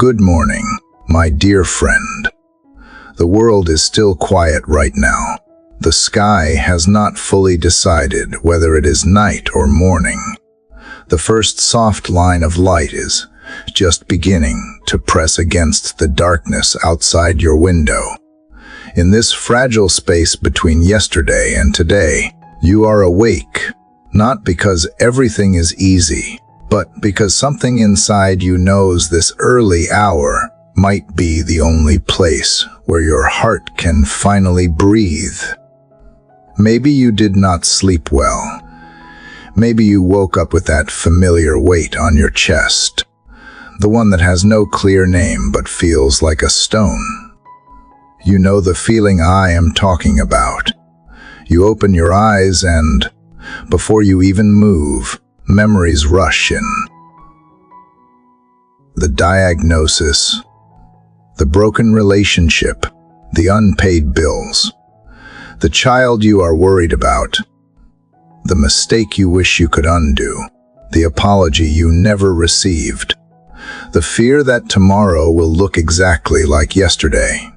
Good morning, my dear friend. The world is still quiet right now. The sky has not fully decided whether it is night or morning. The first soft line of light is just beginning to press against the darkness outside your window. In this fragile space between yesterday and today, you are awake, not because everything is easy, but because something inside you knows this early hour might be the only place where your heart can finally breathe. Maybe you did not sleep well. Maybe you woke up with that familiar weight on your chest, the one that has no clear name but feels like a stone. You know the feeling I am talking about. You open your eyes and, before you even move, memories rush in. The diagnosis, the broken relationship, the unpaid bills, the child you are worried about, the mistake you wish you could undo, the apology you never received, the fear that tomorrow will look exactly like yesterday.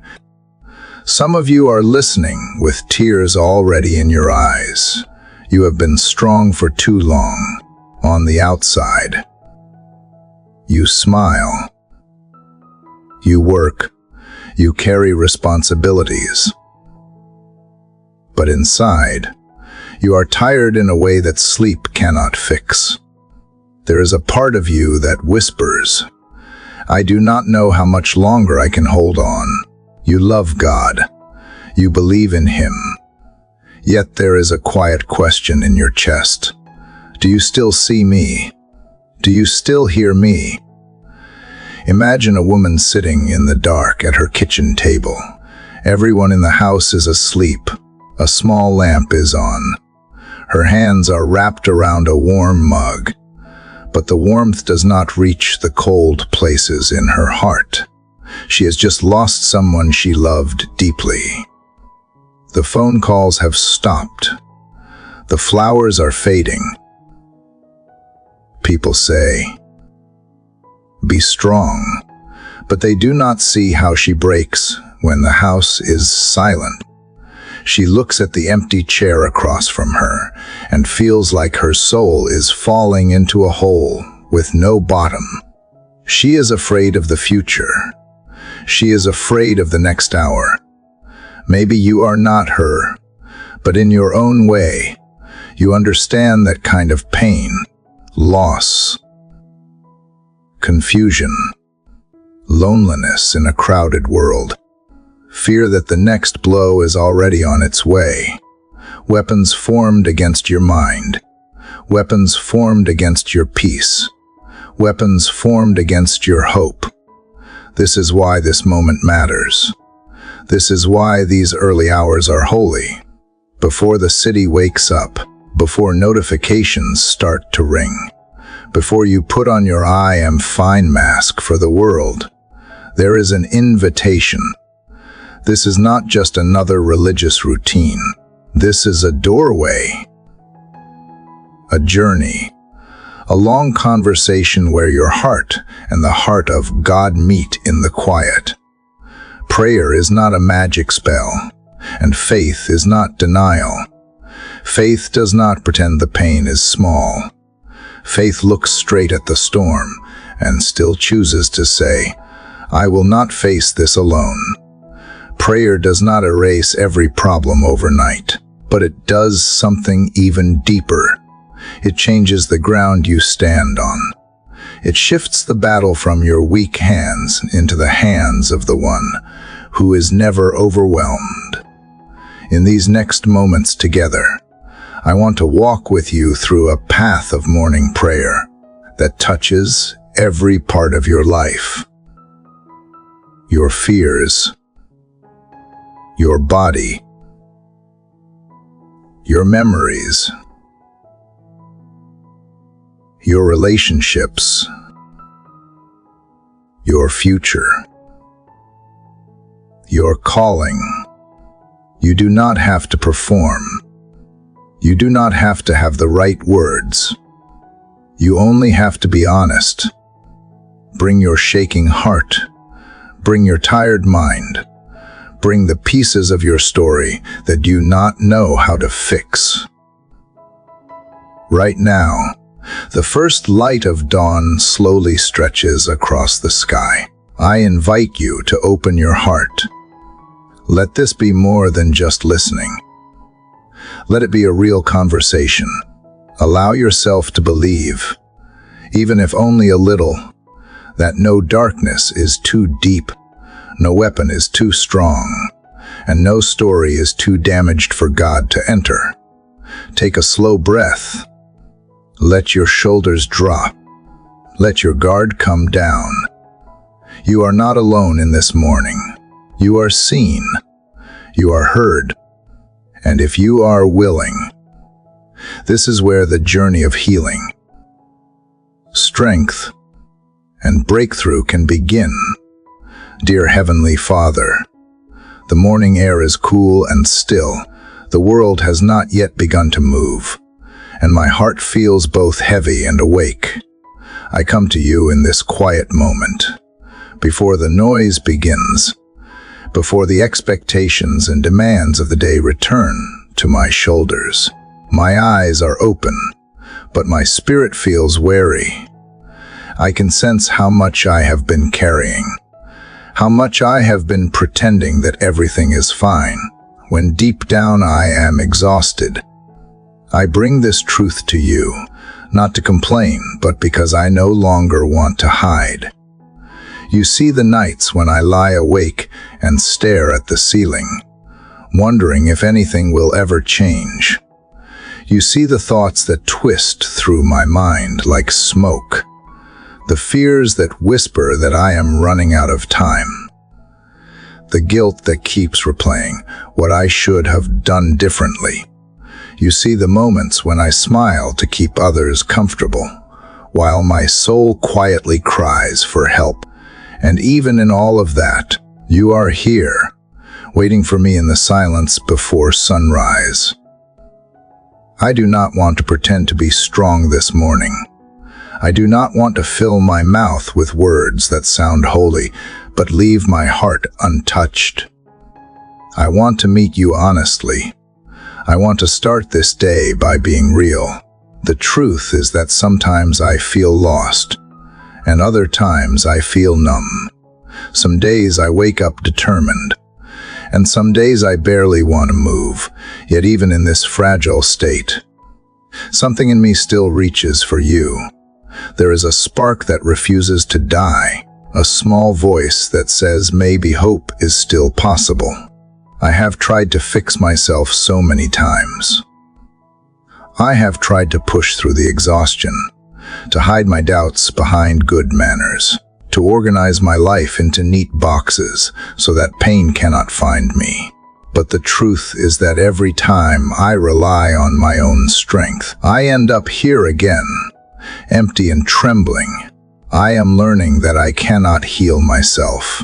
Some of you are listening with tears already in your eyes. You have been strong for too long. On the outside, you smile. You work. You carry responsibilities. But inside, you are tired in a way that sleep cannot fix. There is a part of you that whispers, "I do not know how much longer I can hold on." You love God. You believe in Him. Yet there is a quiet question in your chest. Do you still see me? Do you still hear me? Imagine a woman sitting in the dark at her kitchen table. Everyone in the house is asleep. A small lamp is on. Her hands are wrapped around a warm mug, but the warmth does not reach the cold places in her heart. She has just lost someone she loved deeply. The phone calls have stopped. The flowers are fading. People say, "Be strong," but they do not see how she breaks when the house is silent. She looks at the empty chair across from her and feels like her soul is falling into a hole with no bottom. She is afraid of the future. She is afraid of the next hour. Maybe you are not her, but in your own way, you understand that kind of pain, loss, confusion, loneliness in a crowded world, fear that the next blow is already on its way, weapons formed against your mind, weapons formed against your peace, weapons formed against your hope. This is why this moment matters. This is why these early hours are holy. Before the city wakes up, before notifications start to ring, before you put on your "I am fine" mask for the world, there is an invitation. This is not just another religious routine. This is a doorway, a journey, a long conversation where your heart and the heart of God meet in the quiet. Prayer is not a magic spell, and faith is not denial. Faith does not pretend the pain is small. Faith looks straight at the storm and still chooses to say, "I will not face this alone." Prayer does not erase every problem overnight, but it does something even deeper. It changes the ground you stand on. It shifts the battle from your weak hands into the hands of the one who is never overwhelmed. In these next moments together, I want to walk with you through a path of morning prayer that touches every part of your life. Your fears, your body, your memories, your relationships, your future, your calling. You do not have to perform. You do not have to have the right words. You only have to be honest. Bring your shaking heart. Bring your tired mind. Bring the pieces of your story that you not know how to fix. Right now, the first light of dawn slowly stretches across the sky. I invite you to open your heart. Let this be more than just listening. Let it be a real conversation. Allow yourself to believe, even if only a little, that no darkness is too deep, no weapon is too strong, and no story is too damaged for God to enter. Take a slow breath. Let your shoulders drop. Let your guard come down. You are not alone in this morning. You are seen. You are heard. And if you are willing, this is where the journey of healing, strength, and breakthrough can begin. Dear Heavenly Father, the morning air is cool and still. The world has not yet begun to move, and my heart feels both heavy and awake. I come to you in this quiet moment, before the noise begins, before the expectations and demands of the day return to my shoulders. My eyes are open, but my spirit feels weary. I can sense how much I have been carrying, how much I have been pretending that everything is fine, when deep down I am exhausted. I bring this truth to you, not to complain, but because I no longer want to hide. You see the nights when I lie awake and stare at the ceiling, wondering if anything will ever change. You see the thoughts that twist through my mind like smoke, the fears that whisper that I am running out of time, the guilt that keeps replaying what I should have done differently. You see the moments when I smile to keep others comfortable, while my soul quietly cries for help. And even in all of that, you are here, waiting for me in the silence before sunrise. I do not want to pretend to be strong this morning. I do not want to fill my mouth with words that sound holy, but leave my heart untouched. I want to meet you honestly. I want to start this day by being real. The truth is that sometimes I feel lost, and other times I feel numb. Some days I wake up determined, and some days I barely want to move, yet even in this fragile state, something in me still reaches for you. There is a spark that refuses to die, a small voice that says maybe hope is still possible. I have tried to fix myself so many times. I have tried to push through the exhaustion, to hide my doubts behind good manners, to organize my life into neat boxes so that pain cannot find me. But the truth is that every time I rely on my own strength, I end up here again, empty and trembling. I am learning that I cannot heal myself.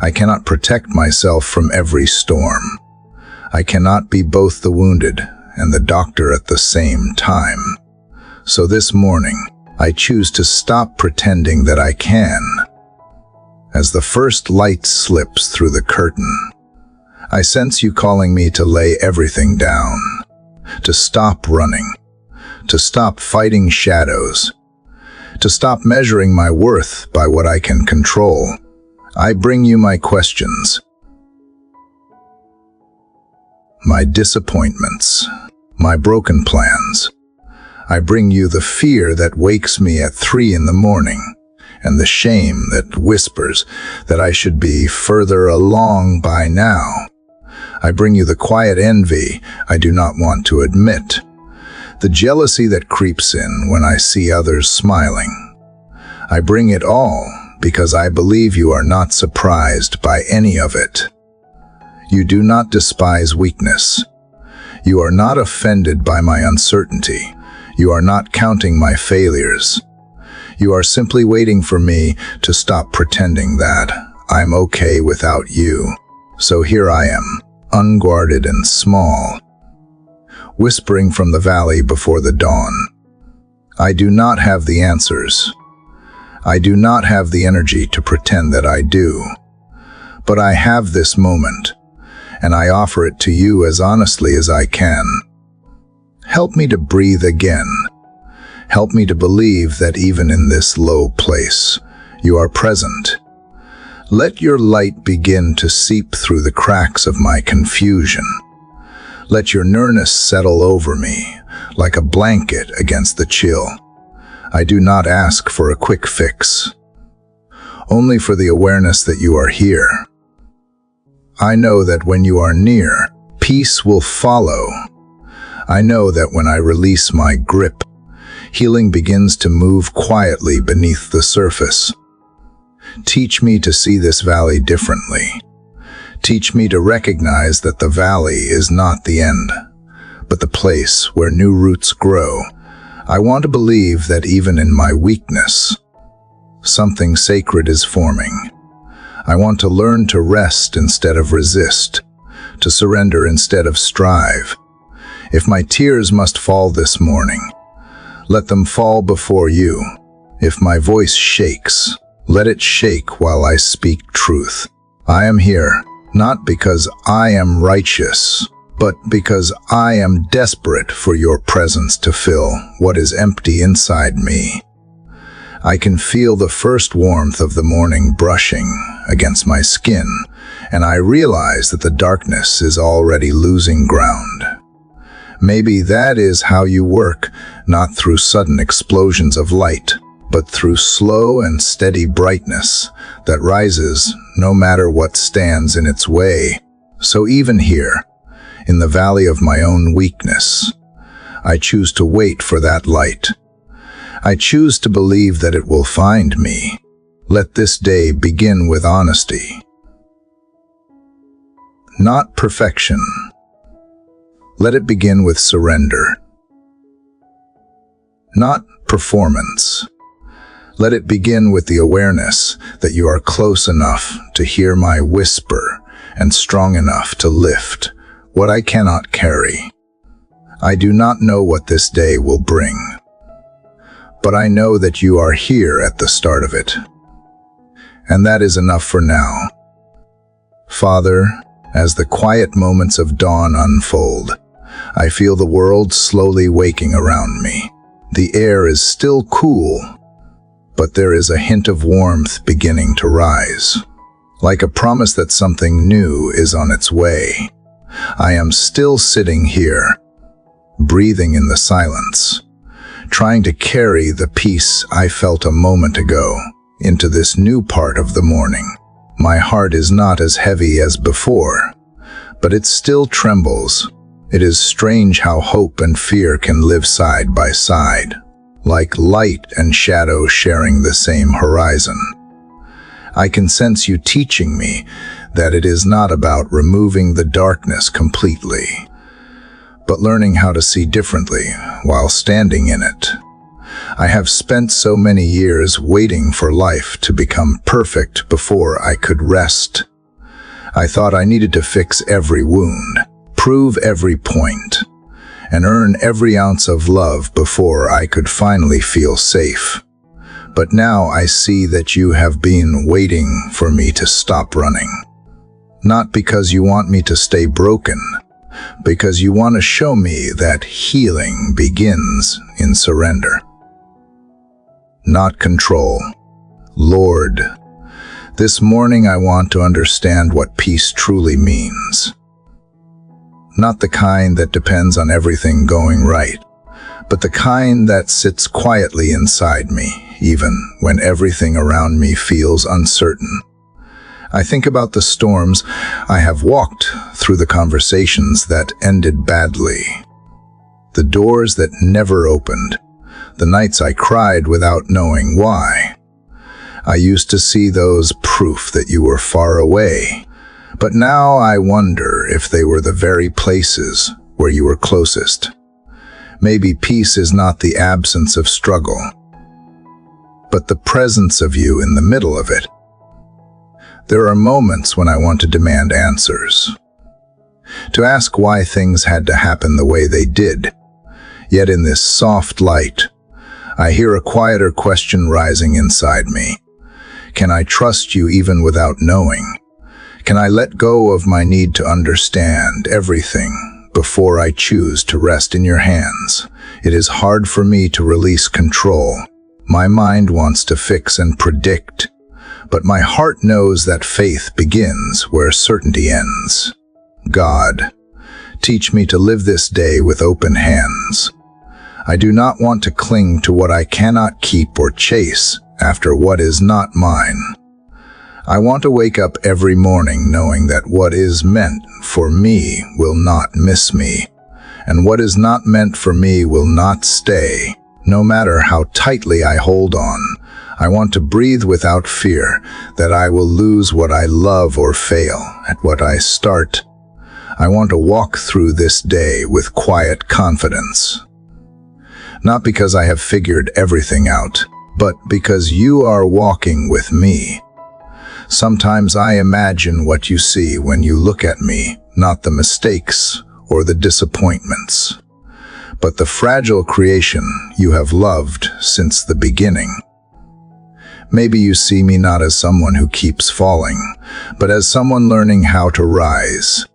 I cannot protect myself from every storm. I cannot be both the wounded and the doctor at the same time. So this morning, I choose to stop pretending that I can. As the first light slips through the curtain, I sense you calling me to lay everything down, to stop running, to stop fighting shadows, to stop measuring my worth by what I can control. I bring you my questions, my disappointments, my broken plans. I bring you the fear that wakes me at 3 in the morning, and the shame that whispers that I should be further along by now. I bring you the quiet envy I do not want to admit, the jealousy that creeps in when I see others smiling. I bring it all because I believe you are not surprised by any of it. You do not despise weakness. You are not offended by my uncertainty. You are not counting my failures. You are simply waiting for me to stop pretending that I'm okay without you. So here I am, unguarded and small, whispering from the valley before the dawn. I do not have the answers. I do not have the energy to pretend that I do. But I have this moment, and I offer it to you as honestly as I can. Help me to breathe again. Help me to believe that even in this low place, you are present. Let your light begin to seep through the cracks of my confusion. Let your nearness settle over me like a blanket against the chill. I do not ask for a quick fix, only for the awareness that you are here. I know that when you are near, peace will follow. I know that when I release my grip, healing begins to move quietly beneath the surface. Teach me to see this valley differently. Teach me to recognize that the valley is not the end, but the place where new roots grow. I want to believe that even in my weakness, something sacred is forming. I want to learn to rest instead of resist, to surrender instead of strive. If my tears must fall this morning, let them fall before you. If my voice shakes, let it shake while I speak truth. I am here, not because I am righteous, but because I am desperate for your presence to fill what is empty inside me. I can feel the first warmth of the morning brushing against my skin, and I realize that the darkness is already losing ground. Maybe that is how you work, not through sudden explosions of light, but through slow and steady brightness that rises no matter what stands in its way. So even here, in the valley of my own weakness, I choose to wait for that light. I choose to believe that it will find me. Let this day begin with honesty, not perfection. Let it begin with surrender, not performance. Let it begin with the awareness that you are close enough to hear my whisper and strong enough to lift what I cannot carry. I do not know what this day will bring, but I know that you are here at the start of it. And that is enough for now. Father, as the quiet moments of dawn unfold, I feel the world slowly waking around me. The air is still cool, but there is a hint of warmth beginning to rise, like a promise that something new is on its way. I am still sitting here, breathing in the silence, trying to carry the peace I felt a moment ago into this new part of the morning. My heart is not as heavy as before, but it still trembles. It is strange how hope and fear can live side by side, like light and shadow sharing the same horizon. I can sense you teaching me that it is not about removing the darkness completely, but learning how to see differently while standing in it. I have spent so many years waiting for life to become perfect before I could rest. I thought I needed to fix every wound, prove every point, and earn every ounce of love before I could finally feel safe. But now I see that you have been waiting for me to stop running. Not because you want me to stay broken, because you want to show me that healing begins in surrender, not control. Lord, this morning I want to understand what peace truly means. Not the kind that depends on everything going right, but the kind that sits quietly inside me, even when everything around me feels uncertain. I think about the storms I have walked through, the conversations that ended badly, the doors that never opened, the nights I cried without knowing why. I used to see those proof that you were far away, but now I wonder if they were the very places where you were closest. Maybe peace is not the absence of struggle, but the presence of you in the middle of it. There are moments when I want to demand answers, to ask why things had to happen the way they did. Yet in this soft light, I hear a quieter question rising inside me. Can I trust you even without knowing? Can I let go of my need to understand everything before I choose to rest in your hands? It is hard for me to release control. My mind wants to fix and predict, but my heart knows that faith begins where certainty ends. God, teach me to live this day with open hands. I do not want to cling to what I cannot keep or chase after what is not mine. I want to wake up every morning knowing that what is meant for me will not miss me, and what is not meant for me will not stay, no matter how tightly I hold on. I want to breathe without fear that I will lose what I love or fail at what I start. I want to walk through this day with quiet confidence. Not because I have figured everything out, but because you are walking with me. Sometimes I imagine what you see when you look at me, not the mistakes or the disappointments, but the fragile creation you have loved since the beginning. Maybe you see me not as someone who keeps falling, but as someone learning how to rise.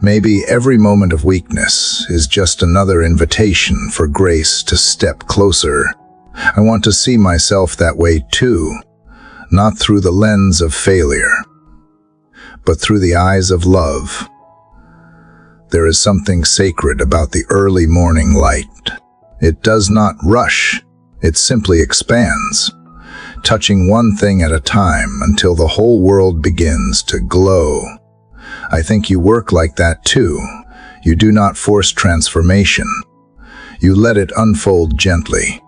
Maybe every moment of weakness is just another invitation for grace to step closer. I want to see myself that way too, not through the lens of failure, but through the eyes of love. There is something sacred about the early morning light. It does not rush, it simply expands, touching one thing at a time until the whole world begins to glow. I think you work like that too. You do not force transformation. You let it unfold gently.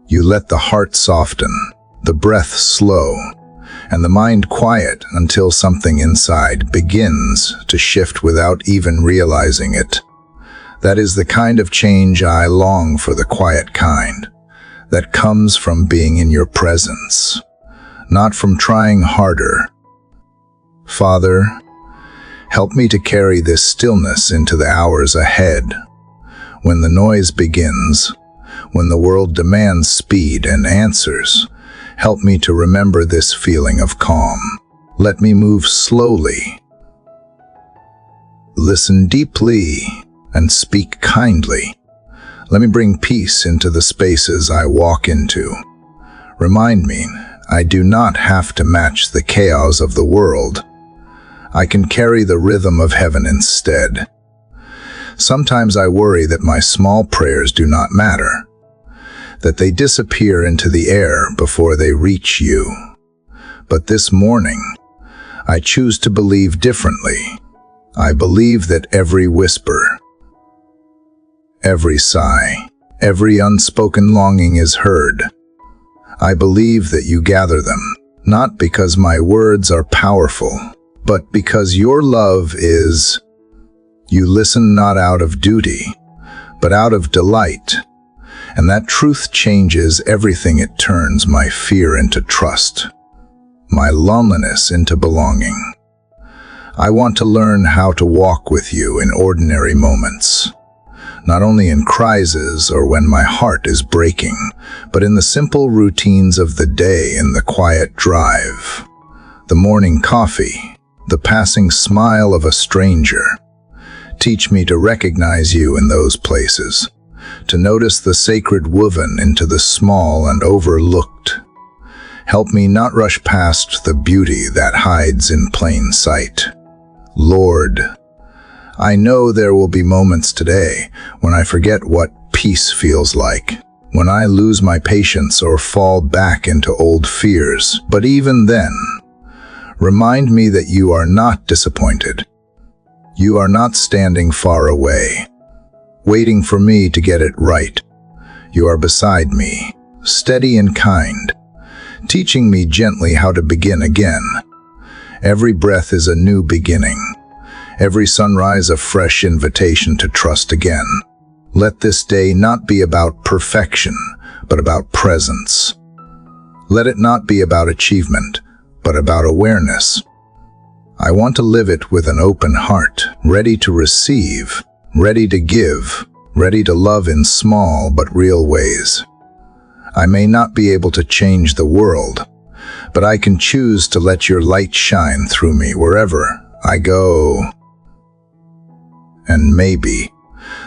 You let the heart soften, the breath slow, and the mind quiet until something inside begins to shift without even realizing it. That is the kind of change I long for, the quiet kind, that comes from being in your presence, not from trying harder. Father, help me to carry this stillness into the hours ahead. When the noise begins, when the world demands speed and answers, help me to remember this feeling of calm. Let me move slowly, listen deeply, and speak kindly. Let me bring peace into the spaces I walk into. Remind me, I do not have to match the chaos of the world. I can carry the rhythm of heaven instead. Sometimes I worry that my small prayers do not matter, that they disappear into the air before they reach you. But this morning, I choose to believe differently. I believe that every whisper, every sigh, every unspoken longing is heard. I believe that you gather them, not because my words are powerful, but because your love is. You listen not out of duty, but out of delight. And that truth changes everything. It turns my fear into trust, my loneliness into belonging. I want to learn how to walk with you in ordinary moments, not only in crises or when my heart is breaking, but in the simple routines of the day, in the quiet drive, the morning coffee, the passing smile of a stranger. Teach me to recognize you in those places, to notice the sacred woven into the small and overlooked. Help me not rush past the beauty that hides in plain sight. Lord, I know there will be moments today when I forget what peace feels like, when I lose my patience or fall back into old fears. But even then, remind me that you are not disappointed. You are not standing far away, waiting for me to get it right. You are beside me, steady and kind, teaching me gently how to begin again. Every breath is a new beginning. Every sunrise a fresh invitation to trust again. Let this day not be about perfection, but about presence. Let it not be about achievement, but about awareness. I want to live it with an open heart, ready to receive, ready to give, ready to love in small but real ways. I may not be able to change the world, but I can choose to let your light shine through me wherever I go. And maybe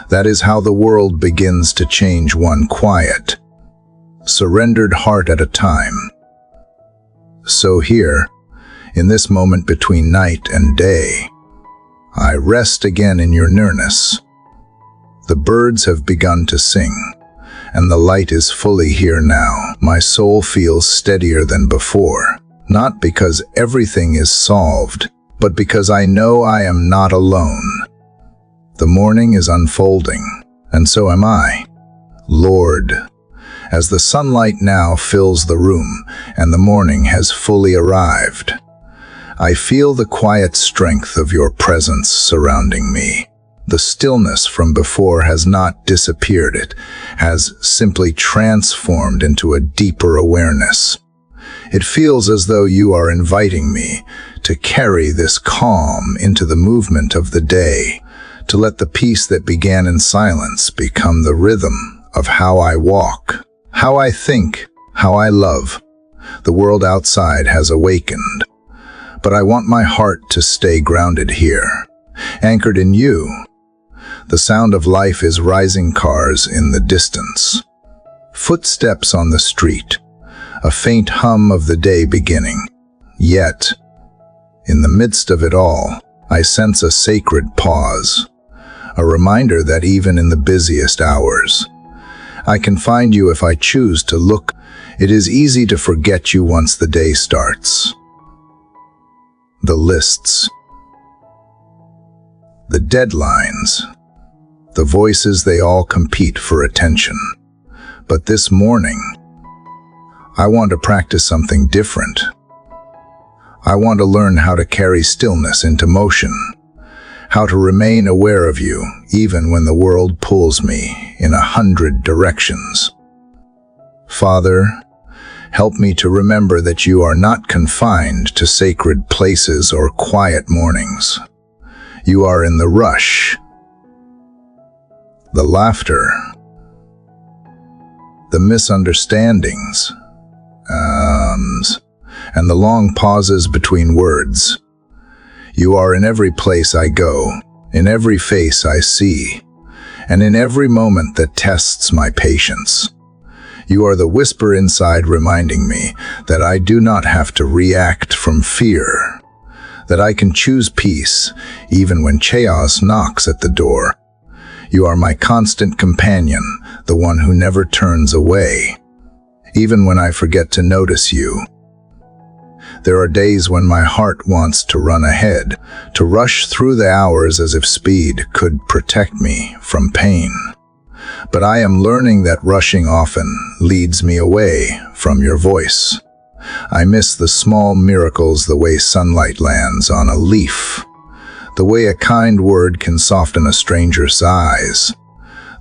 that is how the world begins to change, one quiet, surrendered heart at a time. So here, in this moment between night and day, I rest again in your nearness. The birds have begun to sing, and the light is fully here now. My soul feels steadier than before, not because everything is solved, but because I know I am not alone. The morning is unfolding, and so am I. Lord, as the sunlight now fills the room and the morning has fully arrived, I feel the quiet strength of your presence surrounding me. The stillness from before has not disappeared, it has simply transformed into a deeper awareness. It feels as though you are inviting me to carry this calm into the movement of the day, to let the peace that began in silence become the rhythm of how I walk, how I think, how I love. The world outside has awakened, but I want my heart to stay grounded here, anchored in you. The sound of life is rising cars in the distance, footsteps on the street, a faint hum of the day beginning. Yet, in the midst of it all, I sense a sacred pause, a reminder that even in the busiest hours, I can find you if I choose to look. It is easy to forget you once the day starts. The lists, the deadlines, the voices, they all compete for attention. But this morning, I want to practice something different. I want to learn how to carry stillness into motion, how to remain aware of you even when the world pulls me in 100 directions. Father, help me to remember that you are not confined to sacred places or quiet mornings. You are in the rush, the laughter, the misunderstandings, and the long pauses between words. You are in every place I go, in every face I see, and in every moment that tests my patience. You are the whisper inside reminding me that I do not have to react from fear, that I can choose peace even when chaos knocks at the door. You are my constant companion, the one who never turns away, even when I forget to notice you. There are days when my heart wants to run ahead, to rush through the hours as if speed could protect me from pain. But I am learning that rushing often leads me away from your voice. I miss the small miracles, the way sunlight lands on a leaf, the way a kind word can soften a stranger's sighs,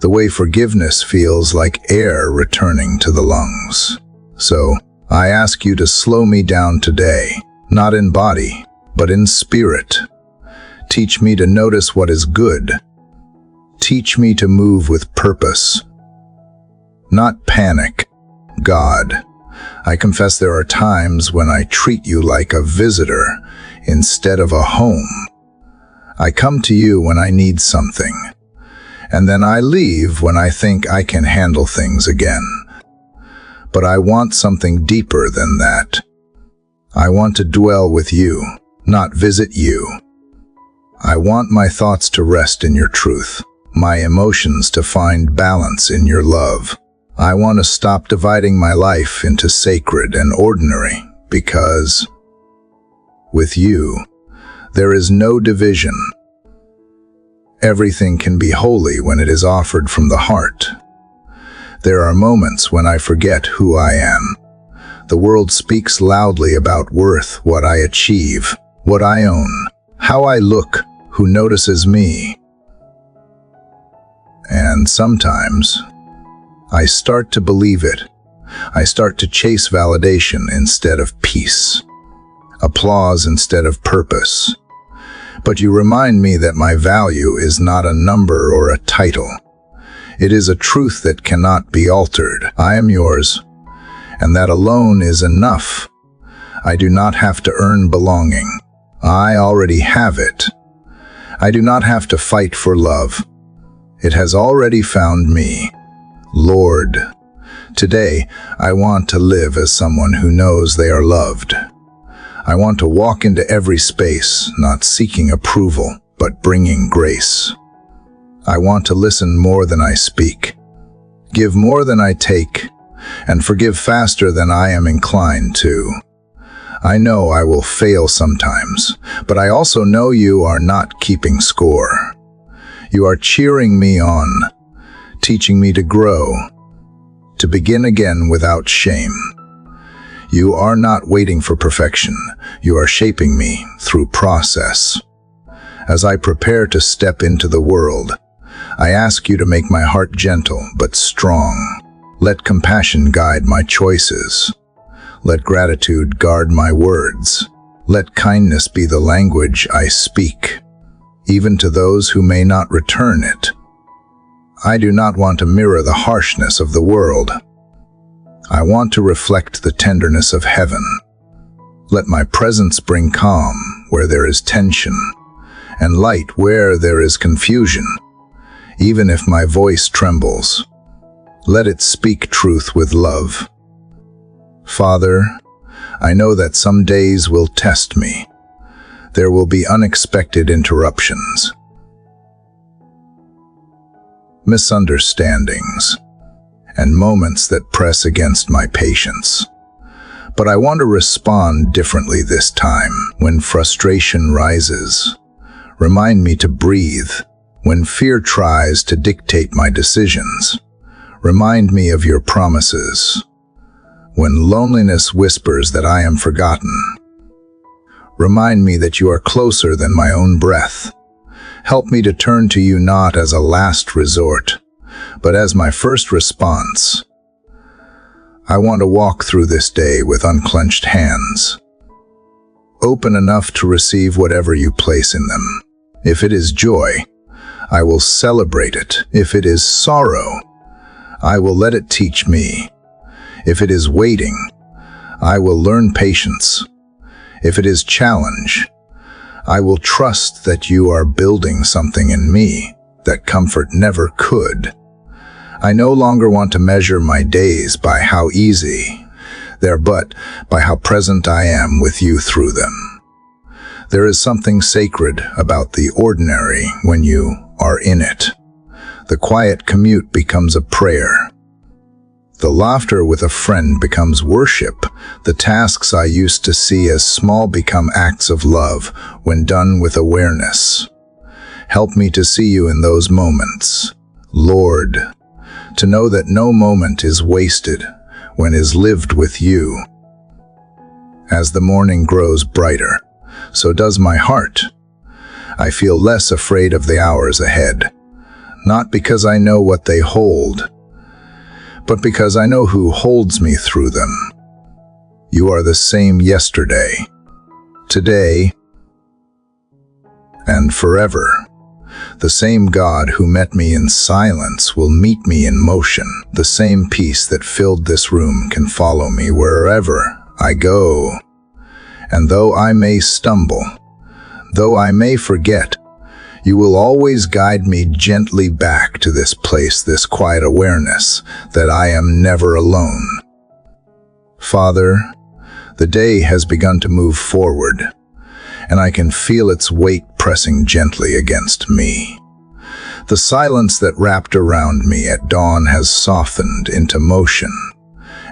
the way forgiveness feels like air returning to the lungs. So, I ask you to slow me down today, not in body, but in spirit. Teach me to notice what is good. Teach me to move with purpose, not panic. God, I confess there are times when I treat you like a visitor instead of a home. I come to you when I need something, and then I leave when I think I can handle things again. But I want something deeper than that. I want to dwell with you, not visit you. I want my thoughts to rest in your truth, my emotions to find balance in your love. I want to stop dividing my life into sacred and ordinary, because with you, there is no division. Everything can be holy when it is offered from the heart. There are moments when I forget who I am. The world speaks loudly about worth, what I achieve, what I own, how I look, who notices me. And sometimes, I start to believe it. I start to chase validation instead of peace, applause instead of purpose. But you remind me that my value is not a number or a title. It is a truth that cannot be altered. I am yours, and that alone is enough. I do not have to earn belonging. I already have it. I do not have to fight for love. It has already found me. Lord, today I want to live as someone who knows they are loved. I want to walk into every space, not seeking approval, but bringing grace. I want to listen more than I speak, give more than I take, and forgive faster than I am inclined to. I know I will fail sometimes, but I also know you are not keeping score. You are cheering me on, teaching me to grow, to begin again without shame. You are not waiting for perfection. You are shaping me through process. As I prepare to step into the world, I ask you to make my heart gentle but strong. Let compassion guide my choices. Let gratitude guard my words. Let kindness be the language I speak, even to those who may not return it. I do not want to mirror the harshness of the world. I want to reflect the tenderness of heaven. Let my presence bring calm where there is tension, and light where there is confusion. Even if my voice trembles, let it speak truth with love. Father, I know that some days will test me. There will be unexpected interruptions, misunderstandings, and moments that press against my patience. But I want to respond differently this time. When frustration rises, remind me to breathe. When fear tries to dictate my decisions, remind me of your promises. When loneliness whispers that I am forgotten, remind me that you are closer than my own breath. Help me to turn to you not as a last resort, but as my first response. I want to walk through this day with unclenched hands, open enough to receive whatever you place in them. If it is joy, I will celebrate it. If it is sorrow, I will let it teach me. If it is waiting, I will learn patience. If it is challenge, I will trust that you are building something in me that comfort never could. I no longer want to measure my days by how easy they're, but by how present I am with you through them. There is something sacred about the ordinary when you are in it. The quiet commute becomes a prayer. The laughter with a friend becomes worship. The tasks I used to see as small become acts of love when done with awareness. Help me to see you in those moments, Lord, to know that no moment is wasted when is lived with you. As the morning grows brighter, so does my heart. I feel less afraid of the hours ahead, not because I know what they hold, but because I know who holds me through them. You are the same yesterday, today, and forever. The same God who met me in silence will meet me in motion. The same peace that filled this room can follow me wherever I go. And though I may stumble, though I may forget, you will always guide me gently back to this place, this quiet awareness that I am never alone. Father, the day has begun to move forward, and I can feel its weight pressing gently against me. The silence that wrapped around me at dawn has softened into motion,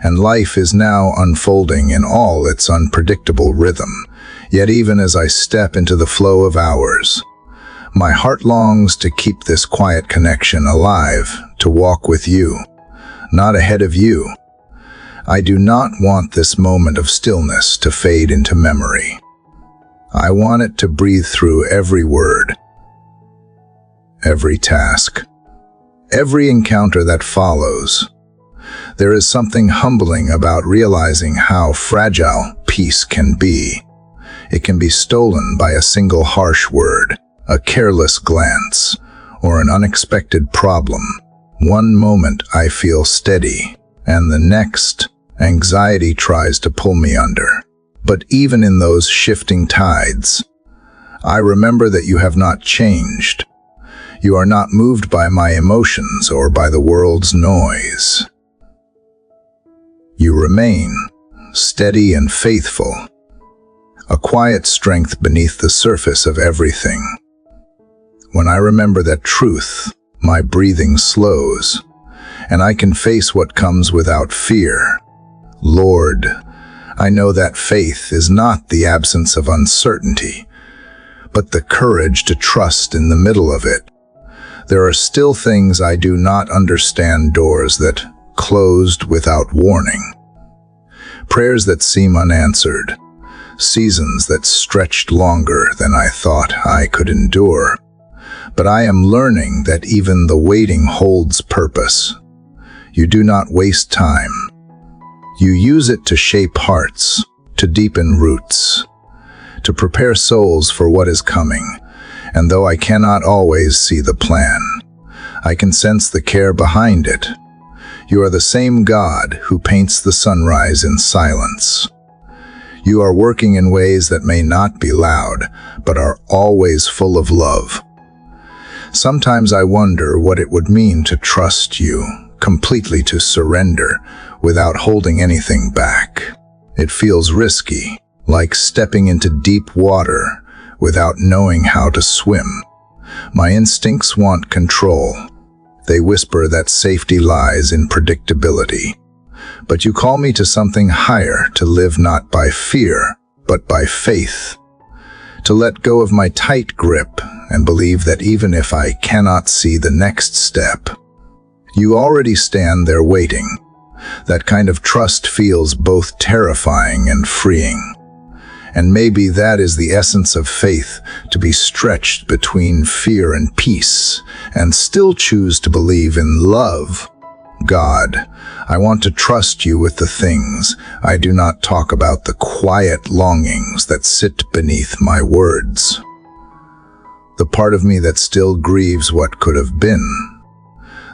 and life is now unfolding in all its unpredictable rhythm. Yet even as I step into the flow of hours, my heart longs to keep this quiet connection alive, to walk with you, not ahead of you. I do not want this moment of stillness to fade into memory. I want it to breathe through every word, every task, every encounter that follows. There is something humbling about realizing how fragile peace can be. It can be stolen by a single harsh word, a careless glance, or an unexpected problem. One moment I feel steady, and the next Anxiety tries to pull me under. But even in those shifting tides, I remember that you have not changed. You are not moved by my emotions or by the world's noise. You remain steady and faithful, a quiet strength beneath the surface of everything. When I remember that truth, my breathing slows, and I can face what comes without fear. Lord, I know that faith is not the absence of uncertainty, but the courage to trust in the middle of it. There are still things I do not understand, doors that closed without warning, prayers that seem unanswered, seasons that stretched longer than I thought I could endure. But I am learning that even the waiting holds purpose. You do not waste time. You use it to shape hearts, to deepen roots, to prepare souls for what is coming. And though I cannot always see the plan, I can sense the care behind it. You are the same God who paints the sunrise in silence. You are working in ways that may not be loud, but are always full of love. Sometimes I wonder what it would mean to trust you, completely to surrender, without holding anything back. It feels risky, like stepping into deep water without knowing how to swim. My instincts want control. They whisper that safety lies in predictability. But you call me to something higher, to live not by fear, but by faith. To let go of my tight grip and believe that even if I cannot see the next step, you already stand there waiting. That kind of trust feels both terrifying and freeing. And maybe that is the essence of faith, to be stretched between fear and peace, and still choose to believe in love. God, I want to trust you with the things I do not talk about, the quiet longings that sit beneath my words. The part of me that still grieves what could have been.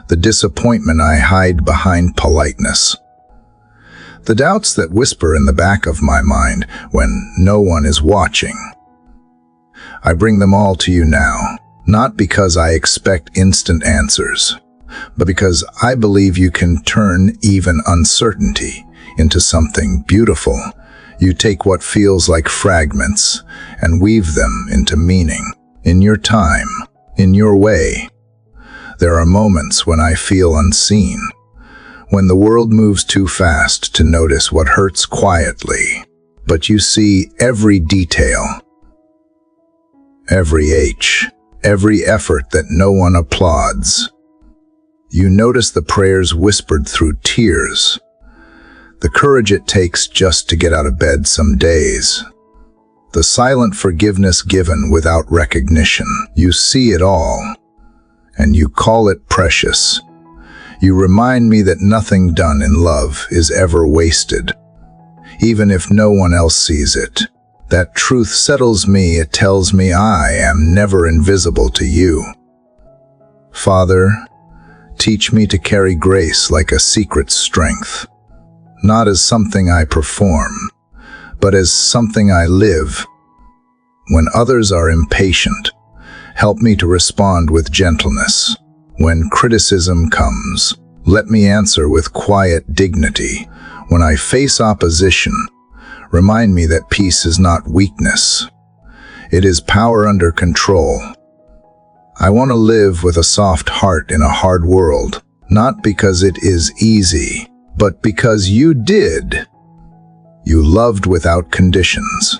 The disappointment I hide behind politeness. The doubts that whisper in the back of my mind when no one is watching. I bring them all to you now, not because I expect instant answers, but because I believe you can turn even uncertainty into something beautiful. You take what feels like fragments and weave them into meaning. In your time, in your way. There are moments when I feel unseen, when the world moves too fast to notice what hurts quietly. But you see every detail, every ache, every effort that no one applauds. You notice the prayers whispered through tears, the courage it takes just to get out of bed some days, the silent forgiveness given without recognition. You see it all, and you call it precious. You remind me that nothing done in love is ever wasted, even if no one else sees it. That truth settles me. It tells me I am never invisible to you. Father, teach me to carry grace like a secret strength, not as something I perform, but as something I live. When others are impatient, help me to respond with gentleness. When criticism comes, let me answer with quiet dignity. When I face opposition, remind me that peace is not weakness. It is power under control. I want to live with a soft heart in a hard world, not because it is easy, but because you did. You loved without conditions.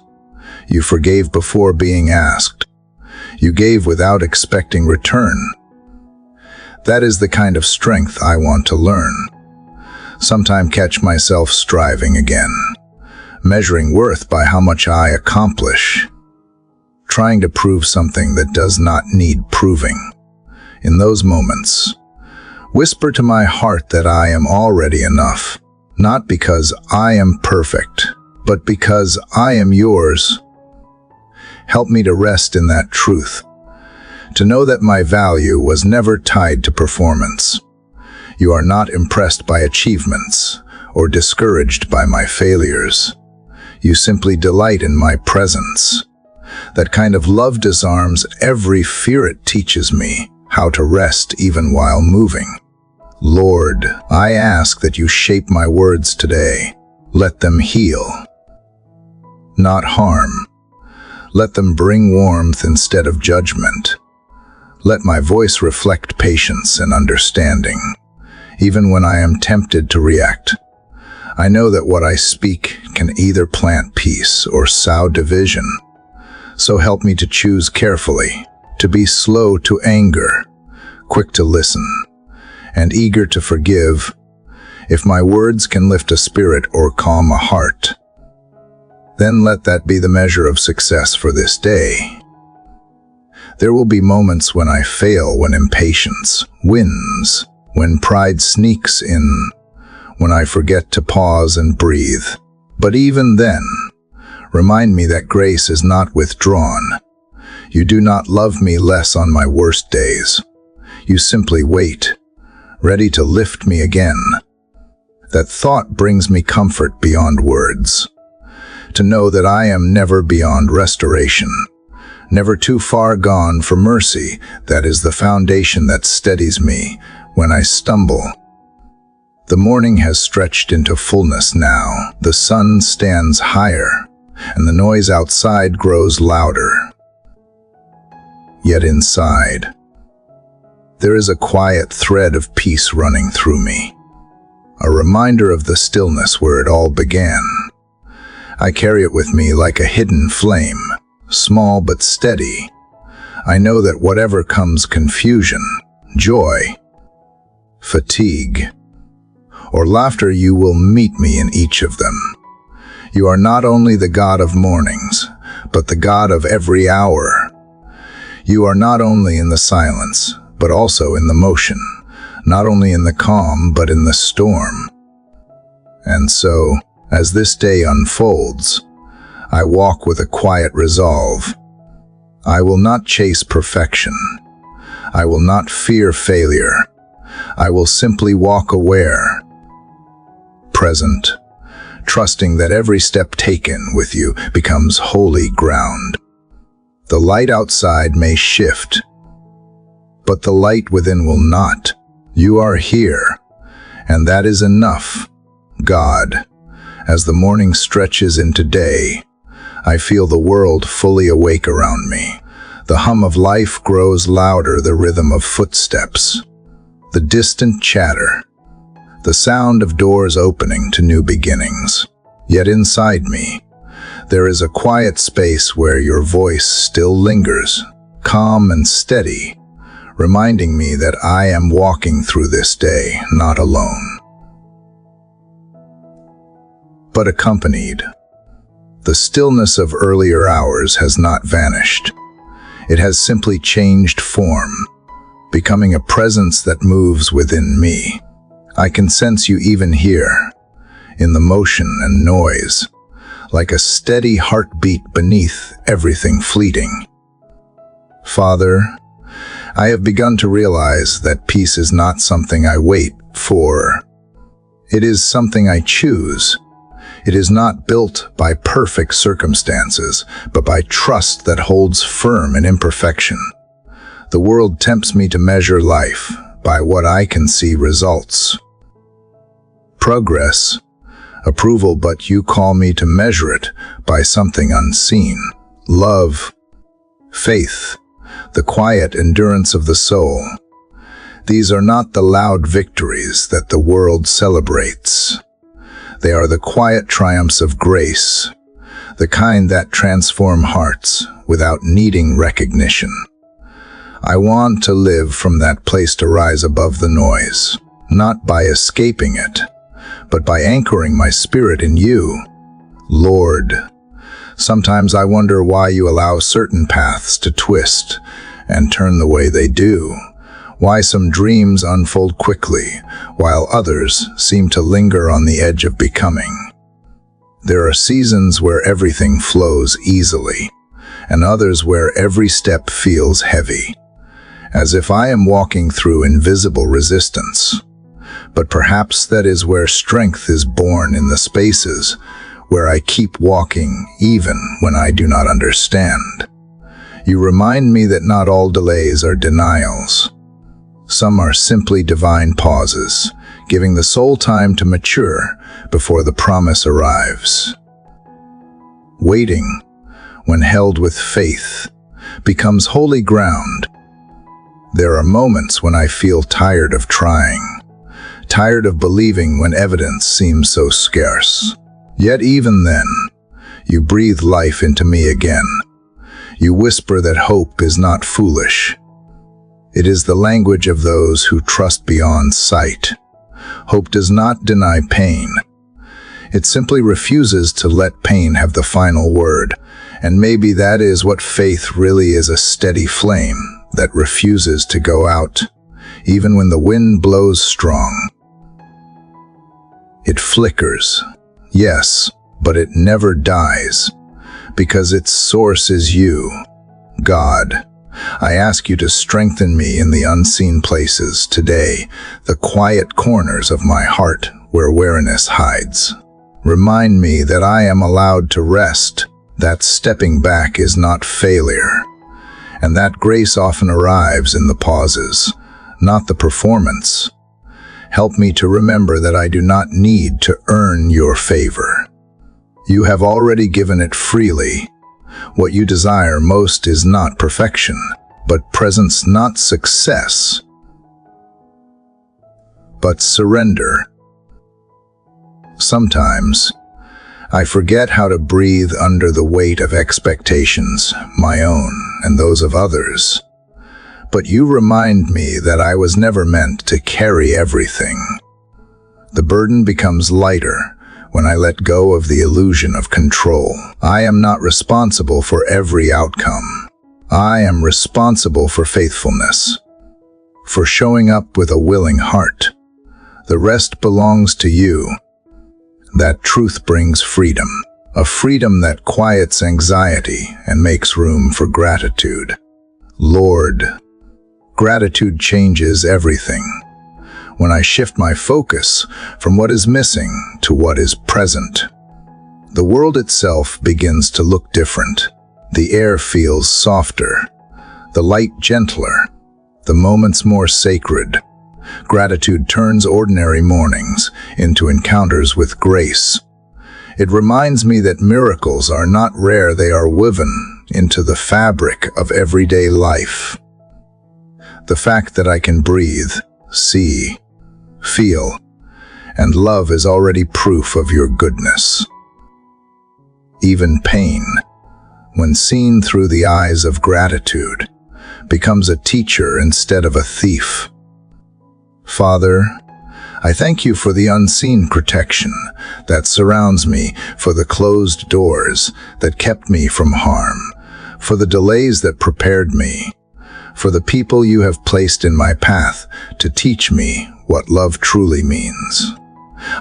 You forgave before being asked. You gave without expecting return. That is the kind of strength I want to learn. Sometimes catch myself striving again, measuring worth by how much I accomplish, trying to prove something that does not need proving. In those moments, whisper to my heart that I am already enough, not because I am perfect, but because I am yours. Help me to rest in that truth, to know that my value was never tied to performance. You are not impressed by achievements or discouraged by my failures. You simply delight in my presence. That kind of love disarms every fear. It teaches me how to rest even while moving. Lord, I ask that you shape my words today. Let them heal, not harm. Let them bring warmth instead of judgment. Let my voice reflect patience and understanding, even when I am tempted to react. I know that what I speak can either plant peace or sow division. So help me to choose carefully, to be slow to anger, quick to listen, and eager to forgive. If my words can lift a spirit or calm a heart, then let that be the measure of success for this day. There will be moments when I fail, when impatience wins, when pride sneaks in, when I forget to pause and breathe. But even then, remind me that grace is not withdrawn. You do not love me less on my worst days. You simply wait, ready to lift me again. That thought brings me comfort beyond words. To know that I am never beyond restoration, never too far gone for mercy. That is the foundation that steadies me when I stumble. The morning has stretched into fullness now. The sun stands higher, and the noise outside grows louder. Yet inside, there is a quiet thread of peace running through me, a reminder of the stillness where it all began. I carry it with me like a hidden flame, small but steady. I know that whatever comes, confusion, joy, fatigue, or laughter, you will meet me in each of them. You are not only the God of mornings, but the God of every hour. You are not only in the silence, but also in the motion, not only in the calm, but in the storm. And so, as this day unfolds, I walk with a quiet resolve. I will not chase perfection. I will not fear failure. I will simply walk aware, present, trusting that every step taken with you becomes holy ground. The light outside may shift, but the light within will not. You are here, and that is enough. God, as the morning stretches into day, I feel the world fully awake around me. The hum of life grows louder, the rhythm of footsteps, the distant chatter, the sound of doors opening to new beginnings. Yet inside me, there is a quiet space where your voice still lingers, calm and steady, reminding me that I am walking through this day not alone, but accompanied. The stillness of earlier hours has not vanished. It has simply changed form, becoming a presence that moves within me. I can sense you even here, in the motion and noise, like a steady heartbeat beneath everything fleeting. Father, I have begun to realize that peace is not something I wait for. It is something I choose. It is not built by perfect circumstances, but by trust that holds firm in imperfection. The world tempts me to measure life by what I can see: results, progress, approval, but you call me to measure it by something unseen: love, faith, the quiet endurance of the soul. These are not the loud victories that the world celebrates. They are the quiet triumphs of grace, the kind that transform hearts without needing recognition. I want to live from that place, to rise above the noise, not by escaping it, but by anchoring my spirit in you. Lord, sometimes I wonder why you allow certain paths to twist and turn the way they do. Why some dreams unfold quickly, while others seem to linger on the edge of becoming. There are seasons where everything flows easily, and others where every step feels heavy, as if I am walking through invisible resistance. but perhaps that is where strength is born, in the spaces where I keep walking even when I do not understand. You remind me that not all delays are denials. Some are simply divine pauses, giving the soul time to mature before the promise arrives. Waiting, when held with faith, becomes holy ground. There are moments when I feel tired of trying, tired of believing when evidence seems so scarce. Yet even then, you breathe life into me again. You whisper that hope is not foolish. It is the language of those who trust beyond sight. Hope does not deny pain. It simply refuses to let pain have the final word. And maybe that is what faith really is, a steady flame that refuses to go out, even when the wind blows strong. It flickers, yes, but it never dies, because its source is you, God. I ask you to strengthen me in the unseen places today, the quiet corners of my heart where weariness hides. Remind me that I am allowed to rest, that stepping back is not failure, and that grace often arrives in the pauses, not the performance. Help me to remember that I do not need to earn your favor. You have already given it freely. What you desire most is not perfection, but presence, not success, but surrender. Sometimes, I forget how to breathe under the weight of expectations, my own and those of others. But you remind me that I was never meant to carry everything. The burden becomes lighter when I let go of the illusion of control. I am not responsible for every outcome. I am responsible for faithfulness, for showing up with a willing heart. The rest belongs to you. That truth brings freedom, a freedom that quiets anxiety and makes room for gratitude. Lord, gratitude changes everything. When I shift my focus from what is missing to what is present, the world itself begins to look different. The air feels softer, the light gentler, the moments more sacred. Gratitude turns ordinary mornings into encounters with grace. It reminds me that miracles are not rare, they are woven into the fabric of everyday life. The fact that I can breathe, see, feel, and love is already proof of your goodness. Even pain, when seen through the eyes of gratitude, becomes a teacher instead of a thief. Father, I thank you for the unseen protection that surrounds me, for the closed doors that kept me from harm, for the delays that prepared me, for the people you have placed in my path to teach me what love truly means.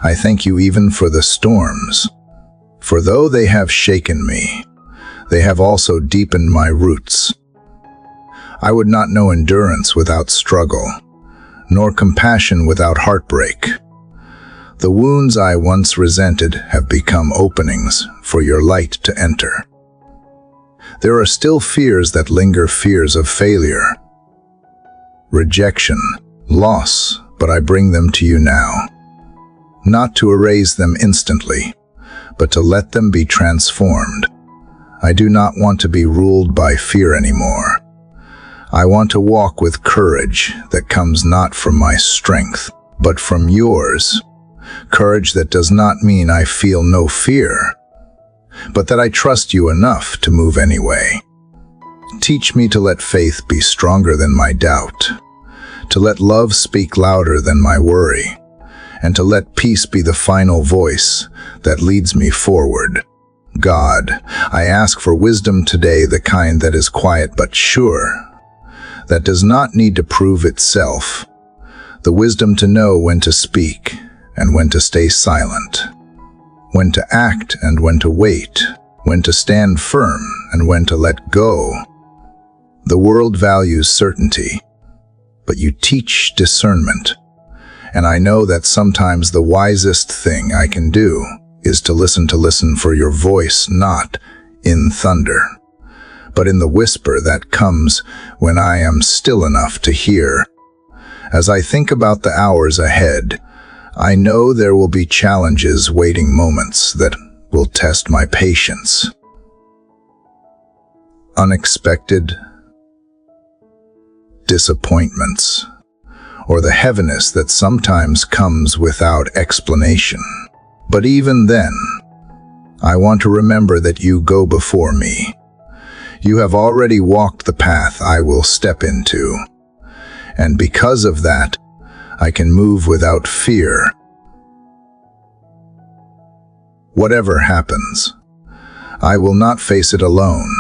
I thank you even for the storms, for though they have shaken me, they have also deepened my roots. I would not know endurance without struggle, nor compassion without heartbreak. The wounds I once resented have become openings for your light to enter. There are still fears that linger, fears of failure, rejection, loss, but I bring them to you now, not to erase them instantly, but to let them be transformed. I do not want to be ruled by fear anymore. I want to walk with courage that comes not from my strength, but from yours. Courage that does not mean I feel no fear, but that I trust you enough to move anyway. Teach me to let faith be stronger than my doubt, to let love speak louder than my worry, and to let peace be the final voice that leads me forward. God, I ask for wisdom today, the kind that is quiet but sure, that does not need to prove itself, the wisdom to know when to speak and when to stay silent, when to act and when to wait, when to stand firm and when to let go. The world values certainty, but you teach discernment, And I know that sometimes the wisest thing I can do is to listen for your voice, not in thunder, but in the whisper that comes when I am still enough to hear. As I think about the hours ahead, I know there will be challenges, waiting moments that will test my patience. Unexpected disappointments, or the heaviness that sometimes comes without explanation. But even then, I want to remember that you go before me. You have already walked the path I will step into. And because of that, I can move without fear. Whatever happens, I will not face it alone.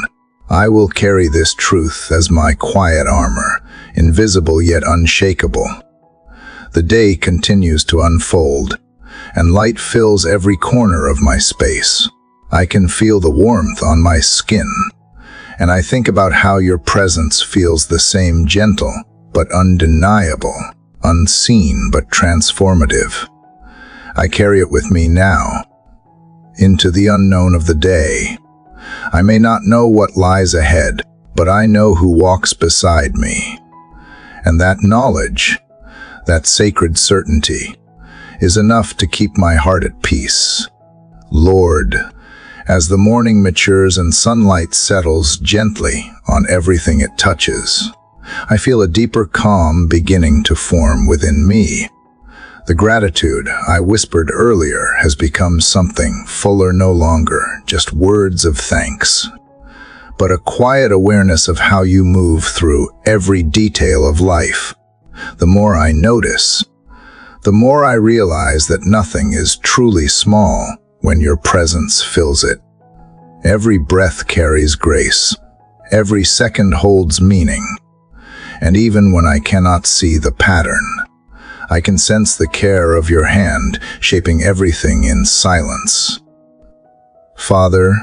I will carry this truth as my quiet armor, invisible yet unshakable. The day continues to unfold, and light fills every corner of my space. I can feel the warmth on my skin, and I think about how your presence feels the same, gentle but undeniable, unseen but transformative. I carry it with me now, into the unknown of the day. I may not know what lies ahead, but I know who walks beside me. And that knowledge, that sacred certainty, is enough to keep my heart at peace. Lord, as the morning matures and sunlight settles gently on everything it touches, I feel a deeper calm beginning to form within me. The gratitude I whispered earlier has become something fuller, no longer just words of thanks, but a quiet awareness of how you move through every detail of life. The more I notice, the more I realize that nothing is truly small when your presence fills it. Every breath carries grace. Every second holds meaning. And even when I cannot see the pattern, I can sense the care of your hand shaping everything in silence. Father,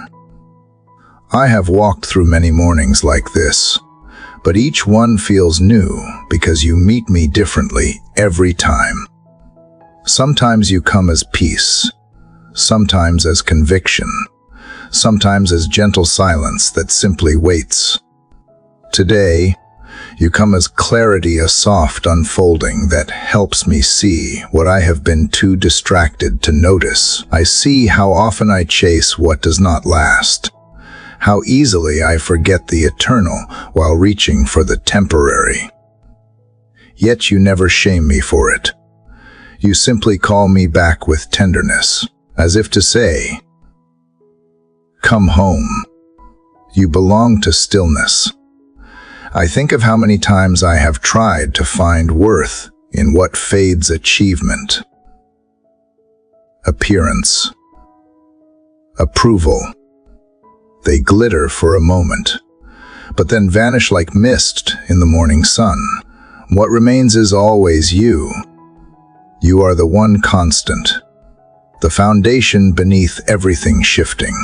I have walked through many mornings like this, but each one feels new because you meet me differently every time. Sometimes you come as peace, sometimes as conviction, sometimes as gentle silence that simply waits. Today, you come as clarity, a soft unfolding that helps me see what I have been too distracted to notice. I see how often I chase what does not last, how easily I forget the eternal while reaching for the temporary. Yet you never shame me for it. You simply call me back with tenderness, as if to say, "Come home. You belong to stillness." I think of how many times I have tried to find worth in what fades: achievement, appearance, approval. They glitter for a moment, but then vanish like mist in the morning sun. What remains is always you. You are the one constant, the foundation beneath everything shifting.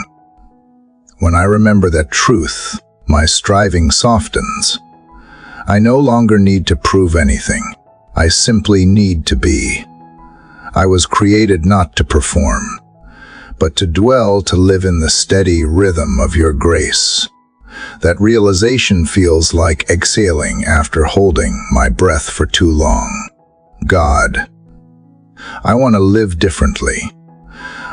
When I remember that truth, my striving softens. I no longer need to prove anything. I simply need to be. I was created not to perform, but to dwell, to live in the steady rhythm of your grace. That realization feels like exhaling after holding my breath for too long. God, I want to live differently.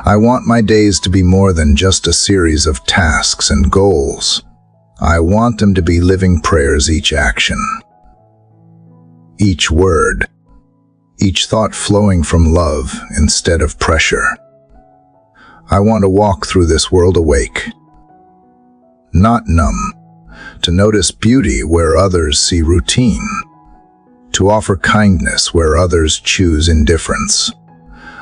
I want my days to be more than just a series of tasks and goals. I want them to be living prayers, each action, each word, each thought flowing from love instead of pressure. I want to walk through this world awake, not numb, to notice beauty where others see routine, to offer kindness where others choose indifference.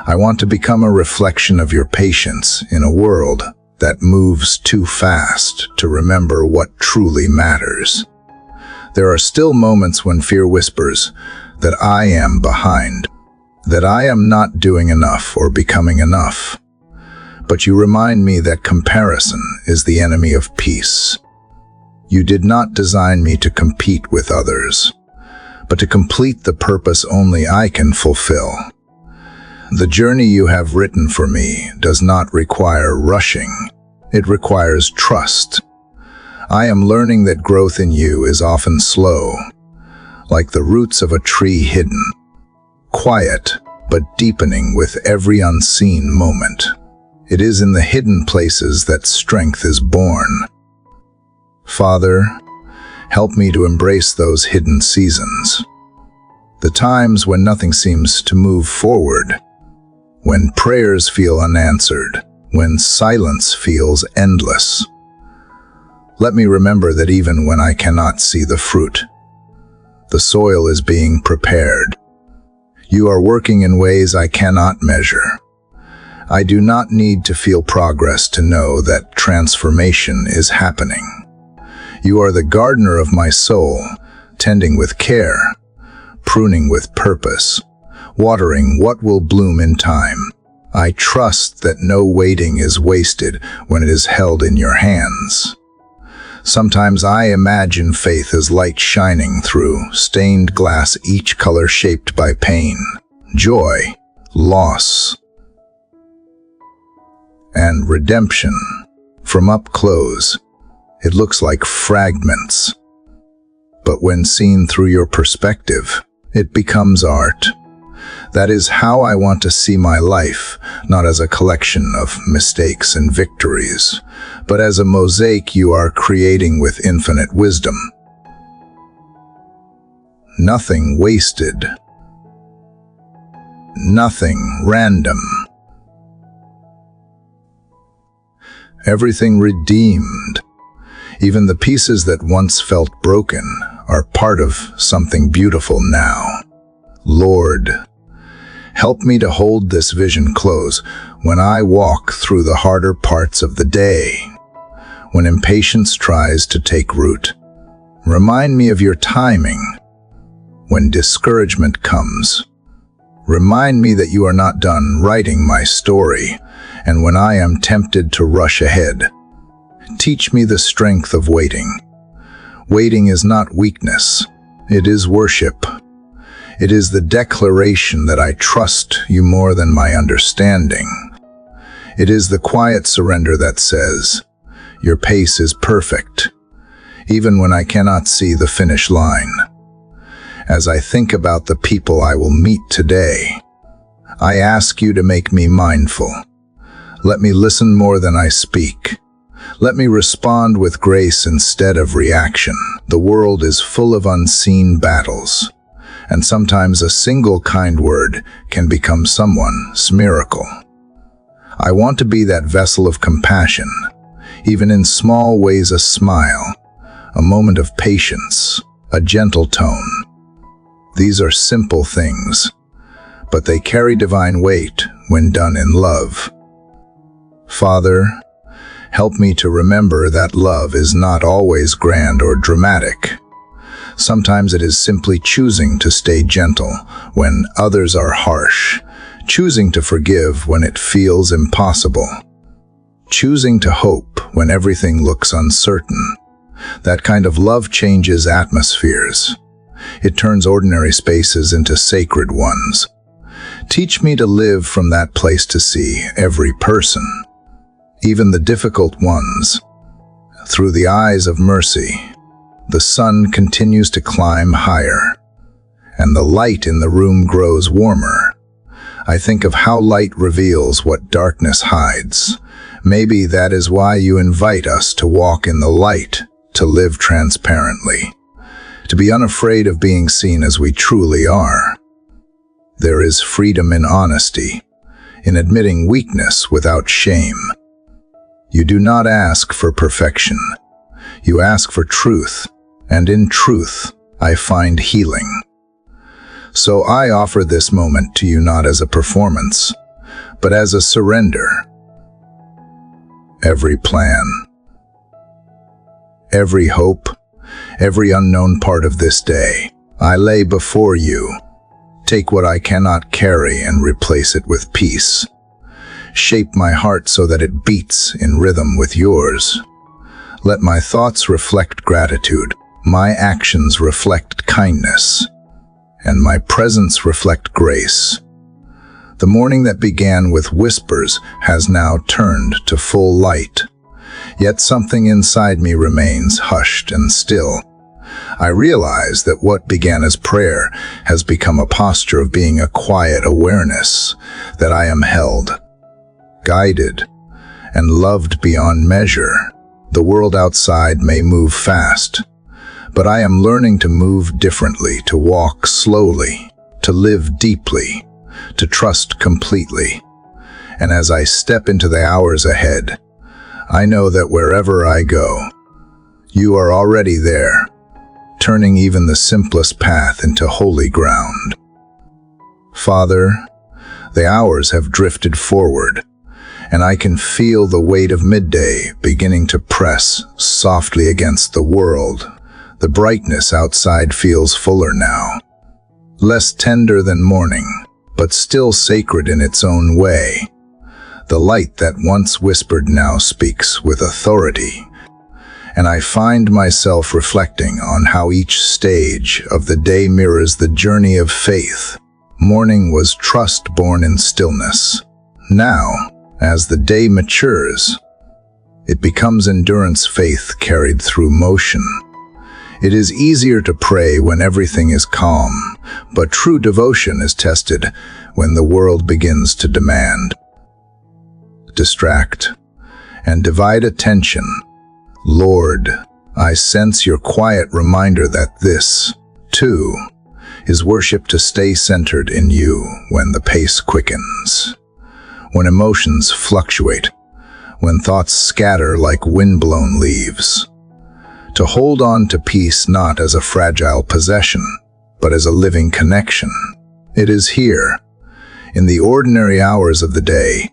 I want to become a reflection of your patience in a world that moves too fast to remember what truly matters. There are still moments when fear whispers that I am behind, that I am not doing enough or becoming enough. But you remind me that comparison is the enemy of peace. You did not design me to compete with others, but to complete the purpose only I can fulfill. The journey you have written for me does not require rushing. It requires trust. I am learning that growth in you is often slow, like the roots of a tree hidden, quiet but deepening with every unseen moment. It is in the hidden places that strength is born. Father, help me to embrace those hidden seasons, the times when nothing seems to move forward, when prayers feel unanswered, when silence feels endless. Let me remember that even when I cannot see the fruit, the soil is being prepared. You are working in ways I cannot measure. I do not need to feel progress to know that transformation is happening. You are the gardener of my soul, tending with care, pruning with purpose, watering what will bloom in time. I trust that no waiting is wasted when it is held in your hands. Sometimes I imagine faith as light shining through stained glass, each color shaped by pain, joy, loss, and redemption. From up close, it looks like fragments. But when seen through your perspective, it becomes art. That is how I want to see my life, not as a collection of mistakes and victories, but as a mosaic you are creating with infinite wisdom. Nothing wasted. Nothing random. Everything redeemed. Even the pieces that once felt broken are part of something beautiful now. Lord, help me to hold this vision close when I walk through the harder parts of the day, when impatience tries to take root. Remind me of your timing. When discouragement comes, remind me that you are not done writing my story, and when I am tempted to rush ahead, teach me the strength of waiting. Waiting is not weakness, it is worship. It is the declaration that I trust you more than my understanding. It is the quiet surrender that says, your pace is perfect, even when I cannot see the finish line. As I think about the people I will meet today, I ask you to make me mindful. Let me listen more than I speak. Let me respond with grace instead of reaction. The world is full of unseen battles, and sometimes a single kind word can become someone's miracle. I want to be that vessel of compassion, even in small ways, a smile, a moment of patience, a gentle tone. These are simple things, but they carry divine weight when done in love. Father, help me to remember that love is not always grand or dramatic. Sometimes it is simply choosing to stay gentle when others are harsh, choosing to forgive when it feels impossible, choosing to hope when everything looks uncertain. That kind of love changes atmospheres. It turns ordinary spaces into sacred ones. Teach me to live from that place, to see every person, even the difficult ones, through the eyes of mercy. The sun continues to climb higher, and the light in the room grows warmer. I think of how light reveals what darkness hides. Maybe that is why you invite us to walk in the light, to live transparently, to be unafraid of being seen as we truly are. There is freedom in honesty, in admitting weakness without shame. You do not ask for perfection. You ask for truth, and in truth, I find healing. So I offer this moment to you not as a performance, but as a surrender. Every plan, every hope, every unknown part of this day, I lay before you. Take what I cannot carry and replace it with peace. Shape my heart so that it beats in rhythm with yours. Let my thoughts reflect gratitude, my actions reflect kindness, and my presence reflect grace. The morning that began with whispers has now turned to full light. Yet something inside me remains hushed and still. I realize that what began as prayer has become a posture of being a quiet awareness that I am held, guided, and loved beyond measure. The world outside may move fast, but I am learning to move differently, to walk slowly, to live deeply, to trust completely. And as I step into the hours ahead, I know that wherever I go, you are already there, turning even the simplest path into holy ground. Father, the hours have drifted forward, and I can feel the weight of midday beginning to press softly against the world. The brightness outside feels fuller now, less tender than morning, but still sacred in its own way. The light that once whispered now speaks with authority, and I find myself reflecting on how each stage of the day mirrors the journey of faith. Morning was trust born in stillness. Now, as the day matures, it becomes endurance, faith carried through motion. It is easier to pray when everything is calm, but true devotion is tested when the world begins to demand, distract, and divide attention. Lord, I sense your quiet reminder that this, too, is worship, to stay centered in you when the pace quickens, when emotions fluctuate, when thoughts scatter like wind-blown leaves. To hold on to peace not as a fragile possession, but as a living connection. It is here, in the ordinary hours of the day,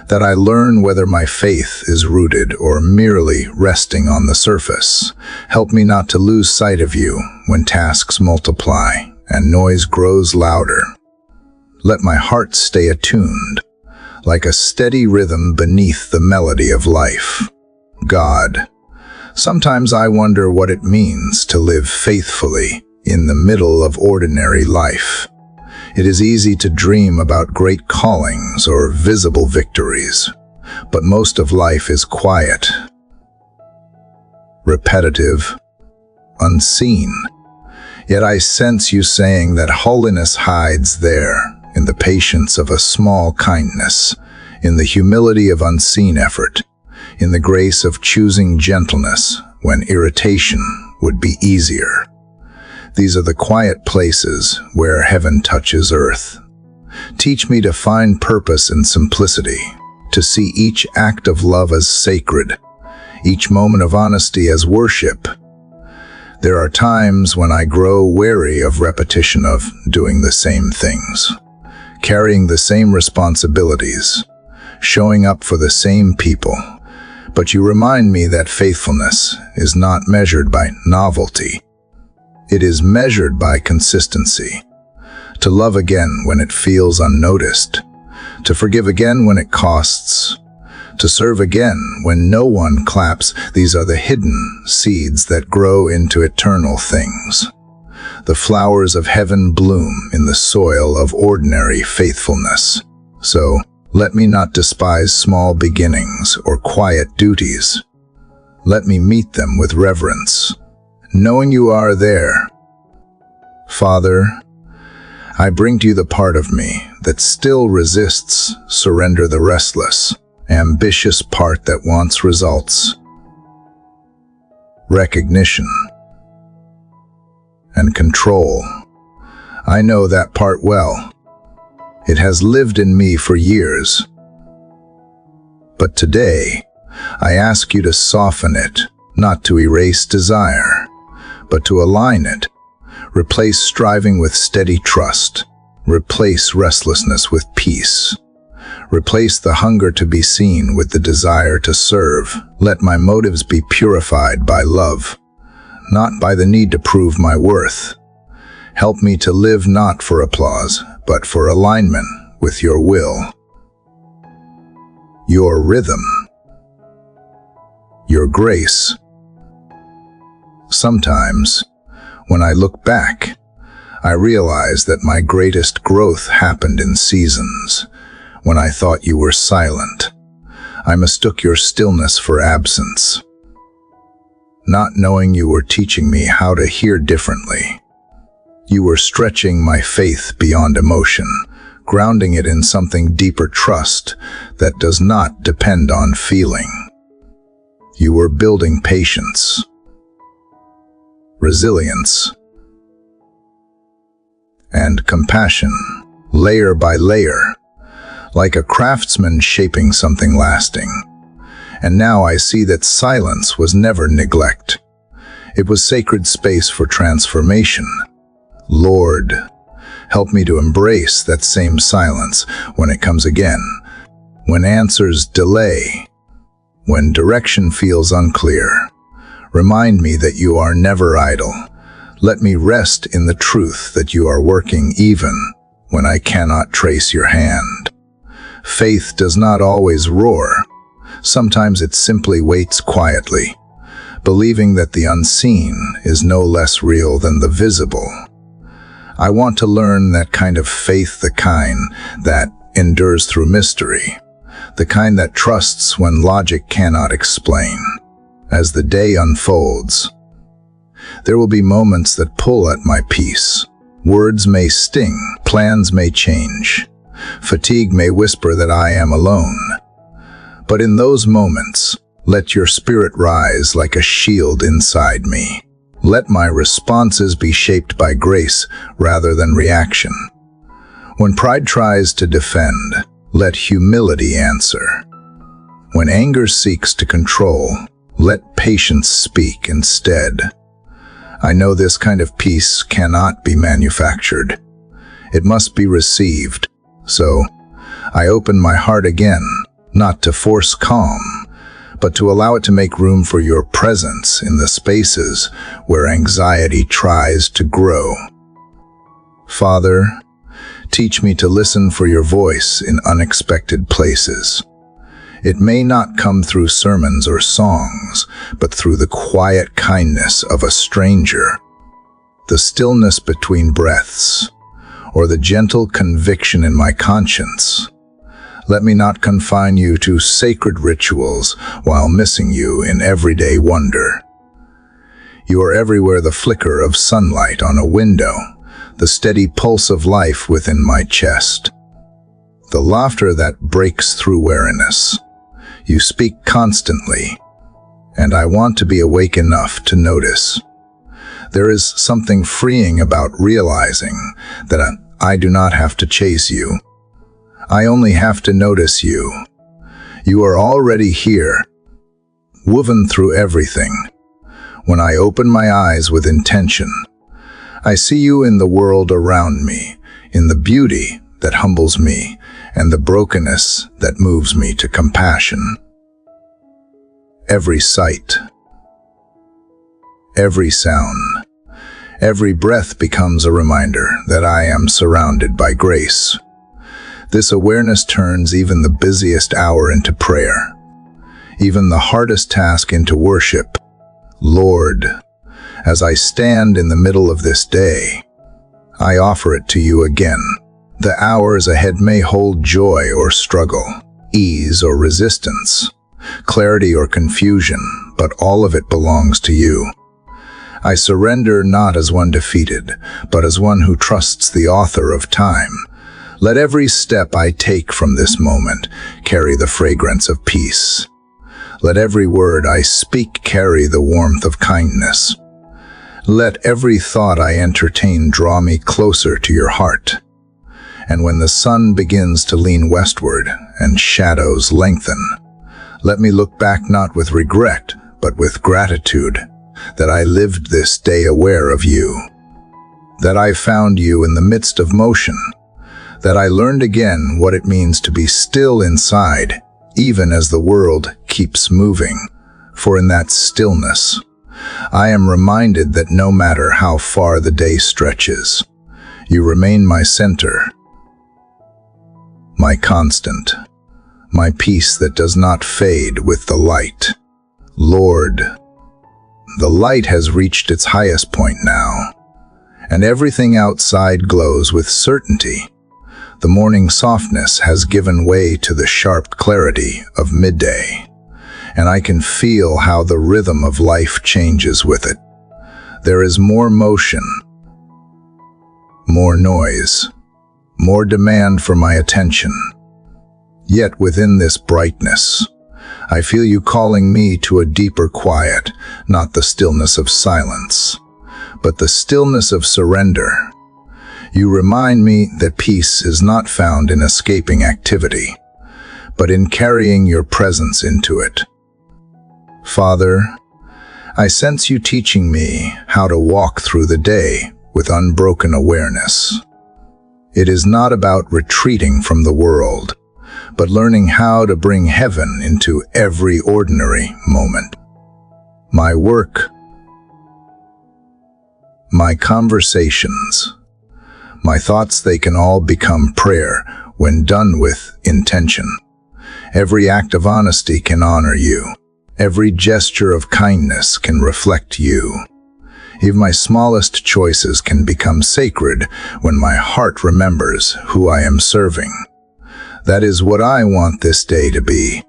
that I learn whether my faith is rooted or merely resting on the surface. Help me not to lose sight of you when tasks multiply and noise grows louder. Let my heart stay attuned, like a steady rhythm beneath the melody of life. God, sometimes I wonder what it means to live faithfully in the middle of ordinary life. It is easy to dream about great callings or visible victories, but most of life is quiet, repetitive, unseen. Yet I sense you saying that holiness hides there, in the patience of a small kindness, in the humility of unseen effort, in the grace of choosing gentleness when irritation would be easier. These are the quiet places where heaven touches earth. Teach me to find purpose in simplicity, to see each act of love as sacred, each moment of honesty as worship. There are times when I grow weary of repetition, of doing the same things, carrying the same responsibilities, showing up for the same people. But you remind me that faithfulness is not measured by novelty. It is measured by consistency. To love again when it feels unnoticed, to forgive again when it costs, to serve again when no one claps. These are the hidden seeds that grow into eternal things. The flowers of heaven bloom in the soil of ordinary faithfulness. So, let me not despise small beginnings or quiet duties. Let me meet them with reverence, knowing you are there. Father, I bring to you the part of me that still resists surrender, the restless, ambitious part that wants results, recognition, and control. I know that part well. It has lived in me for years. But today, I ask you to soften it, not to erase desire, but to align it. Replace striving with steady trust. Replace restlessness with peace. Replace the hunger to be seen with the desire to serve. Let my motives be purified by love, not by the need to prove my worth. Help me to live not for applause, but for alignment with your will, your rhythm, your grace. Sometimes, when I look back, I realized that my greatest growth happened in seasons. When I thought you were silent, I mistook your stillness for absence. Not knowing you were teaching me how to hear differently. You were stretching my faith beyond emotion, grounding it in something deeper, trust that does not depend on feeling. You were building patience, resilience, and compassion, layer by layer, like a craftsman shaping something lasting. And now I see that silence was never neglect. It was sacred space for transformation. Lord, help me to embrace that same silence when it comes again, when answers delay, when direction feels unclear. Remind me that you are never idle. Let me rest in the truth that you are working even when I cannot trace your hand. Faith does not always roar. Sometimes it simply waits quietly, believing that the unseen is no less real than the visible. I want to learn that kind of faith, the kind that endures through mystery, the kind that trusts when logic cannot explain. As the day unfolds, there will be moments that pull at my peace. Words may sting, plans may change, fatigue may whisper that I am alone. But in those moments, let your spirit rise like a shield inside me. Let my responses be shaped by grace rather than reaction. When pride tries to defend, let humility answer. When anger seeks to control, let patience speak instead. I know this kind of peace cannot be manufactured. It must be received. So, I open my heart again, not to force calm, but to allow it to make room for your presence in the spaces where anxiety tries to grow. Father, teach me to listen for your voice in unexpected places. It may not come through sermons or songs, but through the quiet kindness of a stranger, the stillness between breaths, or the gentle conviction in my conscience. Let me not confine you to sacred rituals while missing you in everyday wonder. You are everywhere, the flicker of sunlight on a window, the steady pulse of life within my chest, the laughter that breaks through weariness. You speak constantly, and I want to be awake enough to notice. There is something freeing about realizing that I do not have to chase you. I only have to notice you. You are already here, woven through everything. When I open my eyes with intention, I see you in the world around me, in the beauty that humbles me, and the brokenness that moves me to compassion. Every sight, every sound, every breath becomes a reminder that I am surrounded by grace. This awareness turns even the busiest hour into prayer, even the hardest task into worship. Lord, as I stand in the middle of this day, I offer it to you again. The hours ahead may hold joy or struggle, ease or resistance, clarity or confusion, but all of it belongs to you. I surrender not as one defeated, but as one who trusts the author of time. Let every step I take from this moment carry the fragrance of peace. Let every word I speak carry the warmth of kindness. Let every thought I entertain draw me closer to your heart. And when the sun begins to lean westward and shadows lengthen, let me look back not with regret, but with gratitude, that I lived this day aware of you, that I found you in the midst of motion, that I learned again what it means to be still inside, even as the world keeps moving. For in that stillness, I am reminded that no matter how far the day stretches, you remain my center, my constant, my peace that does not fade with the light. Lord, the light has reached its highest point now, and everything outside glows with certainty. The morning softness has given way to the sharp clarity of midday, and I can feel how the rhythm of life changes with it. There is more motion, more noise, more demand for my attention. Yet within this brightness, I feel you calling me to a deeper quiet, not the stillness of silence, but the stillness of surrender. You remind me that peace is not found in escaping activity, but in carrying your presence into it. Father, I sense you teaching me how to walk through the day with unbroken awareness. It is not about retreating from the world, but learning how to bring heaven into every ordinary moment. My work, my conversations, my thoughts, they can all become prayer when done with intention. Every act of honesty can honor you. Every gesture of kindness can reflect you. Even my smallest choices can become sacred when my heart remembers who I am serving. That is what I want this day to be,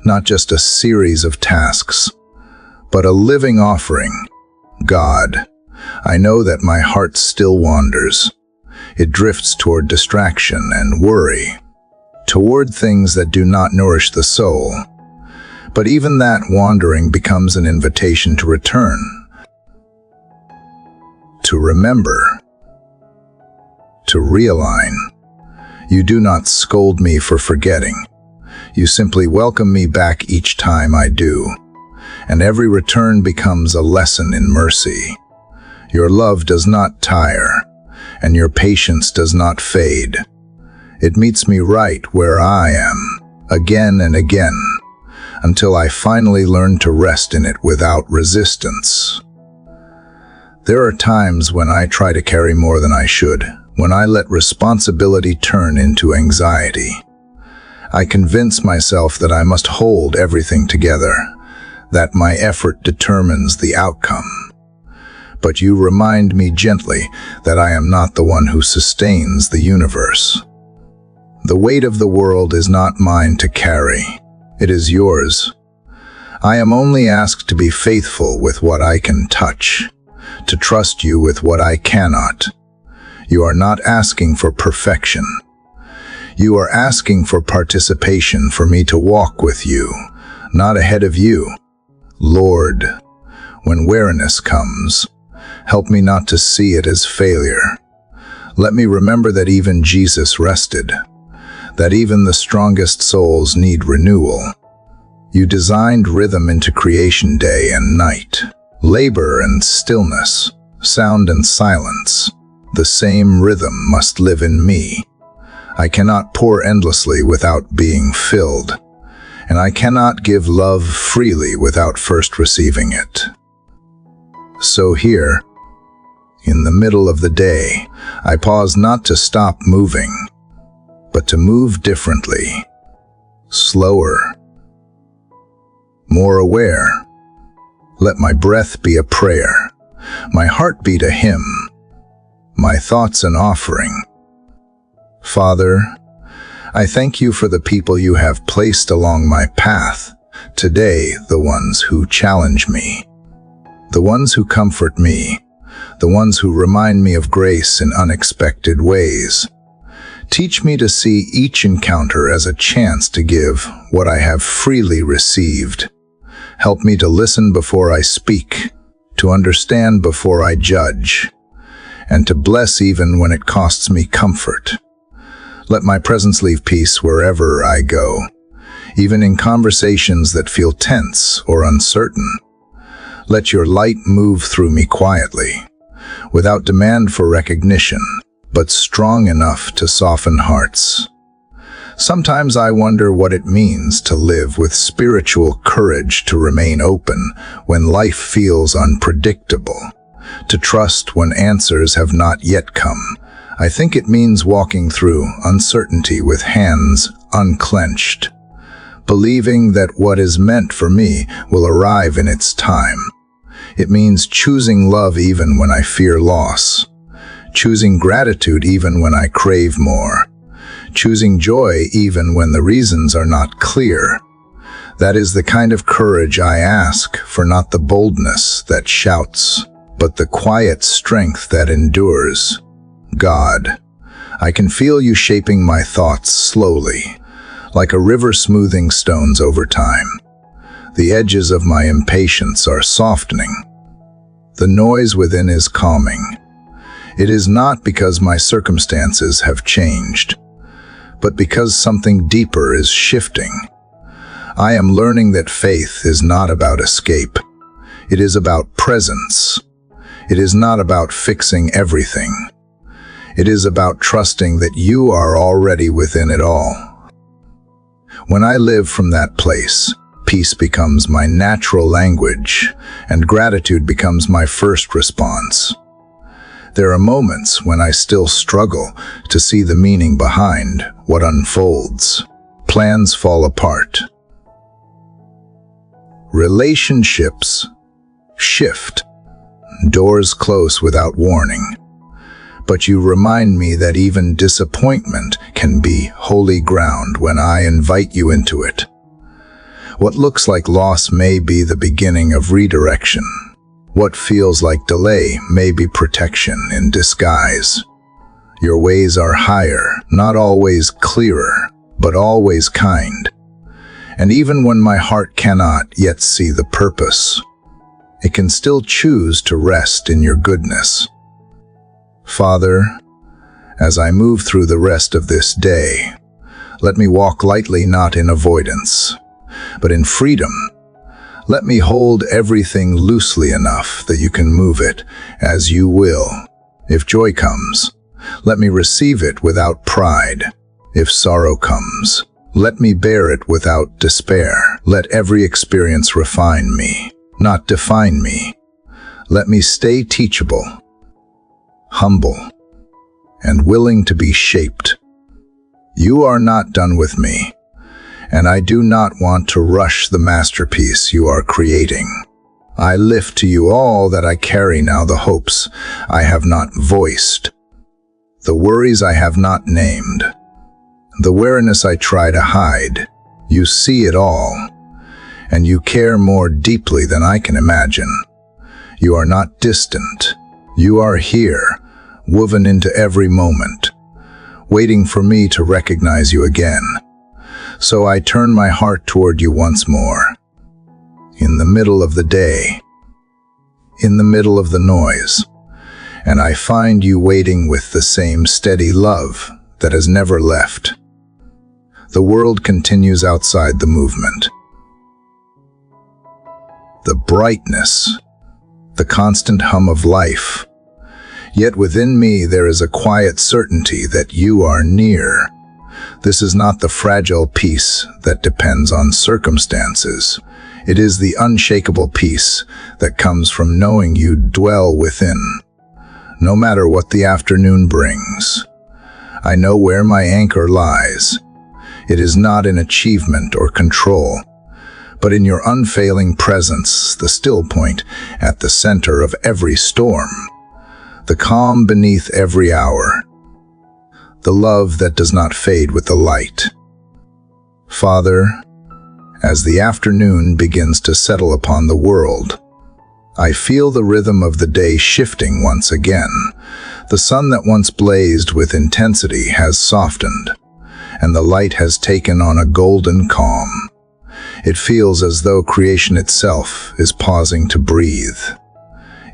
not just a series of tasks, but a living offering. God, I know that my heart still wanders. It drifts toward distraction and worry, toward things that do not nourish the soul. But even that wandering becomes an invitation to return, to remember, to realign. You do not scold me for forgetting. You simply welcome me back each time I do, and every return becomes a lesson in mercy. Your love does not tire, and your patience does not fade. It meets me right where I am, again and again, until I finally learn to rest in it without resistance. There are times when I try to carry more than I should, when I let responsibility turn into anxiety. I convince myself that I must hold everything together, that my effort determines the outcome. But you remind me gently that I am not the one who sustains the universe. The weight of the world is not mine to carry. It is yours. I am only asked to be faithful with what I can touch, to trust you with what I cannot. You are not asking for perfection. You are asking for participation, for me to walk with you, not ahead of you. Lord, when weariness comes, help me not to see it as failure. Let me remember that even Jesus rested, that even the strongest souls need renewal. You designed rhythm into creation, day and night, labor and stillness, sound and silence. The same rhythm must live in me. I cannot pour endlessly without being filled, and I cannot give love freely without first receiving it. So here, in the middle of the day, I pause not to stop moving, but to move differently, slower, more aware. Let my breath be a prayer, my heartbeat a hymn, my thoughts an offering. Father, I thank you for the people you have placed along my path, today the ones who challenge me, the ones who comfort me, the ones who remind me of grace in unexpected ways. Teach me to see each encounter as a chance to give what I have freely received. Help me to listen before I speak, to understand before I judge, and to bless even when it costs me comfort. Let my presence leave peace wherever I go, even in conversations that feel tense or uncertain. Let your light move through me quietly, without demand for recognition, but strong enough to soften hearts. Sometimes I wonder what it means to live with spiritual courage, to remain open when life feels unpredictable, to trust when answers have not yet come. I think it means walking through uncertainty with hands unclenched, believing that what is meant for me will arrive in its time. It means choosing love even when I fear loss, choosing gratitude even when I crave more, choosing joy even when the reasons are not clear. That is the kind of courage I ask for, not the boldness that shouts, but the quiet strength that endures. God, I can feel you shaping my thoughts slowly, like a river smoothing stones over time. The edges of my impatience are softening. The noise within is calming. It is not because my circumstances have changed, but because something deeper is shifting. I am learning that faith is not about escape. It is about presence. It is not about fixing everything. It is about trusting that you are already within it all. When I live from that place, peace becomes my natural language, and gratitude becomes my first response. There are moments when I still struggle to see the meaning behind what unfolds. Plans fall apart. Relationships shift. Doors close without warning. But you remind me that even disappointment can be holy ground when I invite you into it. What looks like loss may be the beginning of redirection. What feels like delay may be protection in disguise. Your ways are higher, not always clearer, but always kind. And even when my heart cannot yet see the purpose, it can still choose to rest in your goodness. Father, as I move through the rest of this day, let me walk lightly, not in avoidance, but in freedom. Let me hold everything loosely enough that you can move it as you will. If joy comes, let me receive it without pride. If sorrow comes, let me bear it without despair. Let every experience refine me, not define me. Let me stay teachable, humble, and willing to be shaped. You are not done with me, and I do not want to rush the masterpiece you are creating. I lift to you all that I carry now, the hopes I have not voiced, the worries I have not named, the weariness I try to hide. You see it all, and you care more deeply than I can imagine. You are not distant. You are here, woven into every moment, waiting for me to recognize you again. So I turn my heart toward you once more. In the middle of the day, in the middle of the noise, and I find you waiting with the same steady love that has never left. The world continues outside the movement. The brightness, the constant hum of life. Yet within me there is a quiet certainty that you are near. This is not the fragile peace that depends on circumstances. It is the unshakable peace that comes from knowing you dwell within. No matter what the afternoon brings, I know where my anchor lies. It is not in achievement or control, but in your unfailing presence, the still point at the center of every storm, the calm beneath every hour, the love that does not fade with the light. Father, as the afternoon begins to settle upon the world, I feel the rhythm of the day shifting once again. The sun that once blazed with intensity has softened, and the light has taken on a golden calm. It feels as though creation itself is pausing to breathe.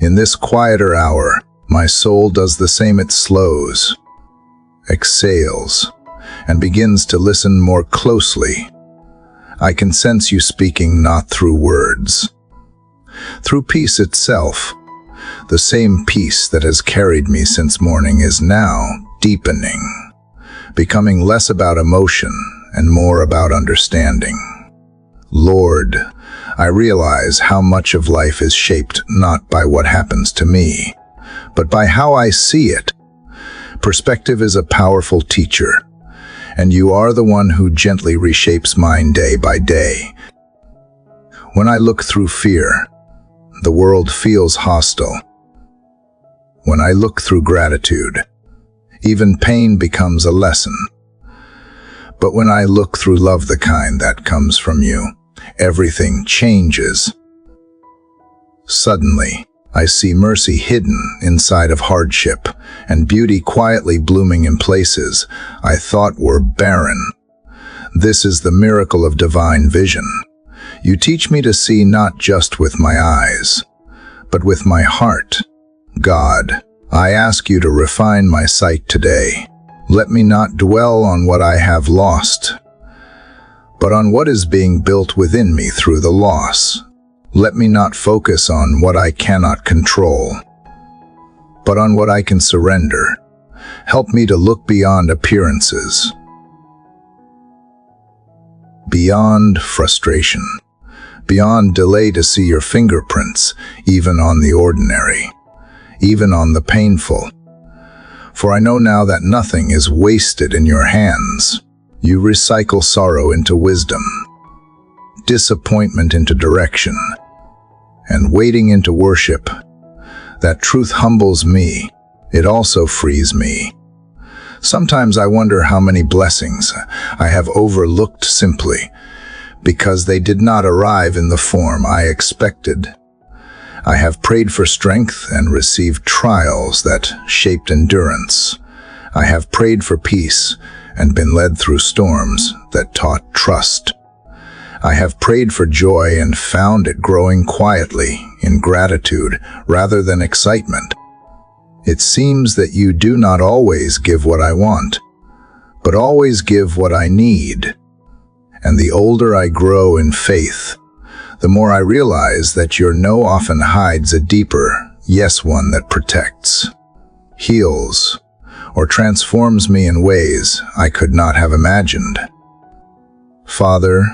In this quieter hour, my soul does the same. It slows, exhales, and begins to listen more closely. I can sense you speaking not through words, through peace itself. The same peace that has carried me since morning is now deepening, becoming less about emotion and more about understanding. Lord, I realize how much of life is shaped not by what happens to me, but by how I see it. Perspective is a powerful teacher, and you are the one who gently reshapes mine day by day. When I look through fear, the world feels hostile. When I look through gratitude, even pain becomes a lesson. But when I look through love, the kind that comes from you, everything changes. Suddenly, I see mercy hidden inside of hardship, and beauty quietly blooming in places I thought were barren. This is the miracle of divine vision. You teach me to see not just with my eyes, but with my heart. God, I ask you to refine my sight today. Let me not dwell on what I have lost, but on what is being built within me through the loss. Let me not focus on what I cannot control, but on what I can surrender. Help me to look beyond appearances, beyond frustration, beyond delay, to see your fingerprints, even on the ordinary, even on the painful. For I know now that nothing is wasted in your hands. You recycle sorrow into wisdom, disappointment into direction, and waiting into worship. That truth humbles me. It also frees me. Sometimes I wonder how many blessings I have overlooked simply because they did not arrive in the form I expected. I have prayed for strength and received trials that shaped endurance. I have prayed for peace and been led through storms that taught trust. I have prayed for joy and found it growing quietly in gratitude rather than excitement. It seems that you do not always give what I want, but always give what I need. And the older I grow in faith, the more I realize that your no often hides a deeper yes, one that protects, heals, or transforms me in ways I could not have imagined. Father,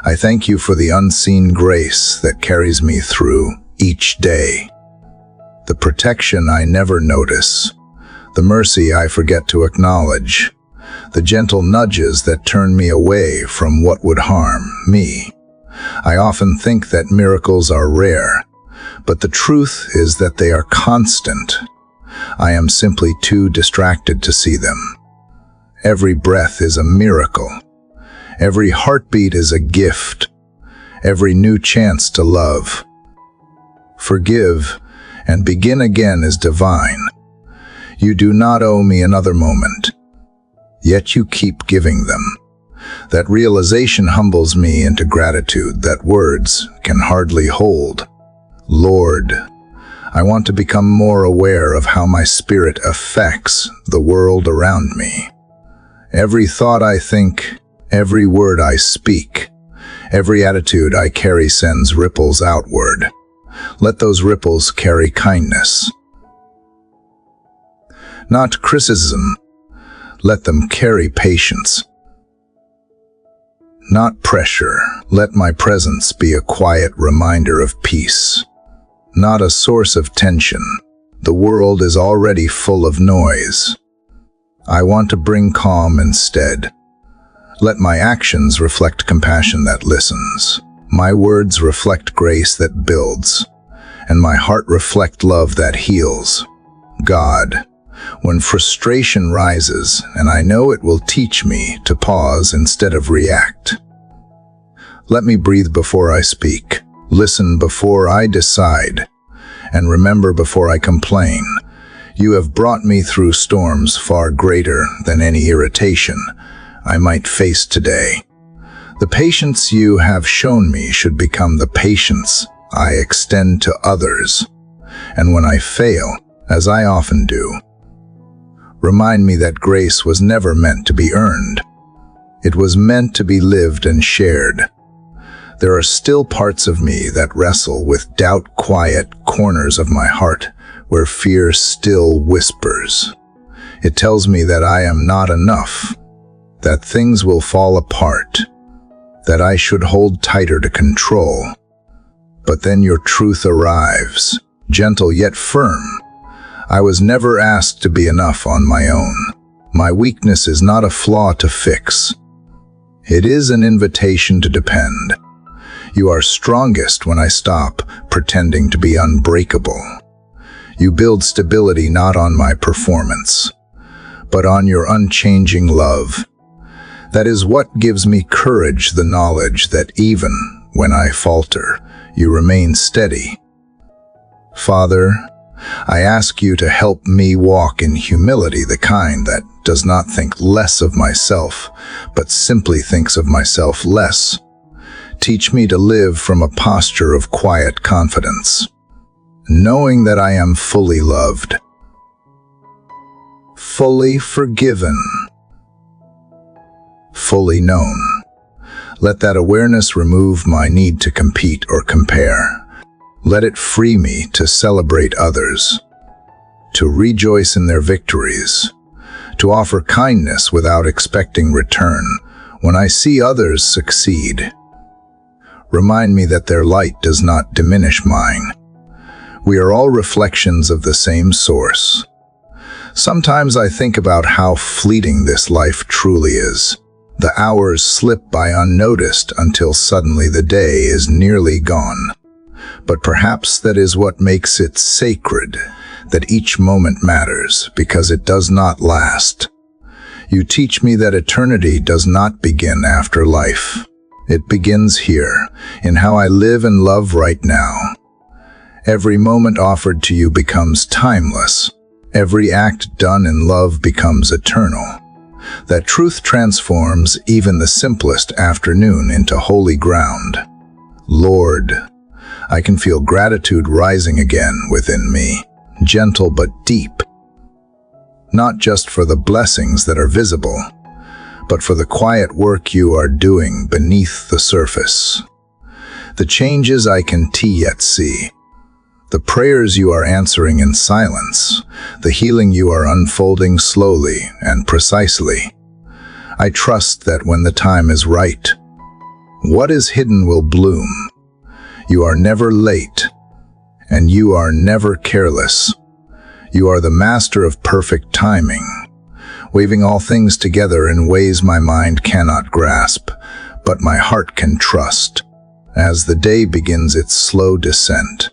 I thank you for the unseen grace that carries me through each day, the protection I never notice, the mercy I forget to acknowledge, the gentle nudges that turn me away from what would harm me. I often think that miracles are rare, but the truth is that they are constant. I am simply too distracted to see them. Every breath is a miracle. Every heartbeat is a gift. Every new chance to love, forgive, and begin again is divine. You do not owe me another moment, yet you keep giving them. That realization humbles me into gratitude that words can hardly hold. Lord, I want to become more aware of how my spirit affects the world around me. Every thought I think, every word I speak, every attitude I carry sends ripples outward. Let those ripples carry kindness, not criticism. Let them carry patience, not pressure. Let my presence be a quiet reminder of peace, not a source of tension. The world is already full of noise. I want to bring calm instead. Let my actions reflect compassion that listens. My words reflect grace that builds, and my heart reflect love that heals. God, when frustration rises, and I know it will teach me to pause instead of react, let me breathe before I speak, listen before I decide, and remember before I complain. You have brought me through storms far greater than any irritation I might face today. The patience you have shown me should become the patience I extend to others. And when I fail, as I often do, remind me that grace was never meant to be earned. It was meant to be lived and shared. There are still parts of me that wrestle with doubt, quiet corners of my heart where fear still whispers. It tells me that I am not enough, that things will fall apart, that I should hold tighter to control. But then your truth arrives, gentle yet firm. I was never asked to be enough on my own. My weakness is not a flaw to fix. It is an invitation to depend. You are strongest when I stop pretending to be unbreakable. You build stability not on my performance, but on your unchanging love. That is what gives me courage, the knowledge that even when I falter, you remain steady. Father, I ask you to help me walk in humility, the kind that does not think less of myself, but simply thinks of myself less. Teach me to live from a posture of quiet confidence, knowing that I am fully loved, fully forgiven, fully known. Let that awareness remove my need to compete or compare. Let it free me to celebrate others, to rejoice in their victories, to offer kindness without expecting return. When I see others succeed, remind me that their light does not diminish mine. We are all reflections of the same source. Sometimes I think about how fleeting this life truly is. The hours slip by unnoticed until suddenly the day is nearly gone. But perhaps that is what makes it sacred, that each moment matters because it does not last. You teach me that eternity does not begin after life. It begins here, in how I live and love right now. Every moment offered to you becomes timeless. Every act done in love becomes eternal. That truth transforms even the simplest afternoon into holy ground. Lord, I can feel gratitude rising again within me, gentle but deep. Not just for the blessings that are visible, but for the quiet work you are doing beneath the surface. The changes I can yet see, the prayers you are answering in silence, the healing you are unfolding slowly and precisely. I trust that when the time is right, what is hidden will bloom. You are never late, and you are never careless. You are the master of perfect timing, weaving all things together in ways my mind cannot grasp, but my heart can trust. As the day begins its slow descent,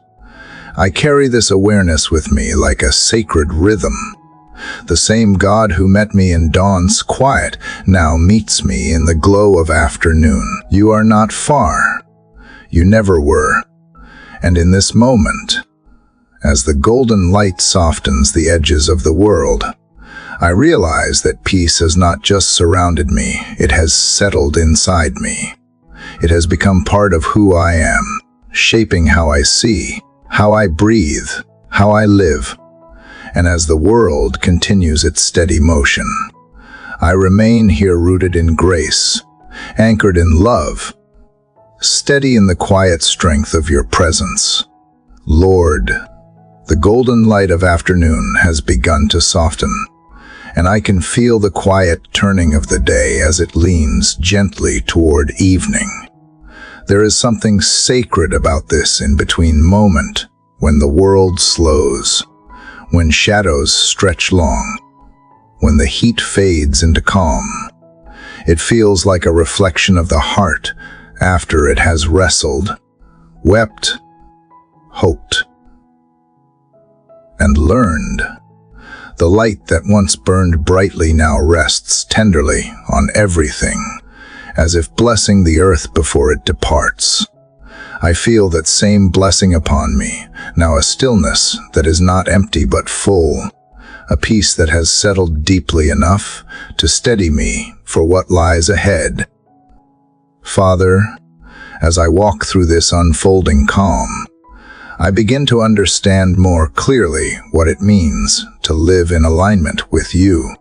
I carry this awareness with me like a sacred rhythm. The same God who met me in dawn's quiet now meets me in the glow of afternoon. You are not far. You never were. And in this moment, as the golden light softens the edges of the world, I realize that peace has not just surrounded me, it has settled inside me. It has become part of who I am, shaping how I see, how I breathe, how I live. And as the world continues its steady motion, I remain here rooted in grace, anchored in love, steady in the quiet strength of your presence. Lord, the golden light of afternoon has begun to soften, and I can feel the quiet turning of the day as it leans gently toward evening. There is something sacred about this in-between moment, when the world slows, when shadows stretch long, when the heat fades into calm. It feels like a reflection of the heart after it has wrestled, wept, hoped, and learned. The light that once burned brightly now rests tenderly on everything, as if blessing the earth before it departs. I feel that same blessing upon me, now a stillness that is not empty but full, a peace that has settled deeply enough to steady me for what lies ahead. Father, as I walk through this unfolding calm, I begin to understand more clearly what it means to live in alignment with you.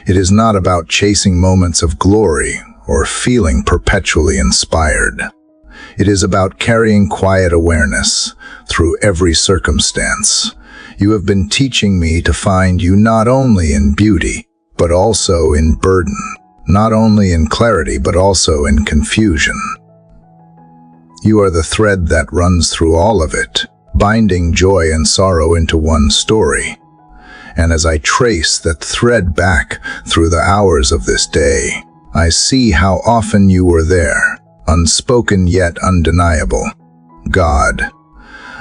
It is not about chasing moments of glory or feeling perpetually inspired. It is about carrying quiet awareness through every circumstance. You have been teaching me to find you not only in beauty, but also in burden, not only in clarity, but also in confusion. You are the thread that runs through all of it, binding joy and sorrow into one story. And as I trace that thread back through the hours of this day, I see how often you were there, unspoken yet undeniable. God,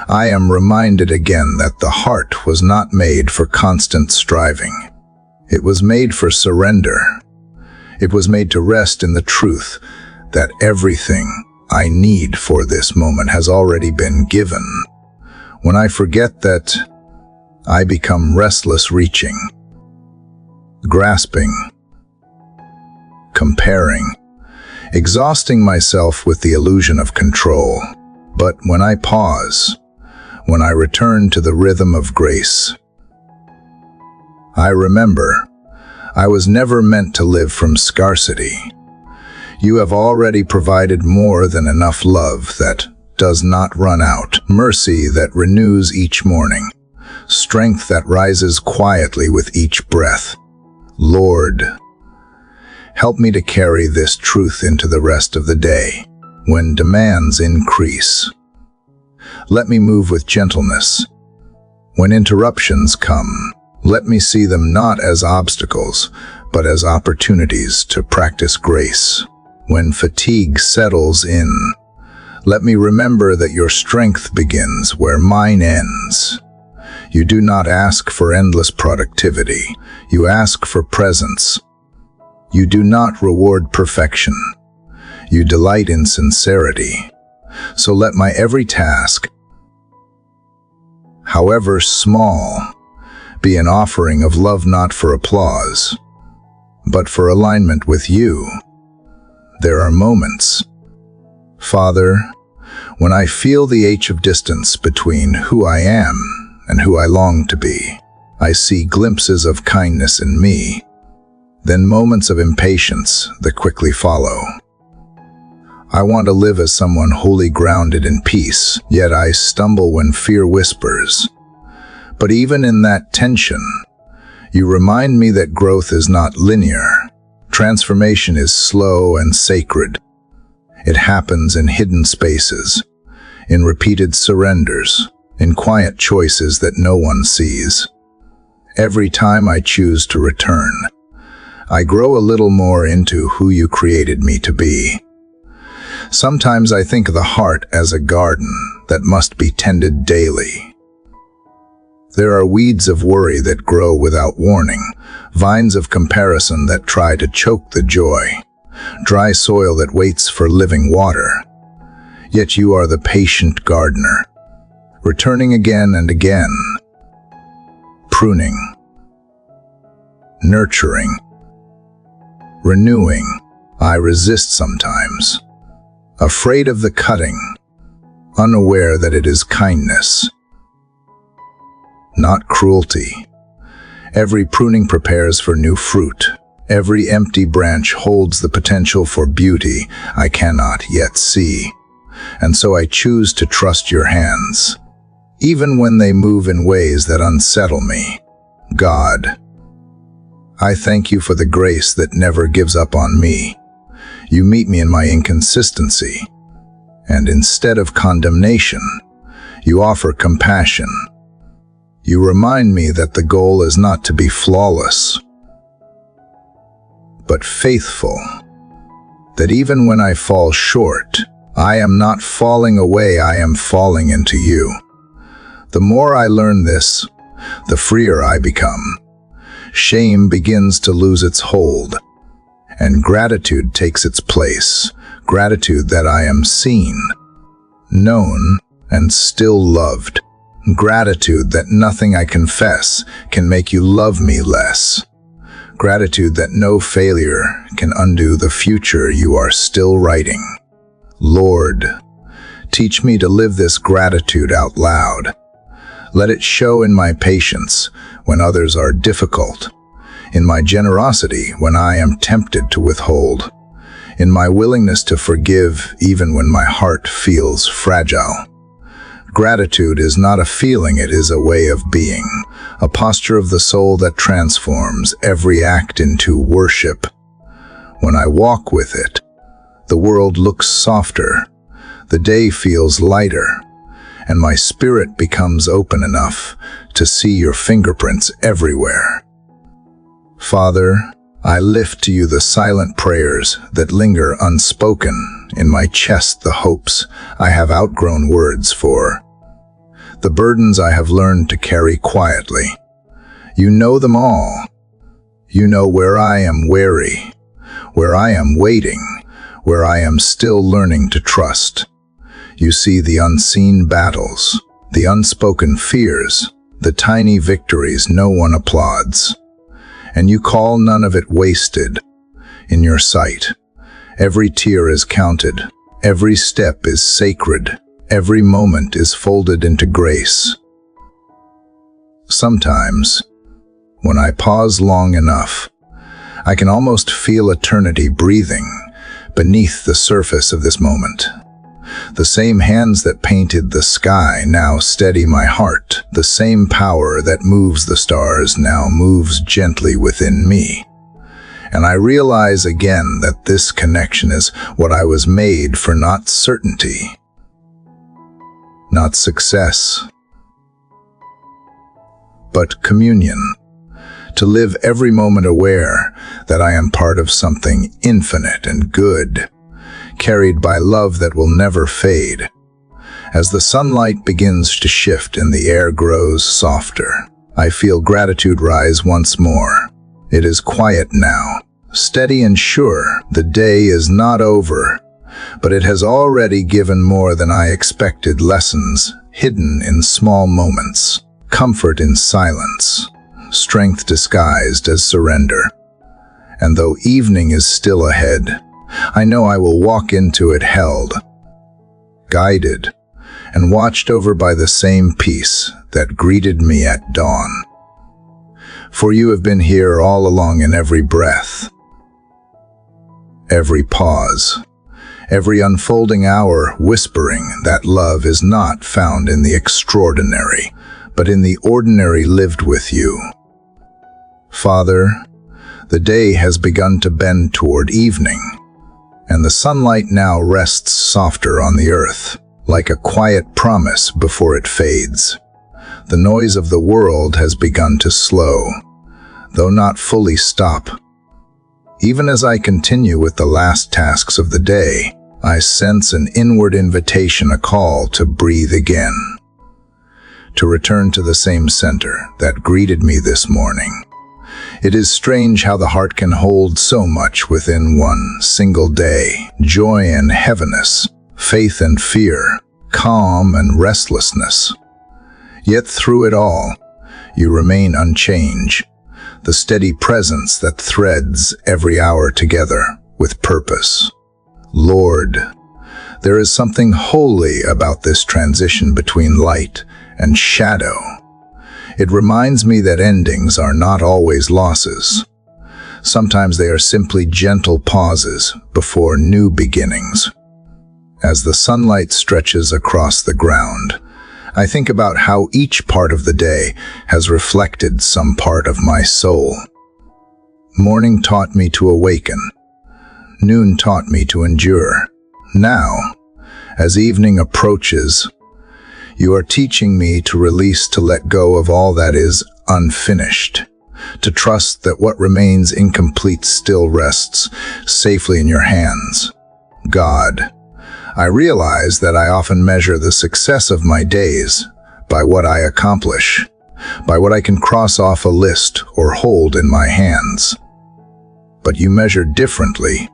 I am reminded again that the heart was not made for constant striving. It was made for surrender. It was made to rest in the truth that everything I need for this moment has already been given. When I forget that, I become restless, reaching, grasping, comparing, exhausting myself with the illusion of control. But when I pause, when I return to the rhythm of grace, I remember I was never meant to live from scarcity. You have already provided more than enough love that does not run out, mercy that renews each morning, strength that rises quietly with each breath. Lord, help me to carry this truth into the rest of the day. When demands increase, let me move with gentleness. When interruptions come, let me see them not as obstacles, but as opportunities to practice grace. When fatigue settles in, let me remember that your strength begins where mine ends. You do not ask for endless productivity. You ask for presence. You do not reward perfection. You delight in sincerity. So let my every task, however small, be an offering of love, not for applause, but for alignment with you. There are moments, Father, when I feel the ache of distance between who I am and who I long to be. I see glimpses of kindness in me, then moments of impatience that quickly follow. I want to live as someone wholly grounded in peace, yet I stumble when fear whispers. But even in that tension, you remind me that growth is not linear. Transformation is slow and sacred. It happens in hidden spaces, in repeated surrenders, in quiet choices that no one sees. Every time I choose to return, I grow a little more into who you created me to be. Sometimes I think of the heart as a garden that must be tended daily. There are weeds of worry that grow without warning, vines of comparison that try to choke the joy, dry soil that waits for living water. Yet you are the patient gardener, returning again and again, pruning, nurturing, renewing. I resist sometimes, afraid of the cutting, unaware that it is kindness, not cruelty. Every pruning prepares for new fruit. Every empty branch holds the potential for beauty I cannot yet see. And so I choose to trust your hands, even when they move in ways that unsettle me. God, I thank you for the grace that never gives up on me. You meet me in my inconsistency, and instead of condemnation, you offer compassion. You remind me that the goal is not to be flawless, but faithful. That even when I fall short, I am not falling away, I am falling into you. The more I learn this, the freer I become. Shame begins to lose its hold, and gratitude takes its place. Gratitude that I am seen, known, and still loved. Gratitude that nothing I confess can make you love me less. Gratitude that no failure can undo the future you are still writing. Lord, teach me to live this gratitude out loud. Let it show in my patience when others are difficult, in my generosity when I am tempted to withhold, in my willingness to forgive even when my heart feels fragile. Gratitude is not a feeling, it is a way of being, a posture of the soul that transforms every act into worship. When I walk with it, the world looks softer, the day feels lighter, and my spirit becomes open enough to see your fingerprints everywhere. Father, I lift to you the silent prayers that linger unspoken in my chest, the hopes I have outgrown words for. the burdens I have learned to carry quietly. You know them all. You know where I am weary, where I am waiting, where I am still learning to trust. You see the unseen battles, the unspoken fears, the tiny victories no one applauds. And you call none of it wasted. In your sight, every tear is counted, every step is sacred, every moment is folded into grace. Sometimes, when I pause long enough, I can almost feel eternity breathing beneath the surface of this moment. The same hands that painted the sky now steady my heart. The same power that moves the stars now moves gently within me. And I realize again that this connection is what I was made for, not certainty, not success, but communion. To live every moment aware that I am part of something infinite and good, carried by love that will never fade. As the sunlight begins to shift and the air grows softer, I feel gratitude rise once more. It is quiet now, steady and sure. The day is not over, but it has already given more than I expected. Lessons hidden in small moments, comfort in silence, strength disguised as surrender. And though evening is still ahead, I know I will walk into it held, guided, and watched over by the same peace that greeted me at dawn. For you have been here all along, in every breath, every pause, every unfolding hour, whispering that love is not found in the extraordinary, but in the ordinary lived with you. Father, the day has begun to bend toward evening, and the sunlight now rests softer on the earth, like a quiet promise before it fades. The noise of the world has begun to slow, though not fully stop. Even as I continue with the last tasks of the day, I sense an inward invitation, a call to breathe again, to return to the same center that greeted me this morning. It is strange how the heart can hold so much within one single day. Joy and heaviness, faith and fear, calm and restlessness. Yet through it all, you remain unchanged, the steady presence that threads every hour together with purpose. Lord, there is something holy about this transition between light and shadow. It reminds me that endings are not always losses. Sometimes they are simply gentle pauses before new beginnings. As the sunlight stretches across the ground, I think about how each part of the day has reflected some part of my soul. Morning taught me to awaken. Noon taught me to endure. Now, as evening approaches, you are teaching me to release, to let go of all that is unfinished, to trust that what remains incomplete still rests safely in your hands. God, I realize that I often measure the success of my days by what I accomplish, by what I can cross off a list or hold in my hands. But you measure differently.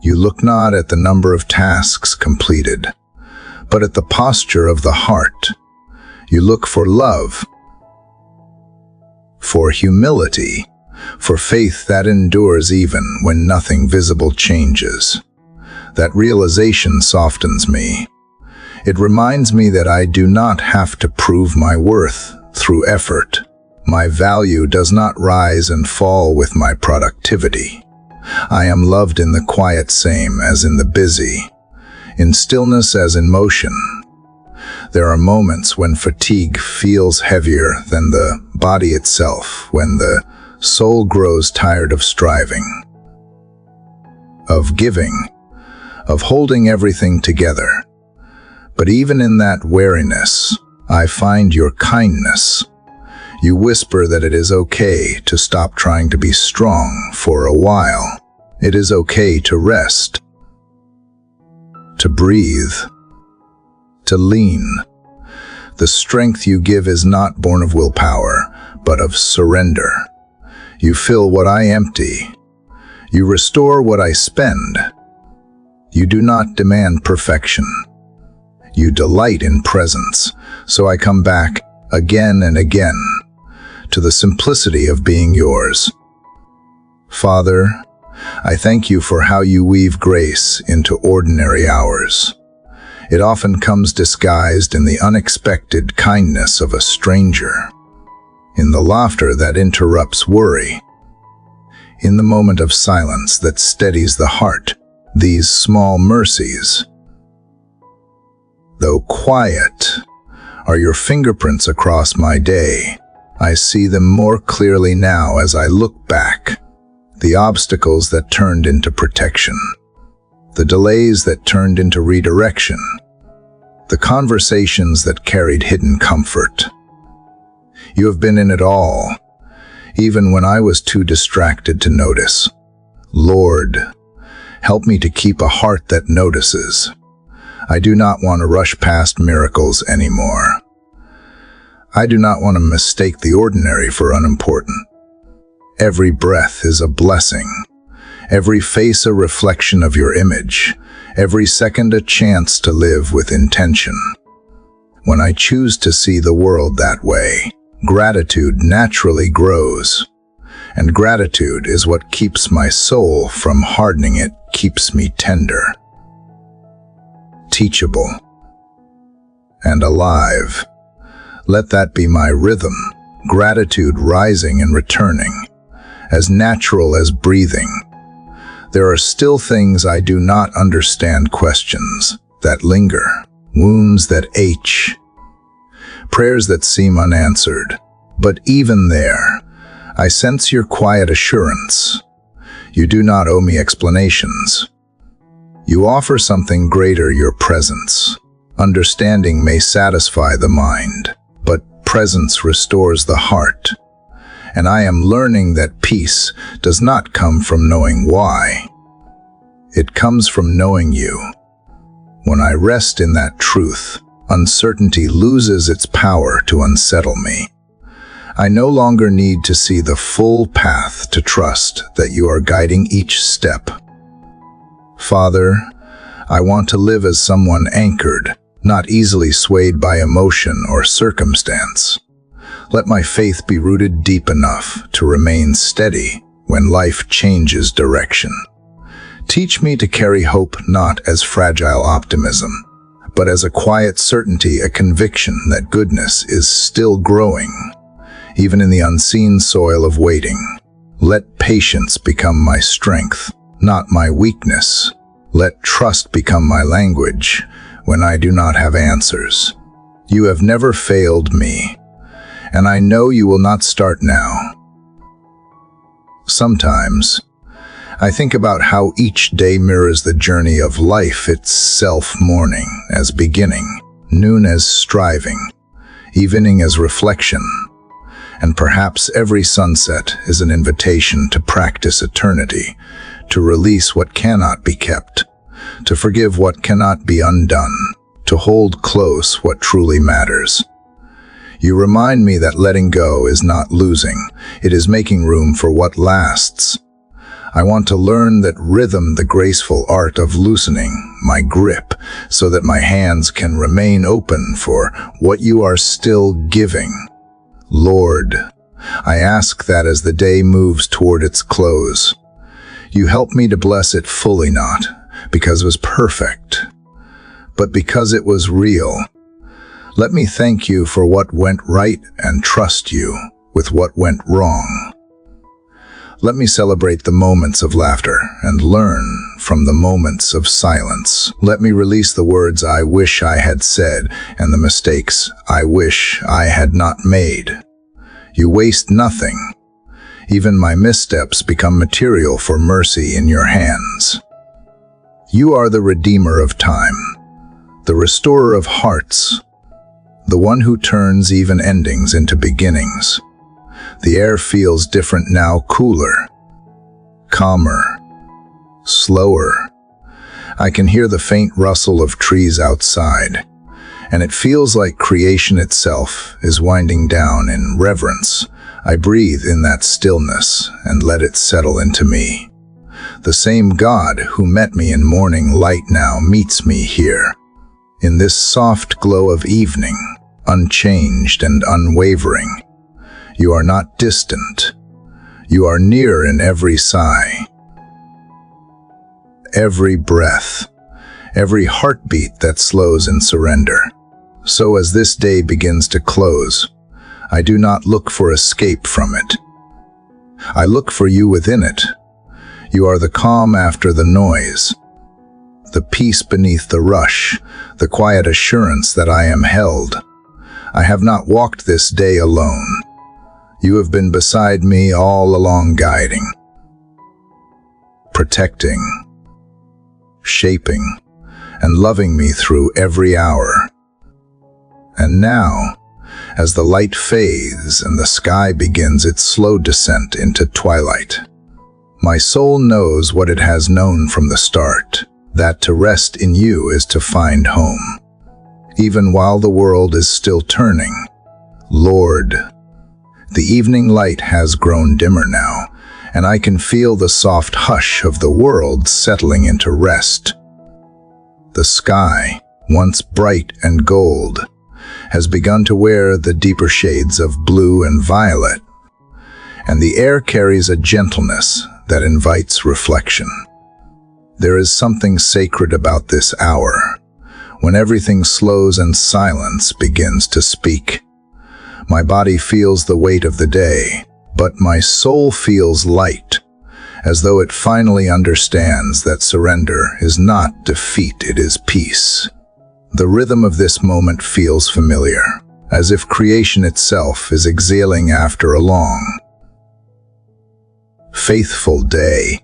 You look not at the number of tasks completed, but at the posture of the heart. You look for love, for humility, for faith that endures even when nothing visible changes. That realization softens me. It reminds me that I do not have to prove my worth through effort. My value does not rise and fall with my productivity. I am loved in the quiet, same as in the busy, in stillness as in motion. There are moments when fatigue feels heavier than the body itself, when the soul grows tired of striving, of giving, of holding everything together. But even in that weariness, I find your kindness. You whisper that it is okay to stop trying to be strong for a while. It is okay to rest, to breathe, to lean. The strength you give is not born of willpower, but of surrender. You fill what I empty. You restore what I spend. You do not demand perfection. You delight in presence, so I come back again and again to the simplicity of being yours. Father, I thank you for how you weave grace into ordinary hours. It often comes disguised in the unexpected kindness of a stranger, in the laughter that interrupts worry, in the moment of silence that steadies the heart. These small mercies, though quiet, are your fingerprints across my day. I see them more clearly now as I look back. The obstacles that turned into protection, the delays that turned into redirection, the conversations that carried hidden comfort. You have been in it all, even when I was too distracted to notice. Lord, help me to keep a heart that notices. I do not want to rush past miracles anymore. I do not want to mistake the ordinary for unimportant. Every breath is a blessing. Every face a reflection of your image. Every second a chance to live with intention. When I choose to see the world that way, gratitude naturally grows. And gratitude is what keeps my soul from hardening. It keeps me tender, teachable, and alive. Let that be my rhythm, gratitude rising and returning, as natural as breathing. There are still things I do not understand, questions that linger, wounds that ache, prayers that seem unanswered. But even there, I sense your quiet assurance. You do not owe me explanations. You offer something greater, your presence. Understanding may satisfy the mind, but presence restores the heart. And I am learning that peace does not come from knowing why. It comes from knowing you. When I rest in that truth, uncertainty loses its power to unsettle me. I no longer need to see the full path to trust that you are guiding each step. Father, I want to live as someone anchored, not easily swayed by emotion or circumstance. Let my faith be rooted deep enough to remain steady when life changes direction. Teach me to carry hope not as fragile optimism, but as a quiet certainty, a conviction that goodness is still growing, even in the unseen soil of waiting. Let patience become my strength, not my weakness. Let trust become my language when I do not have answers. You have never failed me, and I know you will not start now. Sometimes, I think about how each day mirrors the journey of life itself, morning as beginning, noon as striving, evening as reflection, and perhaps every sunset is an invitation to practice eternity, to release what cannot be kept, to forgive what cannot be undone, to hold close what truly matters. You remind me that letting go is not losing, it is making room for what lasts. I want to learn that rhythm, the graceful art of loosening my grip, so that my hands can remain open for what you are still giving. Lord, I ask that as the day moves toward its close, you help me to bless it fully, not because it was perfect, but because it was real. Let me thank you for what went right and trust you with what went wrong. Let me celebrate the moments of laughter and learn from the moments of silence. Let me release the words I wish I had said and the mistakes I wish I had not made. You waste nothing. Even my missteps become material for mercy in your hands. You are the redeemer of time, the restorer of hearts, the one who turns even endings into beginnings. The air feels different now, cooler, calmer, slower. I can hear the faint rustle of trees outside, and it feels like creation itself is winding down in reverence. I breathe in that stillness and let it settle into me. The same God who met me in morning light now meets me here, in this soft glow of evening, unchanged and unwavering. You are not distant. You are near in every sigh, every breath, every heartbeat that slows in surrender. So as this day begins to close, I do not look for escape from it. I look for you within it. You are the calm after the noise, the peace beneath the rush, the quiet assurance that I am held. I have not walked this day alone. You have been beside me all along, guiding, protecting, shaping, and loving me through every hour. And now, as the light fades and the sky begins its slow descent into twilight, my soul knows what it has known from the start, that to rest in you is to find home. Even while the world is still turning, Lord, the evening light has grown dimmer now, and I can feel the soft hush of the world settling into rest. The sky, once bright and gold, has begun to wear the deeper shades of blue and violet, and the air carries a gentleness that invites reflection. There is something sacred about this hour, when everything slows and silence begins to speak. My body feels the weight of the day, but my soul feels light, as though it finally understands that surrender is not defeat, it is peace. The rhythm of this moment feels familiar, as if creation itself is exhaling after a long, faithful day.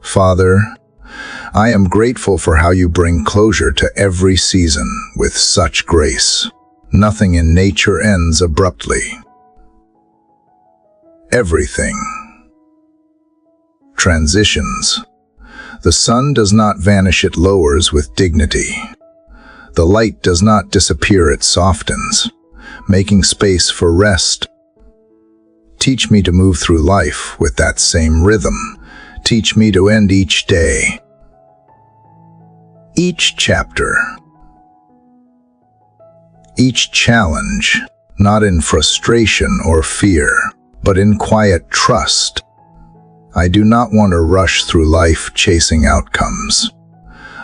Father, I am grateful for how you bring closure to every season with such grace. Nothing in nature ends abruptly. Everything transitions. The sun does not vanish, it lowers with dignity. The light does not disappear, it softens, making space for rest. Teach me to move through life with that same rhythm. Teach me to end each day, each chapter, each challenge, not in frustration or fear, but in quiet trust. I do not want to rush through life chasing outcomes.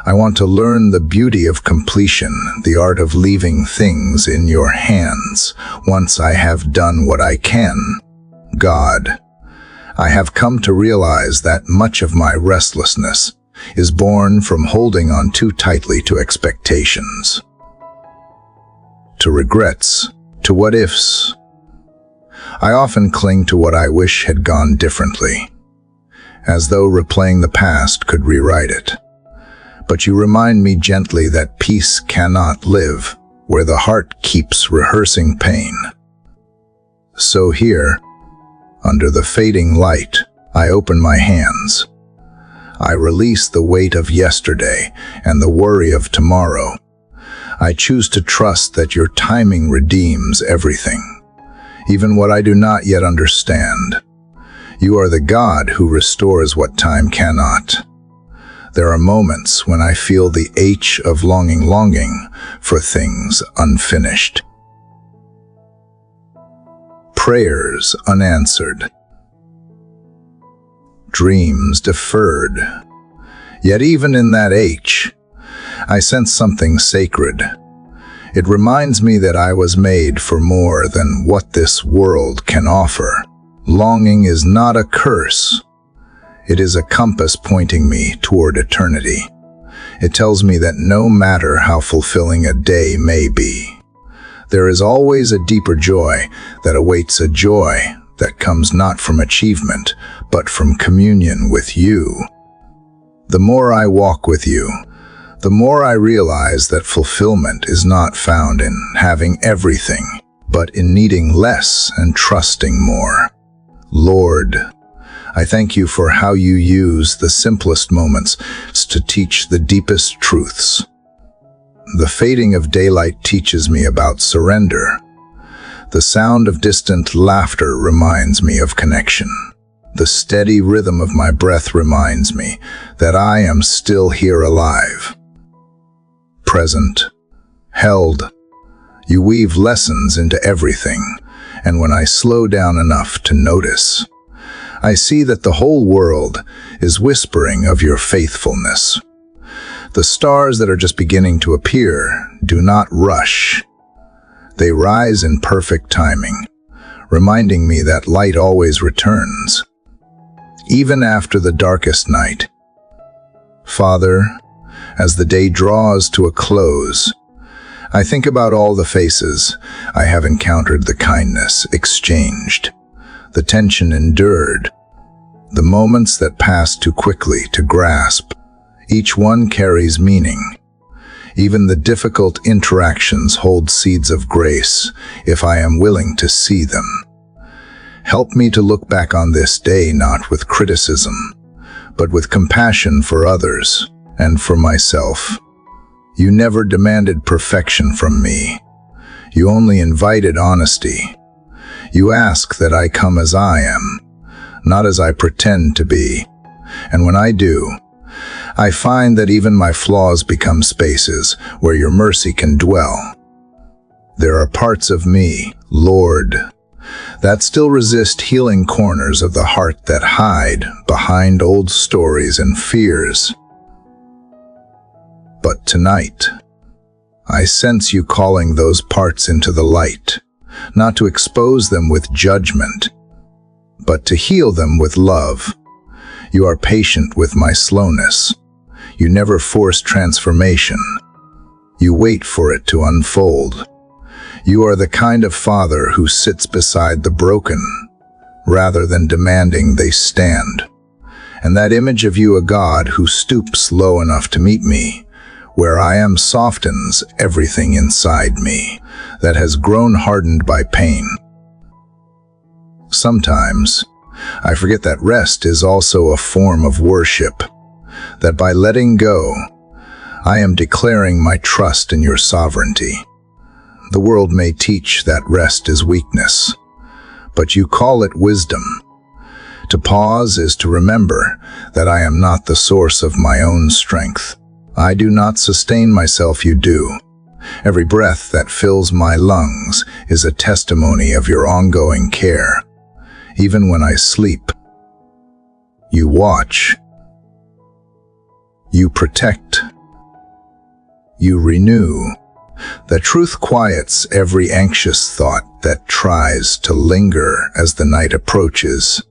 I want to learn the beauty of completion, the art of leaving things in your hands once I have done what I can. God, I have come to realize that much of my restlessness is born from holding on too tightly to expectations, to regrets, to what-ifs. I often cling to what I wish had gone differently, as though replaying the past could rewrite it. But you remind me gently that peace cannot live where the heart keeps rehearsing pain. So here, under the fading light, I open my hands. I release the weight of yesterday and the worry of tomorrow. I choose to trust that your timing redeems everything, even what I do not yet understand. You are the God who restores what time cannot. There are moments when I feel the ache of longing for things unfinished. Prayers unanswered. Dreams deferred. Yet even in that ache, I sense something sacred. It reminds me that I was made for more than what this world can offer. Longing is not a curse. It is a compass pointing me toward eternity. It tells me that no matter how fulfilling a day may be, there is always a deeper joy that awaits, a joy that comes not from achievement, but from communion with you. The more I walk with you, the more I realize that fulfillment is not found in having everything, but in needing less and trusting more. Lord, I thank you for how you use the simplest moments to teach the deepest truths. The fading of daylight teaches me about surrender. The sound of distant laughter reminds me of connection. The steady rhythm of my breath reminds me that I am still here alive. Present, held. You weave lessons into everything, and when I slow down enough to notice, I see that the whole world is whispering of your faithfulness. The stars that are just beginning to appear do not rush. They rise in perfect timing, reminding me that light always returns, even after the darkest night. Father, as the day draws to a close, I think about all the faces I have encountered, the kindness exchanged, the tension endured, the moments that pass too quickly to grasp. Each one carries meaning. Even the difficult interactions hold seeds of grace if I am willing to see them. Help me to look back on this day not with criticism, but with compassion for others and for myself. You never demanded perfection from me. You only invited honesty. You ask that I come as I am, not as I pretend to be. And when I do, I find that even my flaws become spaces where your mercy can dwell. There are parts of me, Lord, that still resist healing corners of the heart that hide behind old stories and fears. But tonight, I sense you calling those parts into the light, not to expose them with judgment, but to heal them with love. You are patient with my slowness. You never force transformation. You wait for it to unfold. You are the kind of father who sits beside the broken, rather than demanding they stand. And that image of you, a God who stoops low enough to meet me, where I am, softens everything inside me that has grown hardened by pain. Sometimes, I forget that rest is also a form of worship, that by letting go, I am declaring my trust in your sovereignty. The world may teach that rest is weakness, but you call it wisdom. To pause is to remember that I am not the source of my own strength. I do not sustain myself, you do. Every breath that fills my lungs is a testimony of your ongoing care. Even when I sleep, you watch. You protect. You renew. The truth quiets every anxious thought that tries to linger as the night approaches.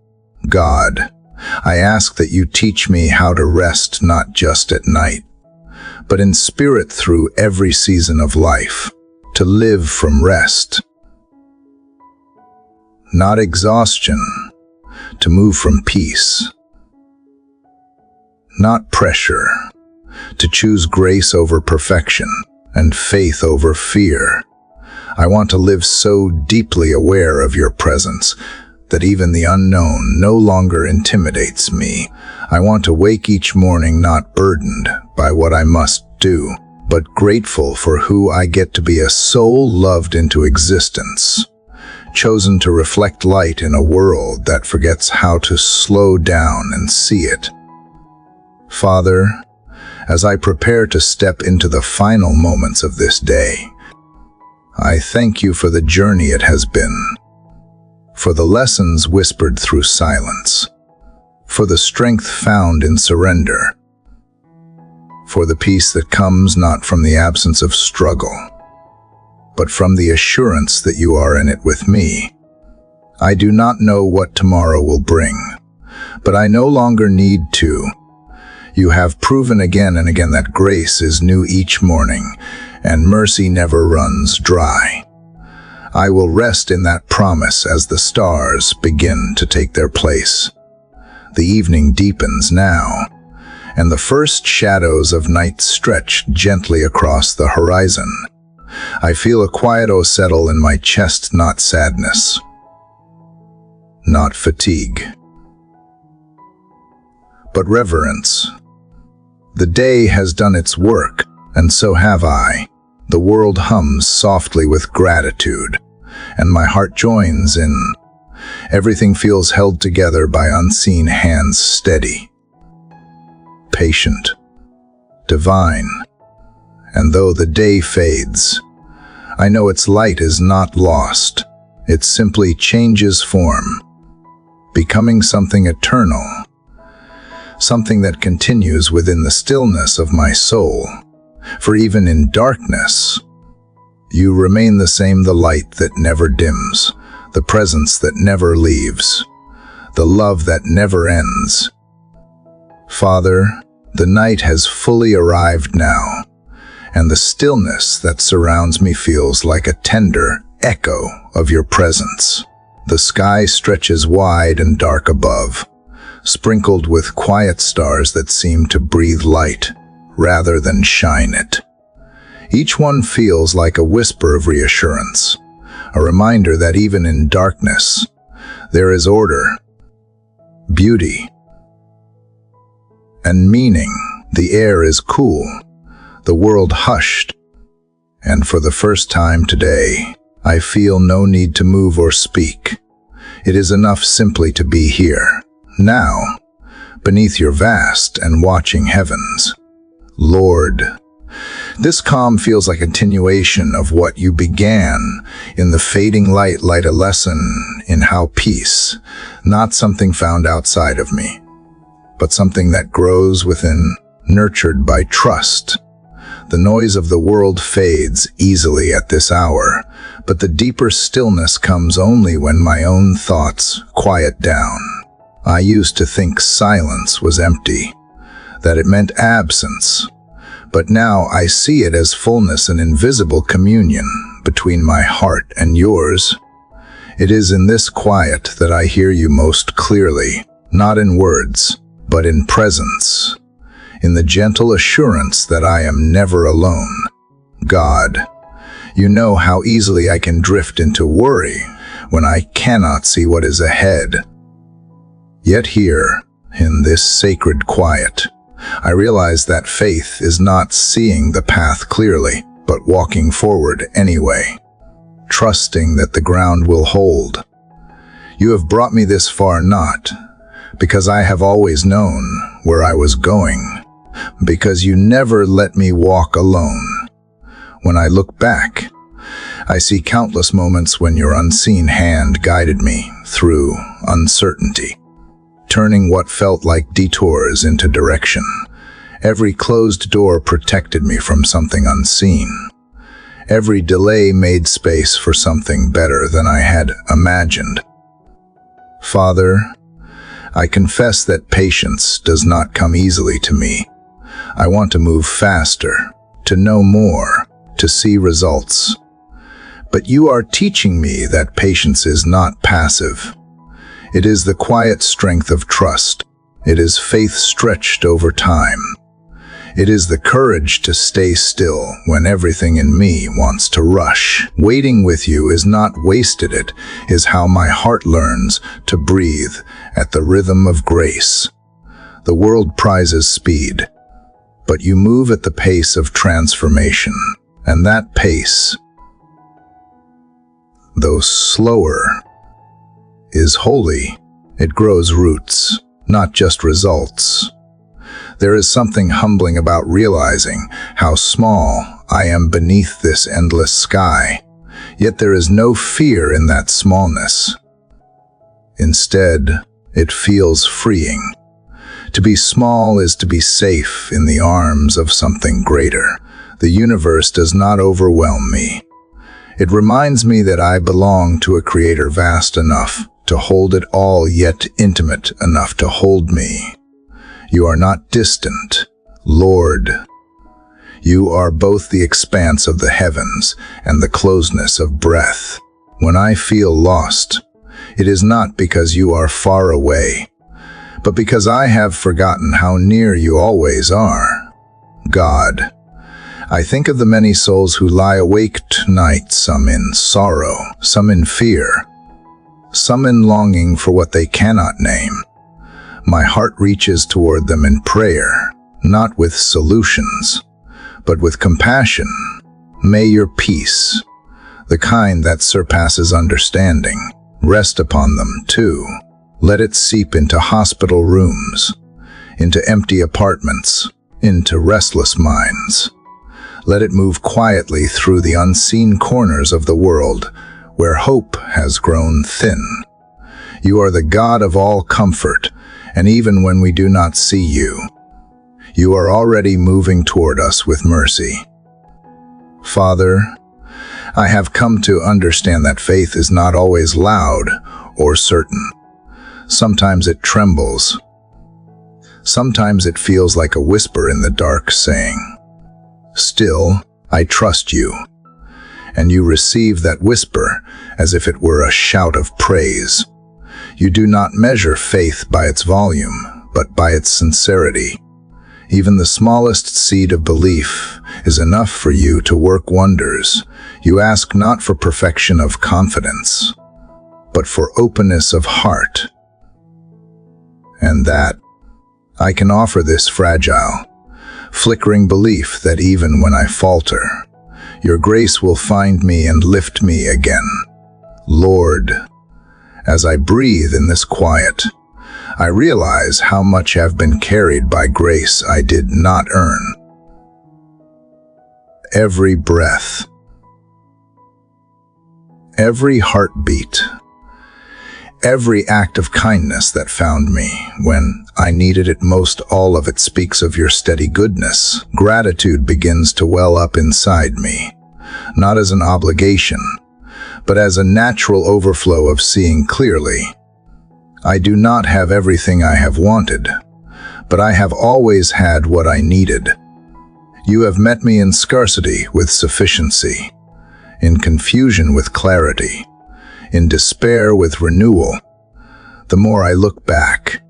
God, I ask that you teach me how to rest not just at night, but in spirit through every season of life, to live from rest, not exhaustion, to move from peace, not pressure, to choose grace over perfection and faith over fear. I want to live so deeply aware of your presence that even the unknown no longer intimidates me. I want to wake each morning not burdened by what I must do, but grateful for who I get to be, a soul loved into existence, chosen to reflect light in a world that forgets how to slow down and see it. Father, as I prepare to step into the final moments of this day, I thank you for the journey it has been, for the lessons whispered through silence, for the strength found in surrender, for the peace that comes not from the absence of struggle, but from the assurance that you are in it with me. I do not know what tomorrow will bring, but I no longer need to. You have proven again and again that grace is new each morning, and mercy never runs dry. I will rest in that promise as the stars begin to take their place. The evening deepens now, and the first shadows of night stretch gently across the horizon. I feel a quiet settle in my chest, not sadness, not fatigue, but reverence. The day has done its work, And so have I. The world hums softly with gratitude, and my heart joins in. Everything feels held together by unseen hands, steady, patient, divine. And though the day fades, I know its light is not lost. It simply changes form, becoming something eternal, something that continues within the stillness of my soul. For even in darkness, you remain the same, the light that never dims, the presence that never leaves, the love that never ends. Father, the night has fully arrived now, and the stillness that surrounds me feels like a tender echo of your presence. The sky stretches wide and dark above, sprinkled with quiet stars that seem to breathe light rather than shine it. Each one feels like a whisper of reassurance, a reminder that even in darkness, there is order, beauty, and meaning. The air is cool, the world hushed, and for the first time today, I feel no need to move or speak. It is enough simply to be here, now, beneath your vast and watching heavens. Lord, this calm feels like a continuation of what you began. In the fading light, a lesson in how peace, not something found outside of me, but something that grows within, nurtured by trust. The noise of the world fades easily at this hour, but the deeper stillness comes only when my own thoughts quiet down. I used to think silence was empty, that it meant absence, but now I see it as fullness and invisible communion between my heart and yours. It is in this quiet that I hear you most clearly, not in words, but in presence, in the gentle assurance that I am never alone. God, you know how easily I can drift into worry when I cannot see what is ahead. Yet here, in this sacred quiet, I realize that faith is not seeing the path clearly, but walking forward anyway, trusting that the ground will hold. You have brought me this far not because I have always known where I was going, because you never let me walk alone. When I look back, I see countless moments when your unseen hand guided me through uncertainty, turning what felt like detours into direction. Every closed door protected me from something unseen. Every delay made space for something better than I had imagined. Father, I confess that patience does not come easily to me. I want to move faster, to know more, to see results. But you are teaching me that patience is not passive. It is the quiet strength of trust. It is faith stretched over time. It is the courage to stay still when everything in me wants to rush. Waiting with you is not wasted. It is how my heart learns to breathe at the rhythm of grace. The world prizes speed, but you move at the pace of transformation. And that pace, though slower, is holy. It grows roots, not just results. There is something humbling about realizing how small I am beneath this endless sky, yet there is no fear in that smallness. Instead, it feels freeing. To be small is to be safe in the arms of something greater. The universe does not overwhelm me. It reminds me that I belong to a creator vast enough to hold it all, yet intimate enough to hold me. You are not distant, Lord. You are both the expanse of the heavens and the closeness of breath. When I feel lost, it is not because you are far away, but because I have forgotten how near you always are. God, I think of the many souls who lie awake tonight, some in sorrow, some in fear, some in longing for what they cannot name. My heart reaches toward them in prayer, not with solutions, but with compassion. May your peace, the kind that surpasses understanding, rest upon them too. Let it seep into hospital rooms, into empty apartments, into restless minds. Let it move quietly through the unseen corners of the world where hope has grown thin. You are the God of all comfort, and even when we do not see you, you are already moving toward us with mercy. Father, I have come to understand that faith is not always loud or certain. Sometimes it trembles. Sometimes it feels like a whisper in the dark saying, "Still, I trust you." And you receive that whisper as if it were a shout of praise. You do not measure faith by its volume, but by its sincerity. Even the smallest seed of belief is enough for you to work wonders. You ask not for perfection of confidence, but for openness of heart. And that I can offer this fragile, flickering belief that even when I falter, your grace will find me and lift me again. Lord, as I breathe in this quiet, I realize how much I've been carried by grace I did not earn. Every breath, every heartbeat, every act of kindness that found me when I needed it most, all of it speaks of your steady goodness. Gratitude begins to well up inside me, not as an obligation, but as a natural overflow of seeing clearly. I do not have everything I have wanted, but I have always had what I needed. You have met me in scarcity with sufficiency, in confusion with clarity, in despair with renewal. The more I look back,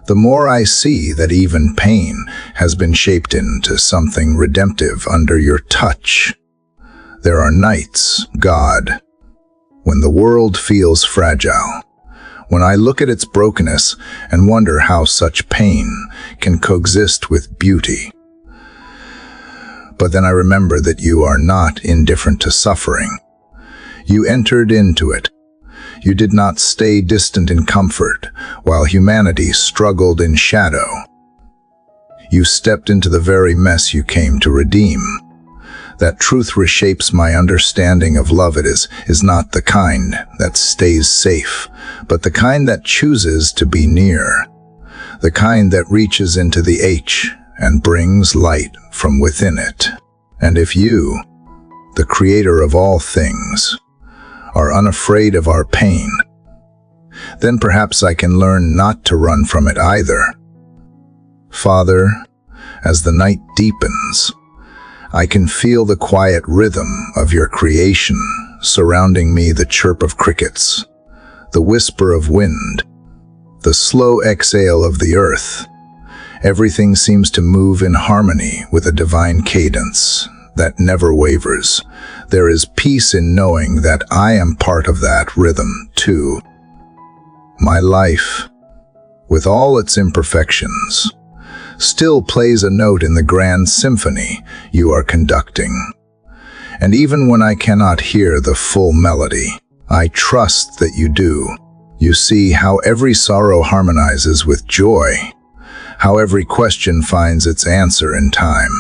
the more I see that even pain has been shaped into something redemptive under your touch. There are nights, God, when the world feels fragile, when I look at its brokenness and wonder how such pain can coexist with beauty. But then I remember that you are not indifferent to suffering. You entered into it. You did not stay distant in comfort while humanity struggled in shadow. You stepped into the very mess you came to redeem. That truth reshapes my understanding of love. It is not the kind that stays safe, but the kind that chooses to be near, the kind that reaches into the H and brings light from within it. And if you, the creator of all things, are unafraid of our pain, then perhaps I can learn not to run from it either. Father, as the night deepens, I can feel the quiet rhythm of your creation surrounding me, the chirp of crickets, the whisper of wind, the slow exhale of the earth. Everything seems to move in harmony with a divine cadence that never wavers. There is peace in knowing that I am part of that rhythm too. My life, with all its imperfections, still plays a note in the grand symphony you are conducting. And even when I cannot hear the full melody, I trust that you do. You see how every sorrow harmonizes with joy, how every question finds its answer in time.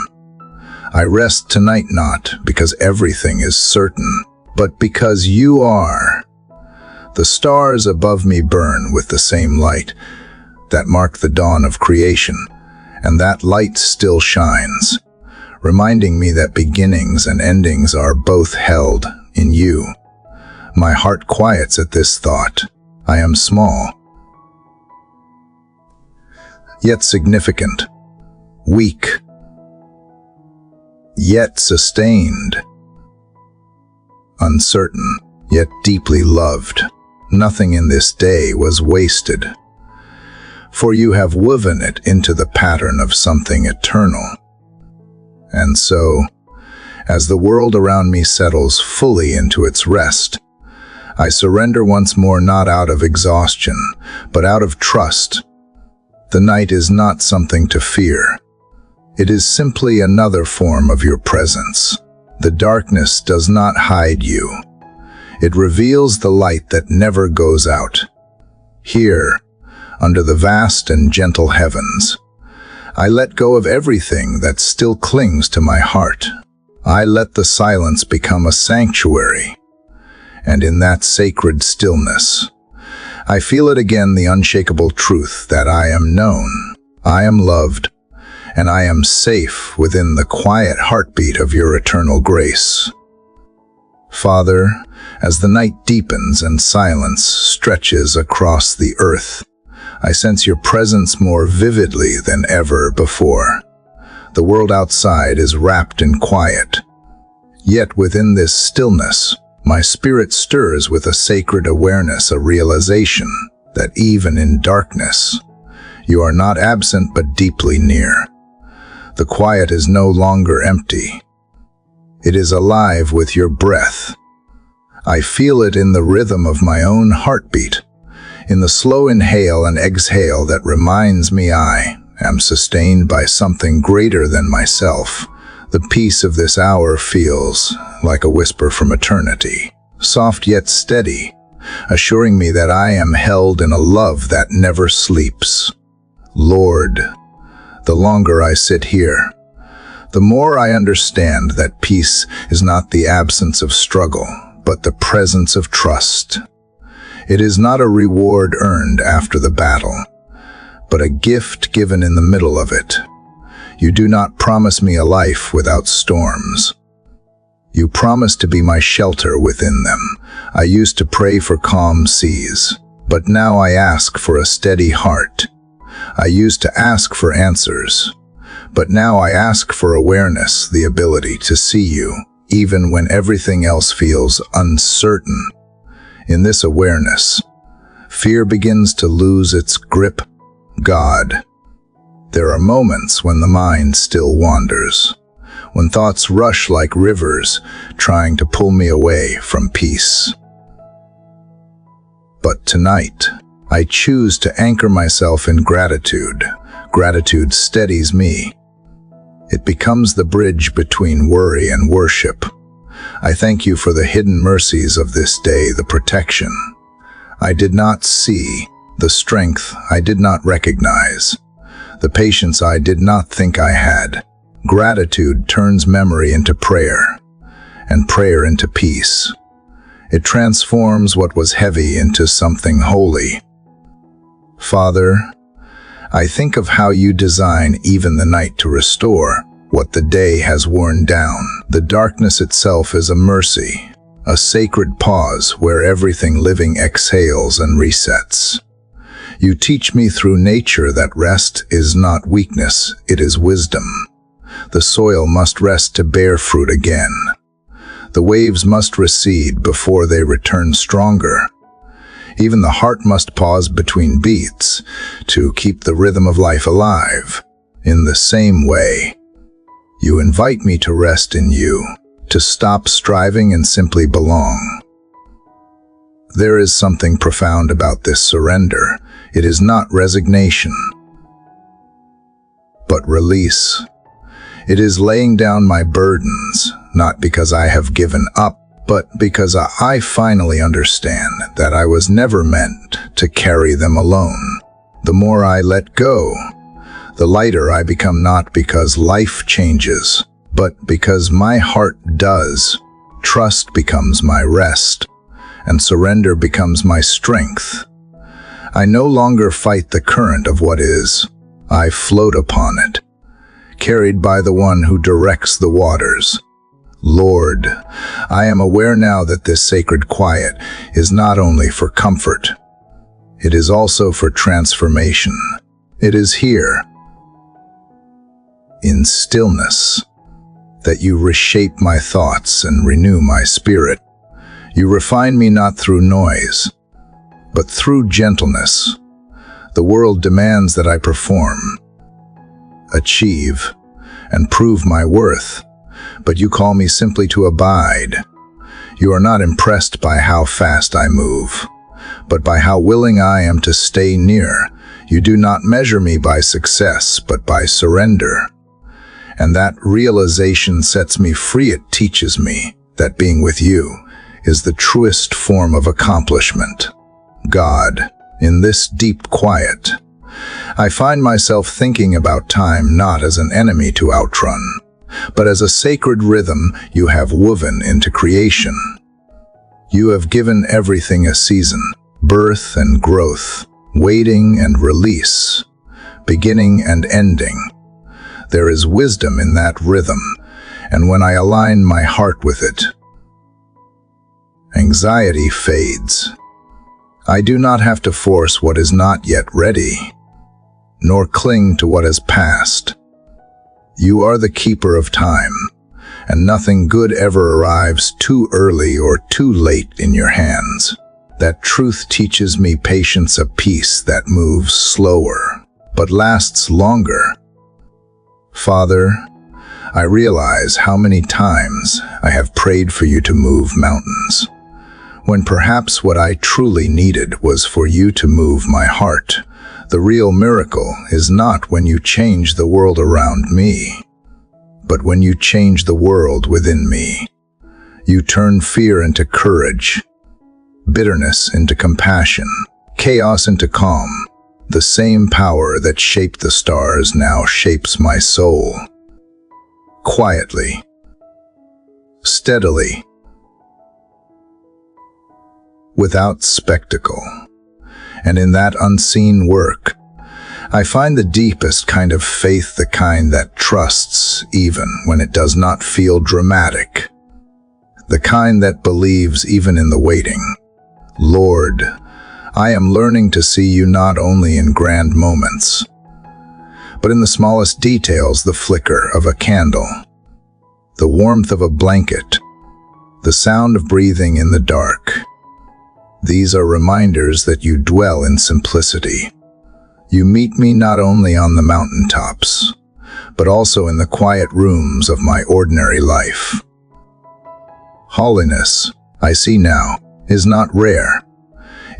I rest tonight not because everything is certain, but because you are. The stars above me burn with the same light that marked the dawn of creation, and that light still shines, reminding me that beginnings and endings are both held in you. My heart quiets at this thought. I am small, yet significant, weak, yet sustained, uncertain, yet deeply loved. Nothing in this day was wasted, for you have woven it into the pattern of something eternal. And so, as the world around me settles fully into its rest, I surrender once more, not out of exhaustion, but out of trust. The night is not something to fear. It is simply another form of your presence. The darkness does not hide you. It reveals the light that never goes out. Here, under the vast and gentle heavens, I let go of everything that still clings to my heart. I let the silence become a sanctuary, and in that sacred stillness, I feel it again, the unshakable truth that I am known, I am loved, and I am safe within the quiet heartbeat of your eternal grace. Father, as the night deepens and silence stretches across the earth, I sense your presence more vividly than ever before. The world outside is wrapped in quiet. Yet within this stillness, my spirit stirs with a sacred awareness, a realization that even in darkness, you are not absent but deeply near. The quiet is no longer empty. It is alive with your breath. I feel it in the rhythm of my own heartbeat, in the slow inhale and exhale that reminds me I am sustained by something greater than myself. The peace of this hour feels like a whisper from eternity, soft yet steady, assuring me that I am held in a love that never sleeps. Lord, the longer I sit here, the more I understand that peace is not the absence of struggle, but the presence of trust. It is not a reward earned after the battle, but a gift given in the middle of it. You do not promise me a life without storms. You promise to be my shelter within them. I used to pray for calm seas, but now I ask for a steady heart. I used to ask for answers, but now I ask for awareness, the ability to see you, even when everything else feels uncertain. In this awareness, fear begins to lose its grip. God, there are moments when the mind still wanders, when thoughts rush like rivers, trying to pull me away from peace. But tonight, I choose to anchor myself in gratitude. Gratitude steadies me. It becomes the bridge between worry and worship. I thank you for the hidden mercies of this day, the protection I did not see, the strength I did not recognize, the patience I did not think I had. Gratitude turns memory into prayer, and prayer into peace. It transforms what was heavy into something holy. Father, I think of how you design even the night to restore what the day has worn down. The darkness itself is a mercy, a sacred pause where everything living exhales and resets. You teach me through nature that rest is not weakness, it is wisdom. The soil must rest to bear fruit again. The waves must recede before they return stronger. Even the heart must pause between beats to keep the rhythm of life alive. In the same way, you invite me to rest in you, to stop striving and simply belong. There is something profound about this surrender. It is not resignation, but release. It is laying down my burdens, not because I have given up, but because I finally understand that I was never meant to carry them alone. The more I let go, the lighter I become, not because life changes, but because my heart does. Trust becomes my rest, and surrender becomes my strength. I no longer fight the current of what is. I float upon it, carried by the one who directs the waters. Lord, I am aware now that this sacred quiet is not only for comfort, it is also for transformation. It is here, in stillness, that you reshape my thoughts and renew my spirit. You refine me not through noise, but through gentleness. The world demands that I perform, achieve, and prove my worth, but you call me simply to abide. You are not impressed by how fast I move, but by how willing I am to stay near. You do not measure me by success, but by surrender. And that realization sets me free. It teaches me that being with you is the truest form of accomplishment. God, in this deep quiet, I find myself thinking about time not as an enemy to outrun, but as a sacred rhythm you have woven into creation. You have given everything a season, birth and growth, waiting and release, beginning and ending. There is wisdom in that rhythm, and when I align my heart with it, anxiety fades. I do not have to force what is not yet ready, nor cling to what has passed. You are the keeper of time, and nothing good ever arrives too early or too late in your hands. That truth teaches me patience, a peace that moves slower, but lasts longer. Father, I realize how many times I have prayed for you to move mountains, when perhaps what I truly needed was for you to move my heart. The real miracle is not when you change the world around me, but when you change the world within me. You turn fear into courage, bitterness into compassion, chaos into calm. The same power that shaped the stars now shapes my soul. Quietly, steadily, without spectacle. And in that unseen work, I find the deepest kind of faith, the kind that trusts even when it does not feel dramatic, the kind that believes even in the waiting. Lord, I am learning to see you not only in grand moments, but in the smallest details, the flicker of a candle, the warmth of a blanket, the sound of breathing in the dark. These are reminders that you dwell in simplicity. You meet me not only on the mountaintops, but also in the quiet rooms of my ordinary life. Holiness, I see now, is not rare.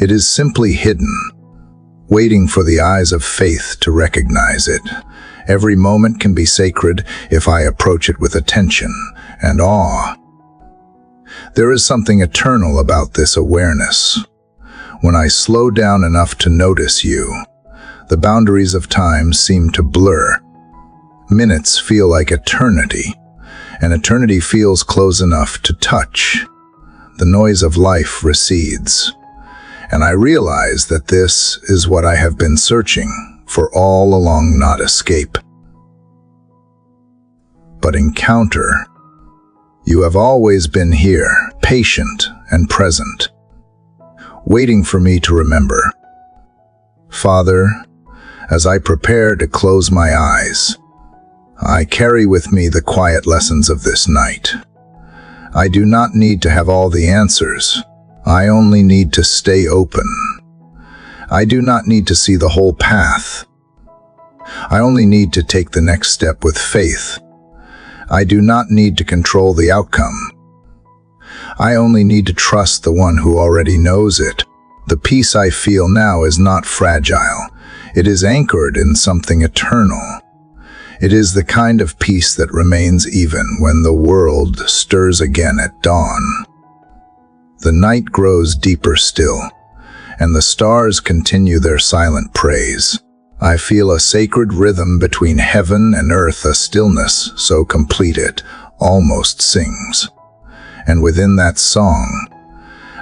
It is simply hidden, waiting for the eyes of faith to recognize it. Every moment can be sacred if I approach it with attention and awe. There is something eternal about this awareness. When I slow down enough to notice you, the boundaries of time seem to blur. Minutes feel like eternity, and eternity feels close enough to touch. The noise of life recedes, and I realize that this is what I have been searching for all along, not escape, but encounter. You have always been here, patient and present, waiting for me to remember. Father, as I prepare to close my eyes, I carry with me the quiet lessons of this night. I do not need to have all the answers. I only need to stay open. I do not need to see the whole path. I only need to take the next step with faith. I do not need to control the outcome. I only need to trust the one who already knows it. The peace I feel now is not fragile. It is anchored in something eternal. It is the kind of peace that remains even when the world stirs again at dawn. The night grows deeper still, and the stars continue their silent praise. I feel a sacred rhythm between heaven and earth, a stillness so complete it almost sings. And within that song,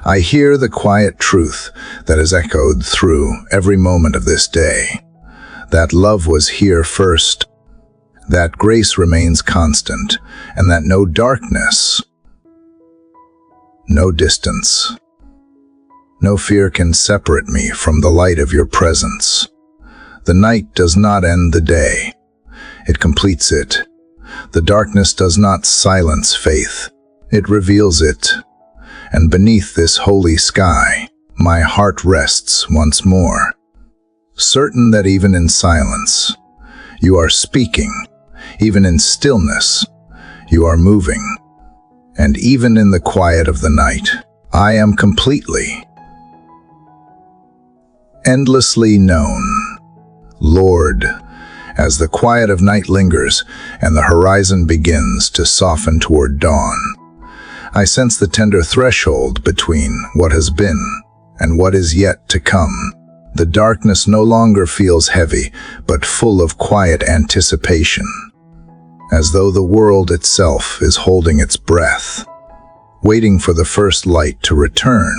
I hear the quiet truth that is echoed through every moment of this day. That love was here first, that grace remains constant, and that no darkness, no distance, no fear can separate me from the light of your presence. The night does not end the day. It completes it. The darkness does not silence faith. It reveals it. And beneath this holy sky, my heart rests once more, certain that even in silence, you are speaking. Even in stillness, you are moving. And even in the quiet of the night, I am completely, endlessly known. Lord, As the quiet of night lingers and the horizon begins to soften toward dawn, I sense the tender threshold between what has been and what is yet to come. The darkness no longer feels heavy, but full of quiet anticipation, as though the world itself is holding its breath, waiting for the first light to return.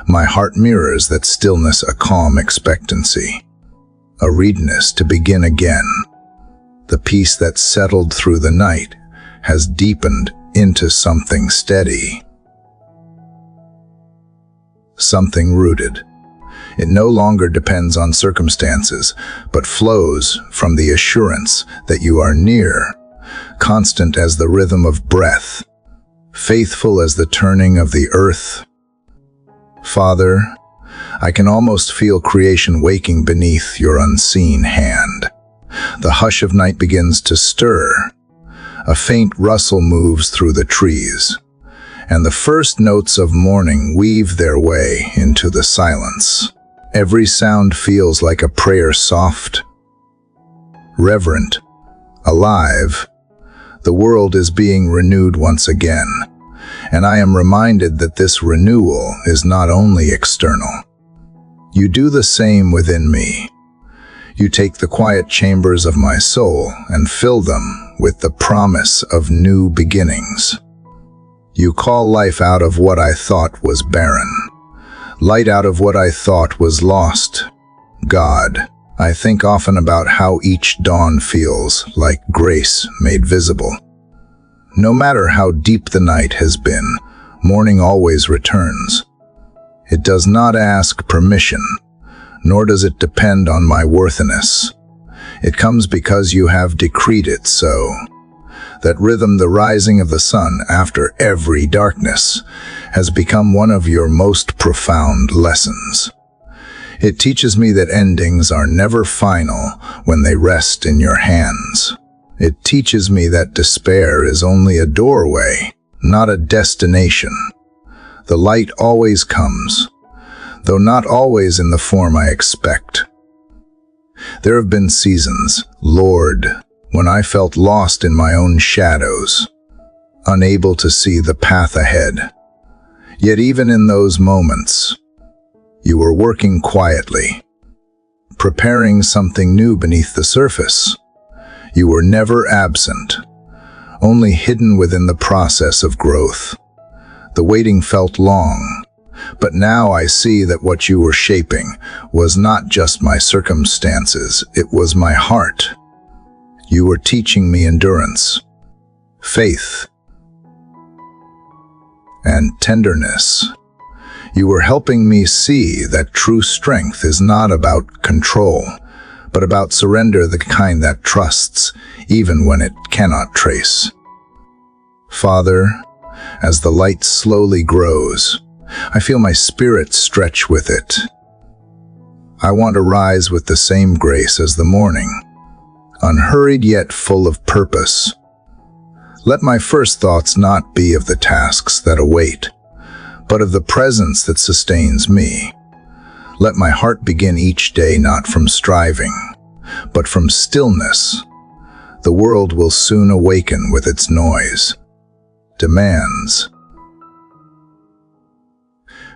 My heart mirrors that stillness, a calm expectancy, a readiness to begin again. The peace that settled through the night has deepened into something steady, something rooted. It no longer depends on circumstances, but flows from the assurance that you are near, constant as the rhythm of breath, faithful as the turning of the earth. Father, I can almost feel creation waking beneath your unseen hand. The hush of night begins to stir. A faint rustle moves through the trees, and the first notes of morning weave their way into the silence. Every sound feels like a prayer, soft, reverent, alive. The world is being renewed once again, and I am reminded that this renewal is not only external. You do the same within me. You take the quiet chambers of my soul and fill them with the promise of new beginnings. You call life out of what I thought was barren, light out of what I thought was lost. God, I think often about how each dawn feels like grace made visible. No matter how deep the night has been, morning always returns. It does not ask permission, nor does it depend on my worthiness. It comes because you have decreed it so. That rhythm, the rising of the sun after every darkness, has become one of your most profound lessons. It teaches me that endings are never final when they rest in your hands. It teaches me that despair is only a doorway, not a destination. The light always comes, though not always in the form I expect. There have been seasons, Lord, when I felt lost in my own shadows, unable to see the path ahead. Yet even in those moments, you were working quietly, preparing something new beneath the surface. You were never absent, only hidden within the process of growth. The waiting felt long, but now I see that what you were shaping was not just my circumstances, it was my heart. You were teaching me endurance, faith, and tenderness. You were helping me see that true strength is not about control, but about surrender, the kind that trusts even when it cannot trace. Father, as the light slowly grows, I feel my spirit stretch with it. I want to rise with the same grace as the morning, unhurried yet full of purpose. Let my first thoughts not be of the tasks that await, but of the presence that sustains me. Let my heart begin each day not from striving, but from stillness. The world will soon awaken with its noise, demands,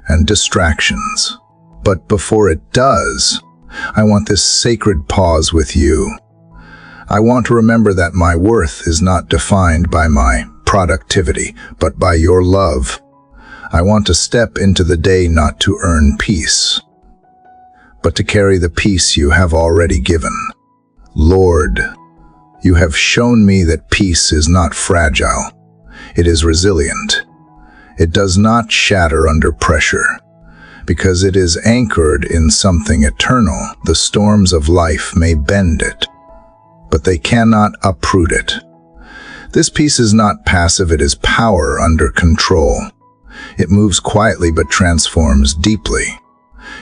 and distractions. But before it does, I want this sacred pause with you. I want to remember that my worth is not defined by my productivity, but by your love. I want to step into the day not to earn peace, but to carry the peace you have already given. Lord, you have shown me that peace is not fragile. It is resilient. It does not shatter under pressure, because it is anchored in something eternal. The storms of life may bend it, but they cannot uproot it. This peace is not passive, it is power under control. It moves quietly but transforms deeply.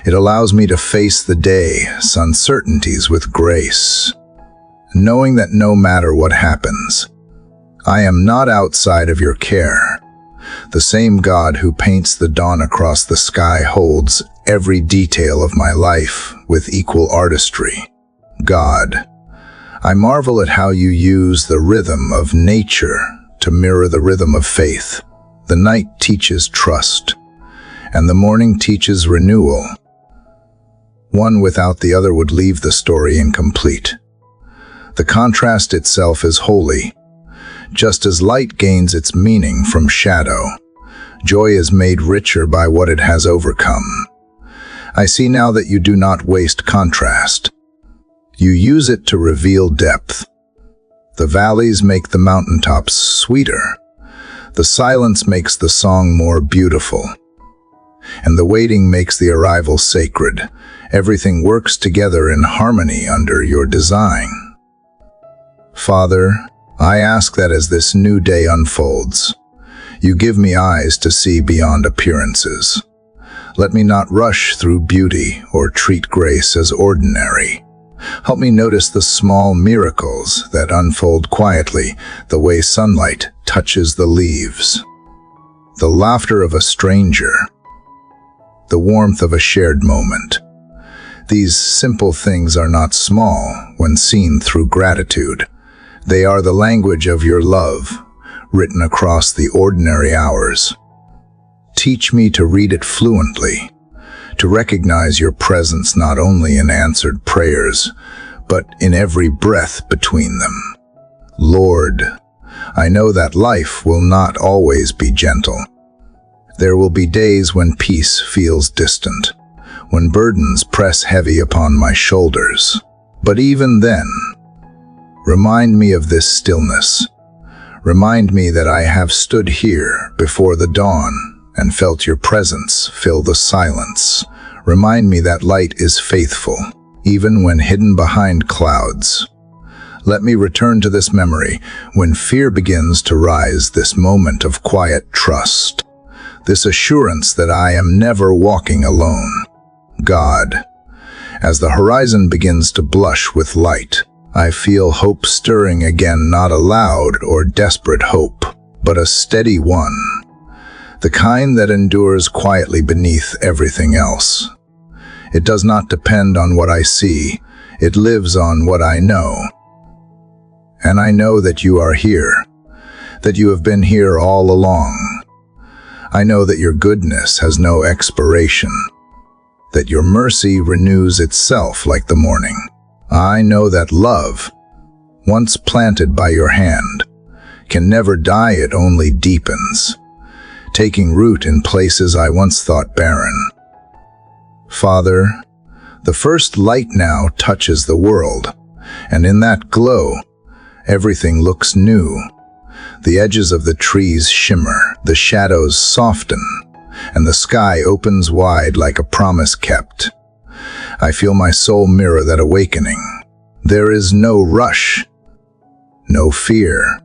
It allows me to face the day's uncertainties with grace, knowing that no matter what happens, I am not outside of your care. The same God who paints the dawn across the sky holds every detail of my life with equal artistry. God, I marvel at how you use the rhythm of nature to mirror the rhythm of faith. The night teaches trust, and the morning teaches renewal. One without the other would leave the story incomplete. The contrast itself is holy. Just as light gains its meaning from shadow, joy is made richer by what it has overcome. I see now that you do not waste contrast. You use it to reveal depth. The valleys make the mountaintops sweeter. The silence makes the song more beautiful. And the waiting makes the arrival sacred. Everything works together in harmony under your design. Father, I ask that as this new day unfolds, you give me eyes to see beyond appearances. Let me not rush through beauty or treat grace as ordinary. Help me notice the small miracles that unfold quietly, the way sunlight touches the leaves, the laughter of a stranger, the warmth of a shared moment. These simple things are not small when seen through gratitude. They are the language of your love, written across the ordinary hours. Teach me to read it fluently, to recognize your presence not only in answered prayers, but in every breath between them. Lord, I know that life will not always be gentle. There will be days when peace feels distant, when burdens press heavy upon my shoulders. But even then, remind me of this stillness. Remind me that I have stood here before the dawn and felt your presence fill the silence. Remind me that light is faithful, even when hidden behind clouds. Let me return to this memory when fear begins to rise, this moment of quiet trust, this assurance that I am never walking alone. God, as the horizon begins to blush with light, I feel hope stirring again, not a loud or desperate hope, but a steady one, the kind that endures quietly beneath everything else. It does not depend on what I see, it lives on what I know. And I know that you are here, that you have been here all along. I know that your goodness has no expiration, that your mercy renews itself like the morning. I know that love, once planted by your hand, can never die, it only deepens, taking root in places I once thought barren. Father, the first light now touches the world, and in that glow, everything looks new. The edges of the trees shimmer, the shadows soften, and the sky opens wide like a promise kept. I feel my soul mirror that awakening. There is no rush, no fear,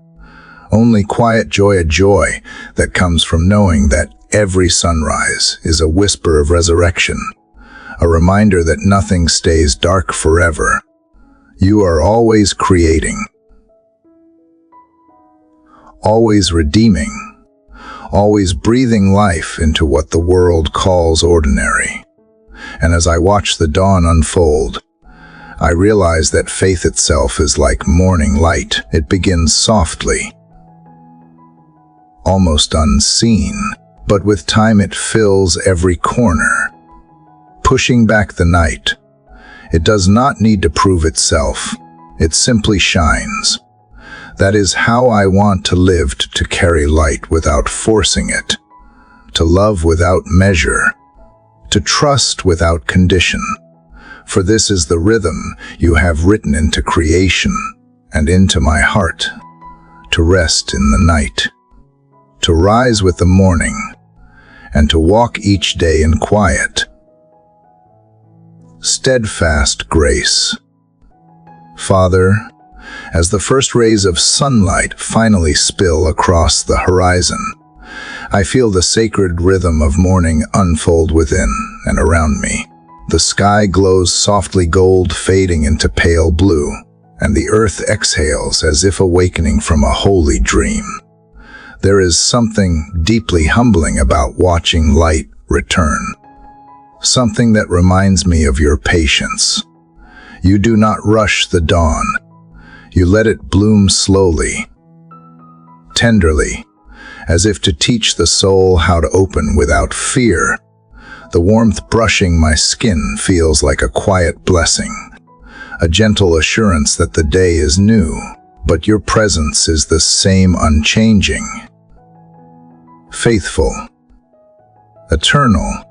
only quiet joy, a joy that comes from knowing that every sunrise is a whisper of resurrection, a reminder that nothing stays dark forever. You are always creating, always redeeming, always breathing life into what the world calls ordinary. And as I watch the dawn unfold, I realize that faith itself is like morning light. It begins softly, almost unseen, but with time it fills every corner, pushing back the night. It does not need to prove itself. It simply shines. That is how I want to live, to carry light without forcing it, to love without measure, to trust without condition. For this is the rhythm you have written into creation and into my heart, to rest in the night, to rise with the morning, and to walk each day in quiet. Steadfast grace. Father, as the first rays of sunlight finally spill across the horizon, I feel the sacred rhythm of morning unfold within and around me. The sky glows softly gold, fading into pale blue, and the earth exhales as if awakening from a holy dream. There is something deeply humbling about watching light return, something that reminds me of your patience. You do not rush the dawn. You let it bloom slowly, tenderly, as if to teach the soul how to open without fear. The warmth brushing my skin feels like a quiet blessing, a gentle assurance that the day is new, but your presence is the same, unchanging, faithful, eternal.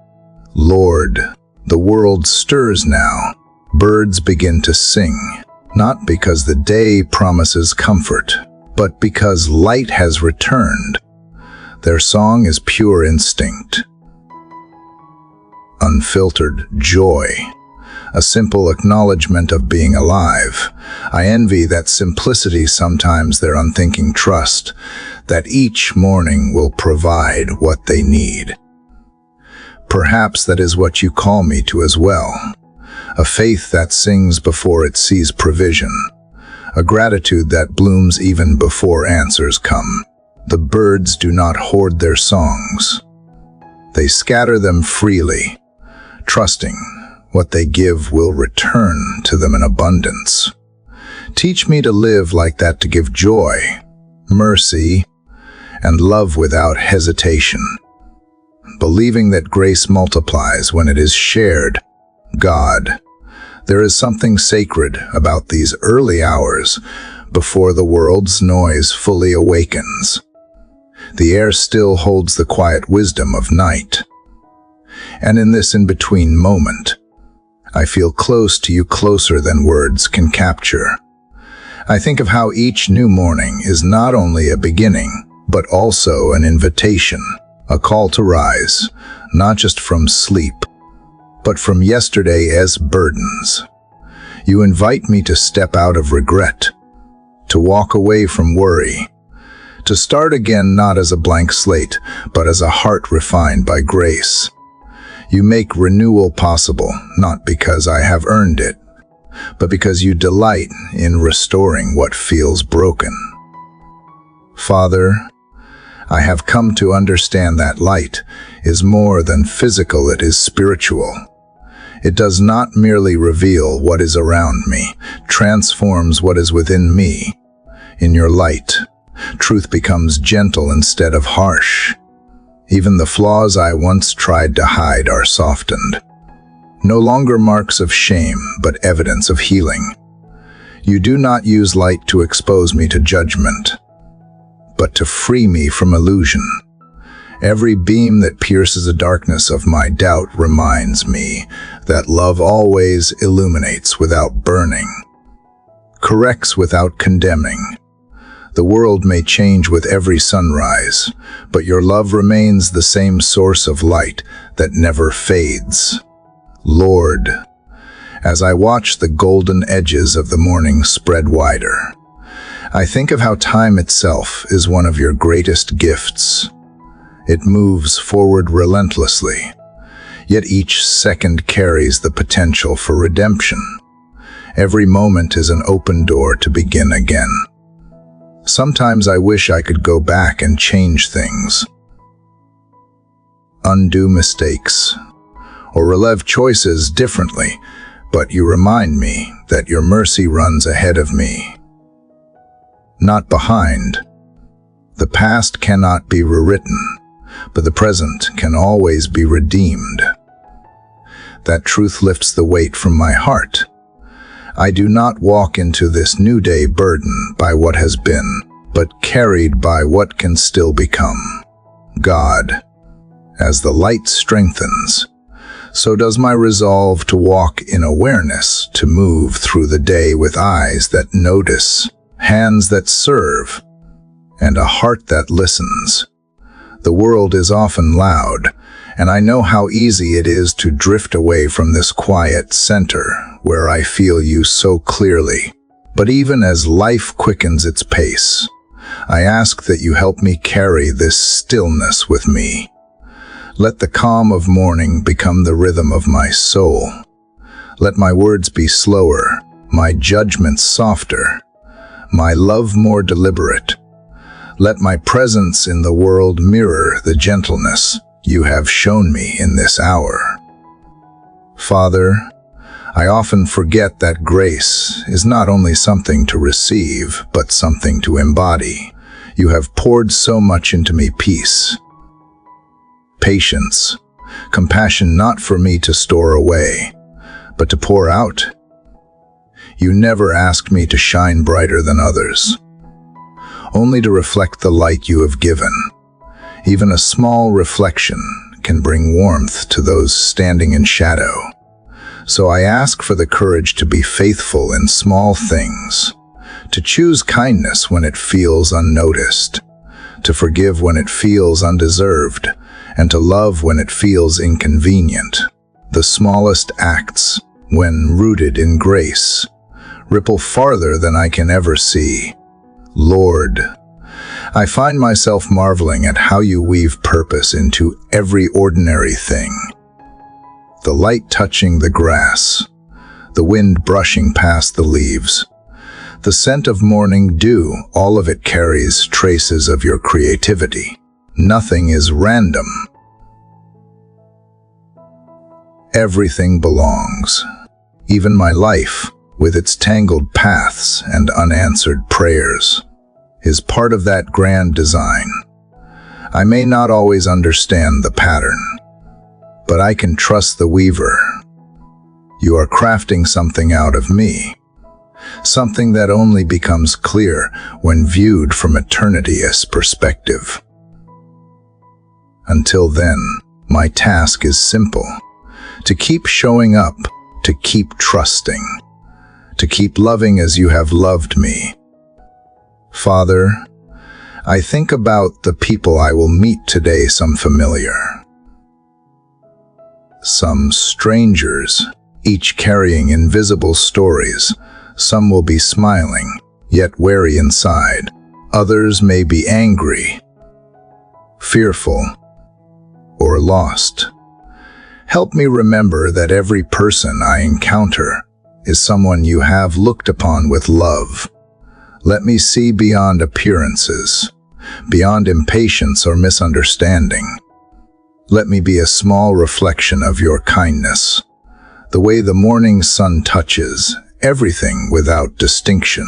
Lord, the world stirs now. Birds begin to sing, not because the day promises comfort, but because light has returned. Their song is pure instinct, unfiltered joy, a simple acknowledgement of being alive. I envy that simplicity, sometimes their unthinking trust that each morning will provide what they need. Perhaps that is what you call me to as well, a faith that sings before it sees provision, a gratitude that blooms even before answers come. The birds do not hoard their songs. They scatter them freely, trusting what they give will return to them in abundance. Teach me to live like that, to give joy, mercy, and love without hesitation, believing that grace multiplies when it is shared. God, there is something sacred about these early hours before the world's noise fully awakens. The air still holds the quiet wisdom of night. And in this in-between moment, I feel close to you, closer than words can capture. I think of how each new morning is not only a beginning, but also an invitation, a call to rise, not just from sleep, but from yesterday's burdens. You invite me to step out of regret, to walk away from worry, to start again not as a blank slate, but as a heart refined by grace. You make renewal possible, not because I have earned it, but because you delight in restoring what feels broken. Father, I have come to understand that light is more than physical, it is spiritual. It does not merely reveal what is around me, transforms what is within me. In your light, truth becomes gentle instead of harsh. Even the flaws I once tried to hide are softened. No longer marks of shame, but evidence of healing. You do not use light to expose me to judgment, but to free me from illusion. Every beam that pierces the darkness of my doubt reminds me that love always illuminates without burning, corrects without condemning. The world may change with every sunrise, but your love remains the same source of light that never fades. Lord, as I watch the golden edges of the morning spread wider, I think of how time itself is one of your greatest gifts. It moves forward relentlessly, yet each second carries the potential for redemption. Every moment is an open door to begin again. Sometimes I wish I could go back and change things, undo mistakes, or relive choices differently, but you remind me that your mercy runs ahead of me, not behind. The past cannot be rewritten, but the present can always be redeemed. That truth lifts the weight from my heart. I do not walk into this new day burdened by what has been, but carried by what can still become. God, as the light strengthens, so does my resolve to walk in awareness, to move through the day with eyes that notice, hands that serve, and a heart that listens. The world is often loud, and I know how easy it is to drift away from this quiet center where I feel you so clearly. But even as life quickens its pace, I ask that you help me carry this stillness with me. Let the calm of morning become the rhythm of my soul. Let my words be slower, my judgments softer, my love more deliberate. Let my presence in the world mirror the gentleness you have shown me in this hour. Father, I often forget that grace is not only something to receive, but something to embody. You have poured so much into me: peace, patience, compassion, not for me to store away, but to pour out. You never asked me to shine brighter than others, only to reflect the light you have given. Even a small reflection can bring warmth to those standing in shadow. So I ask for the courage to be faithful in small things, to choose kindness when it feels unnoticed, to forgive when it feels undeserved, and to love when it feels inconvenient. The smallest acts, when rooted in grace, ripple farther than I can ever see. Lord, I find myself marveling at how you weave purpose into every ordinary thing. The light touching the grass, the wind brushing past the leaves, the scent of morning dew, all of it carries traces of your creativity. Nothing is random. Everything belongs. Even my life, with its tangled paths and unanswered prayers, is part of that grand design. I may not always understand the pattern, but I can trust the weaver. You are crafting something out of me, something that only becomes clear when viewed from eternity's perspective. Until then, my task is simple: to keep showing up, to keep trusting, to keep loving as you have loved me. Father, I think about the people I will meet today, some familiar, some strangers, each carrying invisible stories. Some will be smiling, yet wary inside. Others may be angry, fearful, or lost. Help me remember that every person I encounter is someone you have looked upon with love. Let me see beyond appearances, beyond impatience or misunderstanding. Let me be a small reflection of your kindness, the way the morning sun touches everything without distinction.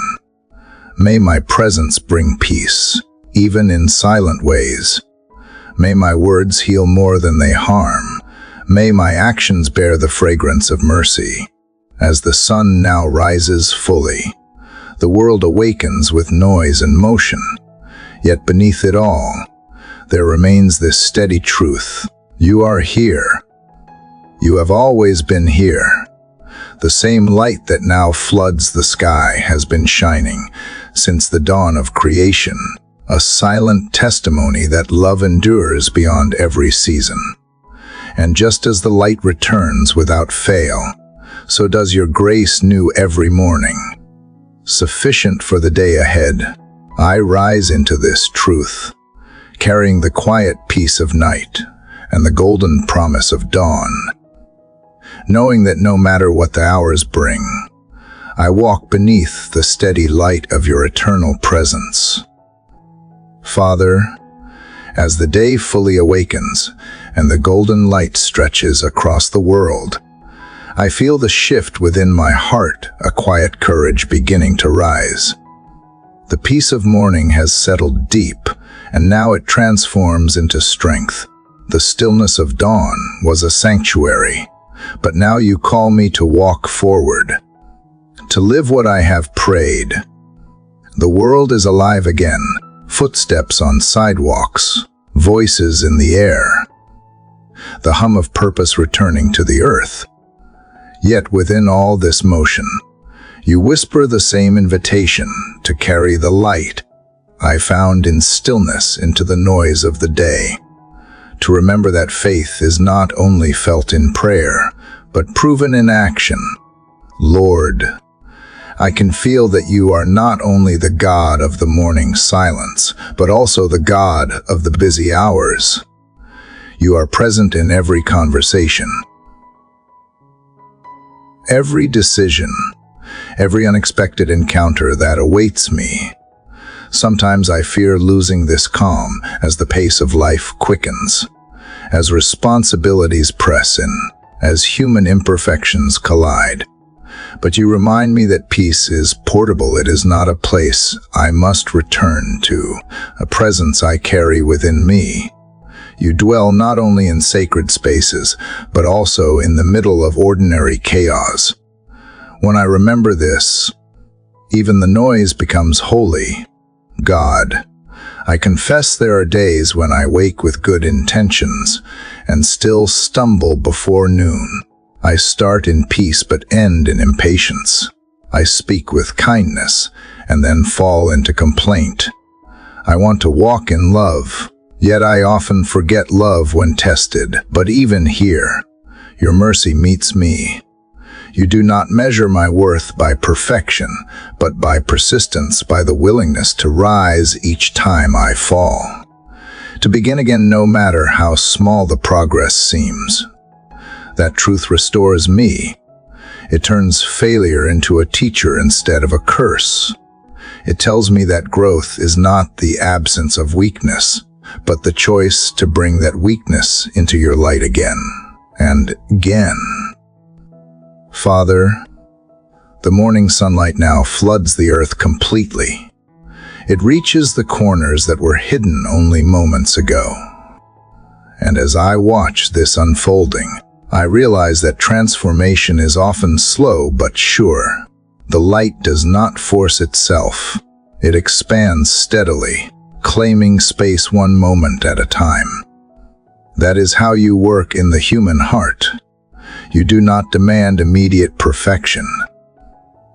May my presence bring peace, even in silent ways. May my words heal more than they harm. May my actions bear the fragrance of mercy. As the sun now rises fully, the world awakens with noise and motion. Yet beneath it all, there remains this steady truth. You are here. You have always been here. The same light that now floods the sky has been shining since the dawn of creation, a silent testimony that love endures beyond every season. And just as the light returns without fail, so does your grace new every morning, sufficient for the day ahead. I rise into this truth, carrying the quiet peace of night and the golden promise of dawn, knowing that no matter what the hours bring, I walk beneath the steady light of your eternal presence. Father, as the day fully awakens and the golden light stretches across the world, I feel the shift within my heart, a quiet courage beginning to rise. The peace of morning has settled deep, and now it transforms into strength. The stillness of dawn was a sanctuary, but now you call me to walk forward, to live what I have prayed. The world is alive again, footsteps on sidewalks, voices in the air, the hum of purpose returning to the earth. Yet within all this motion, you whisper the same invitation to carry the light I found in stillness into the noise of the day, to remember that faith is not only felt in prayer, but proven in action. Lord, I can feel that you are not only the God of the morning silence, but also the God of the busy hours. You are present in every conversation, every decision, every unexpected encounter that awaits me. Sometimes I fear losing this calm as the pace of life quickens, as responsibilities press in, as human imperfections collide. But you remind me that peace is portable. It is not a place I must return to, a presence I carry within me. You dwell not only in sacred spaces, but also in the middle of ordinary chaos. When I remember this, even the noise becomes holy. God, I confess there are days when I wake with good intentions and still stumble before noon. I start in peace but end in impatience. I speak with kindness and then fall into complaint. I want to walk in love, yet I often forget love when tested. But even here, your mercy meets me. You do not measure my worth by perfection, but by persistence, by the willingness to rise each time I fall. To begin again no matter how small the progress seems. That truth restores me. It turns failure into a teacher instead of a curse. It tells me that growth is not the absence of weakness, but the choice to bring that weakness into your light again and again. Father, the morning sunlight now floods the earth completely. It reaches the corners that were hidden only moments ago. And as I watch this unfolding, I realize that transformation is often slow but sure. The light does not force itself. It expands steadily, claiming space one moment at a time. That is how you work in the human heart. You do not demand immediate perfection.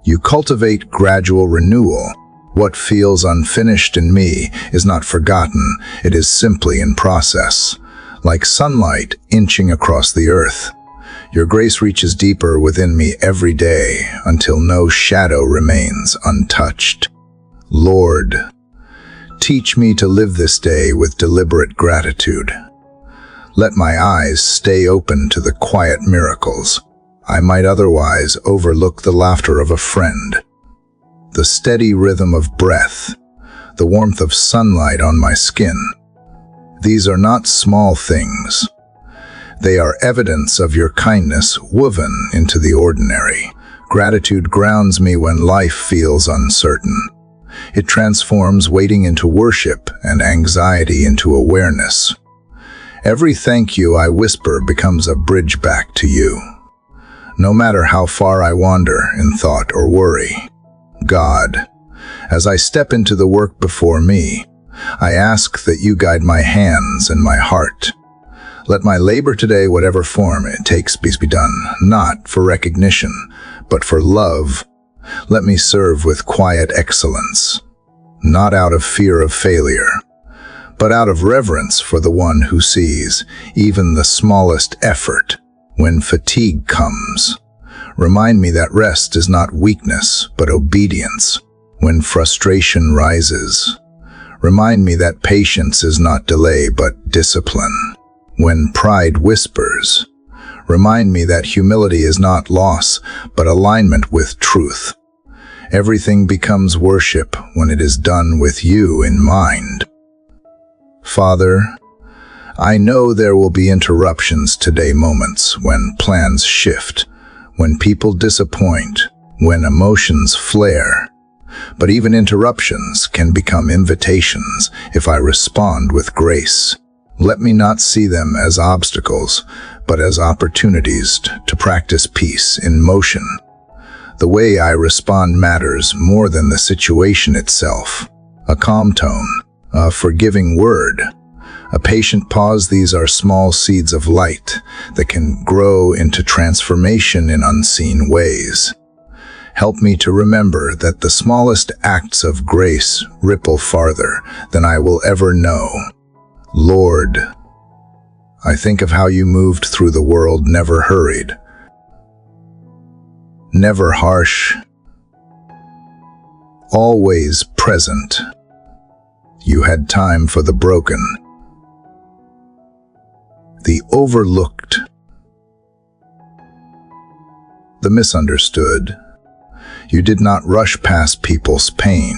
You cultivate gradual renewal. What feels unfinished in me is not forgotten, it is simply in process. Like sunlight inching across the earth, your grace reaches deeper within me every day until no shadow remains untouched. Lord, teach me to live this day with deliberate gratitude. Let my eyes stay open to the quiet miracles. I might otherwise overlook the laughter of a friend, the steady rhythm of breath, the warmth of sunlight on my skin. These are not small things. They are evidence of your kindness woven into the ordinary. Gratitude grounds me when life feels uncertain. It transforms waiting into worship and anxiety into awareness. Every thank you I whisper becomes a bridge back to you. No matter how far I wander in thought or worry. God, as I step into the work before me, I ask that you guide my hands and my heart. Let my labor today, whatever form it takes, be done, not for recognition, but for love. Let me serve with quiet excellence, not out of fear of failure, but out of reverence for the one who sees even the smallest effort. When fatigue comes, remind me that rest is not weakness, but obedience. When frustration rises, remind me that patience is not delay, but discipline. When pride whispers, remind me that humility is not loss, but alignment with truth. Everything becomes worship when it is done with you in mind. Father, I know there will be interruptions today, moments when plans shift, when people disappoint, when emotions flare. But even interruptions can become invitations if I respond with grace. Let me not see them as obstacles, but as opportunities to practice peace in motion. The way I respond matters more than the situation itself. A calm tone, a forgiving word, a patient pause, these are small seeds of light that can grow into transformation in unseen ways. Help me to remember that the smallest acts of grace ripple farther than I will ever know. Lord, I think of how you moved through the world, never hurried, never harsh, always present. You had time for the broken, the overlooked, the misunderstood. You did not rush past people's pain.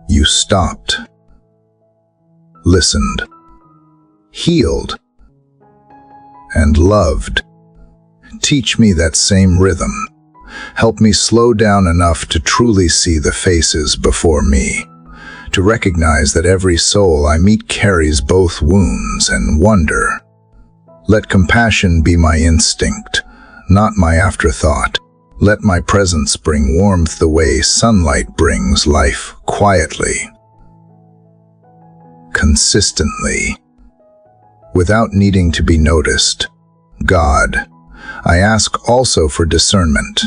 You stopped, listened, healed, and loved. teach me that same rhythm. Help me slow down enough to truly see the faces before me, to recognize that every soul I meet carries both wounds and wonder. Let compassion be my instinct, not my afterthought. Let my presence bring warmth the way sunlight brings life quietly, consistently, without needing to be noticed. God, I ask also for discernment.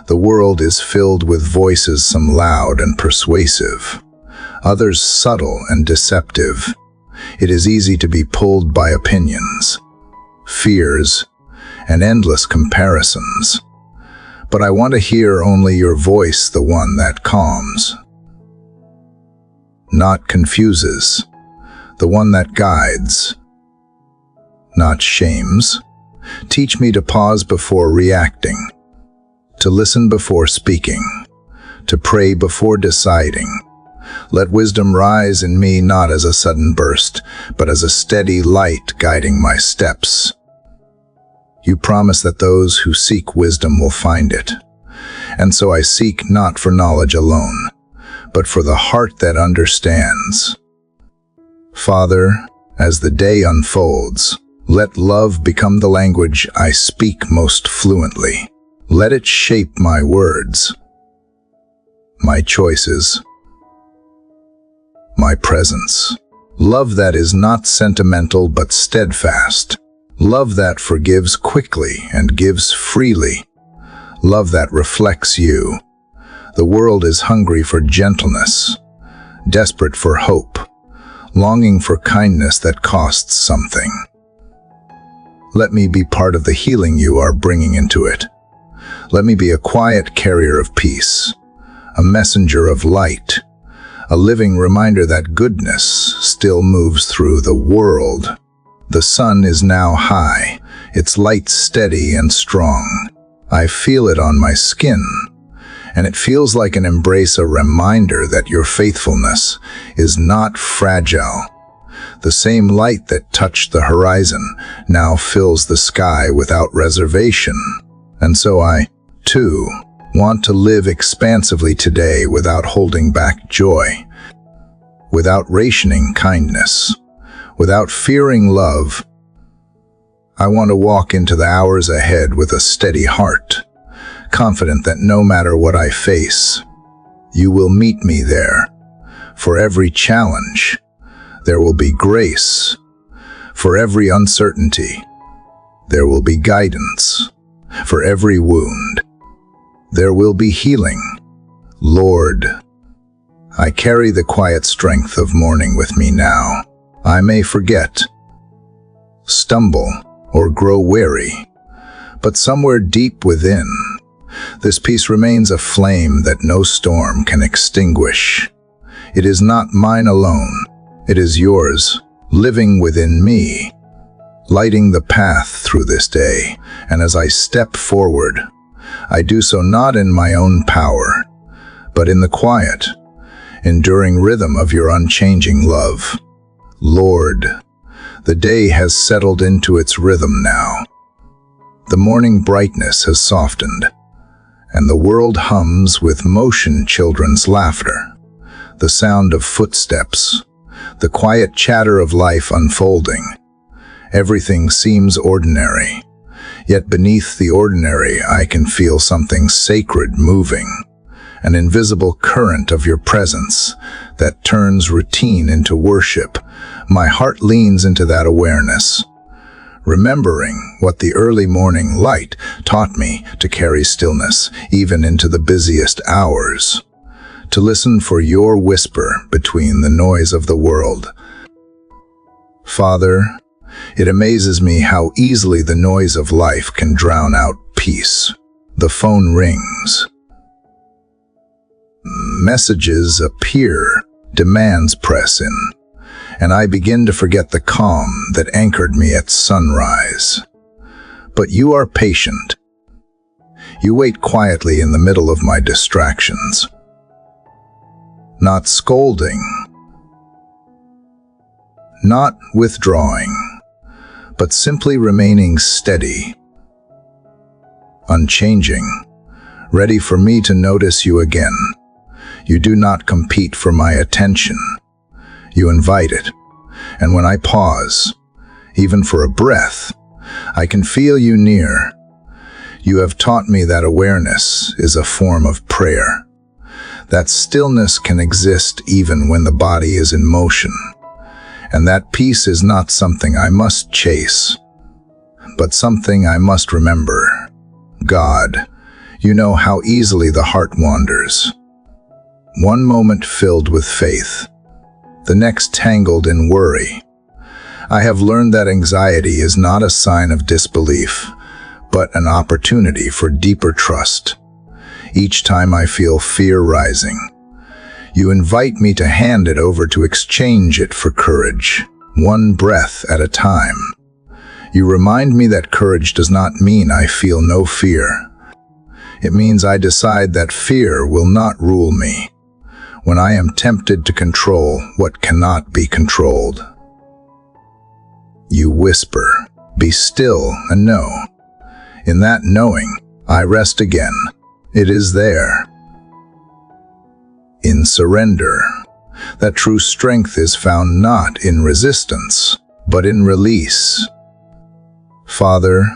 The world is filled with voices, some loud and persuasive, others subtle and deceptive. It is easy to be pulled by opinions, fears, and endless comparisons. But I want to hear only your voice, the one that calms, not confuses, the one that guides, not shames. Teach me to pause before reacting, to listen before speaking, to pray before deciding. Let wisdom rise in me not as a sudden burst, but as a steady light guiding my steps. You promise that those who seek wisdom will find it. And so I seek not for knowledge alone, but for the heart that understands. Father, as the day unfolds, let love become the language I speak most fluently. Let it shape my words, my choices, my presence. Love that is not sentimental but steadfast. Love that forgives quickly and gives freely. Love that reflects you. The world is hungry for gentleness, desperate for hope, longing for kindness that costs something. Let me be part of the healing you are bringing into it. Let me be a quiet carrier of peace, a messenger of light, a living reminder that goodness still moves through the world. The sun is now high, its light steady and strong. I feel it on my skin, and it feels like an embrace, a reminder that your faithfulness is not fragile. The same light that touched the horizon now fills the sky without reservation. And so I, too, want to live expansively today without holding back joy, without rationing kindness, without fearing love. I want to walk into the hours ahead with a steady heart, confident that no matter what I face, you will meet me there. For every challenge, there will be grace. For every uncertainty, there will be guidance. For every wound, there will be healing. Lord, I carry the quiet strength of morning with me now. I may forget, stumble, or grow weary, but somewhere deep within, this peace remains a flame that no storm can extinguish. It is not mine alone, it is yours, living within me, lighting the path through this day. And as I step forward, I do so not in my own power, but in the quiet, enduring rhythm of your unchanging love. Lord, the day has settled into its rhythm now. The morning brightness has softened, and the world hums with motion, children's laughter, the sound of footsteps, the quiet chatter of life unfolding. Everything seems ordinary, yet beneath the ordinary I can feel something sacred moving, an invisible current of your presence that turns routine into worship. My heart leans into that awareness, remembering what the early morning light taught me, to carry stillness even into the busiest hours, to listen for your whisper between the noise of the world. Father, it amazes me how easily the noise of life can drown out peace. The phone rings. Messages appear, demands press in, and I begin to forget the calm that anchored me at sunrise. But you are patient. You wait quietly in the middle of my distractions, not scolding, not withdrawing, but simply remaining steady, unchanging, ready for me to notice you again. You do not compete for my attention. You invite it. And when I pause, even for a breath, I can feel you near. You have taught me that awareness is a form of prayer, that stillness can exist even when the body is in motion, and that peace is not something I must chase, but something I must remember. God, you know how easily the heart wanders. One moment filled with faith, the next tangled in worry. I have learned that anxiety is not a sign of disbelief, but an opportunity for deeper trust. Each time I feel fear rising, you invite me to hand it over, to exchange it for courage, one breath at a time. You remind me that courage does not mean I feel no fear. It means I decide that fear will not rule me when I am tempted to control what cannot be controlled. You whisper, "Be still and know." In that knowing, I rest again. It is there. In surrender, that true strength is found not in resistance, but in release. Father,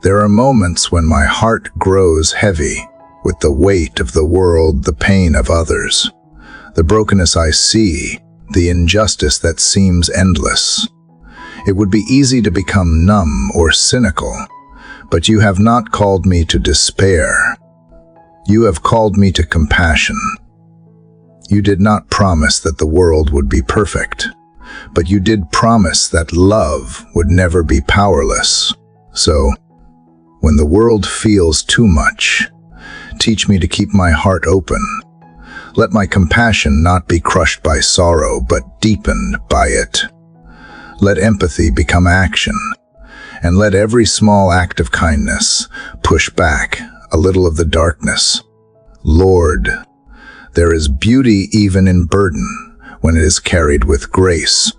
there are moments when my heart grows heavy with the weight of the world, the pain of others, the brokenness I see, the injustice that seems endless. It would be easy to become numb or cynical, but you have not called me to despair. You have called me to compassion. You did not promise that the world would be perfect, but you did promise that love would never be powerless. So, when the world feels too much, teach me to keep my heart open. Let my compassion not be crushed by sorrow, but deepened by it. Let empathy become action, and let every small act of kindness push back a little of the darkness. Lord, there is beauty even in burden when it is carried with grace.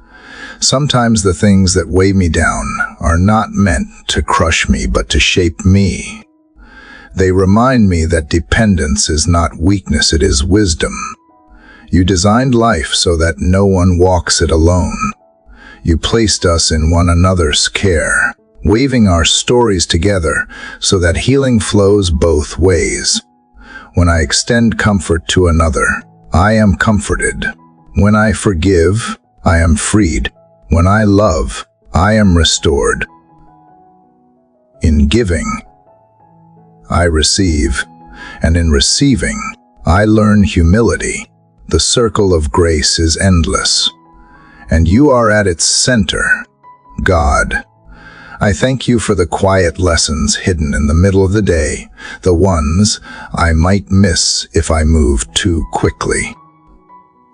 Sometimes the things that weigh me down are not meant to crush me, but to shape me. They remind me that dependence is not weakness, it is wisdom. You designed life so that no one walks it alone. You placed us in one another's care, weaving our stories together so that healing flows both ways. When I extend comfort to another, I am comforted. When I forgive, I am freed. When I love, I am restored. In giving, I receive, and in receiving, I learn humility. The circle of grace is endless, and you are at its center. God, I thank you for the quiet lessons hidden in the middle of the day, the ones I might miss if I moved too quickly.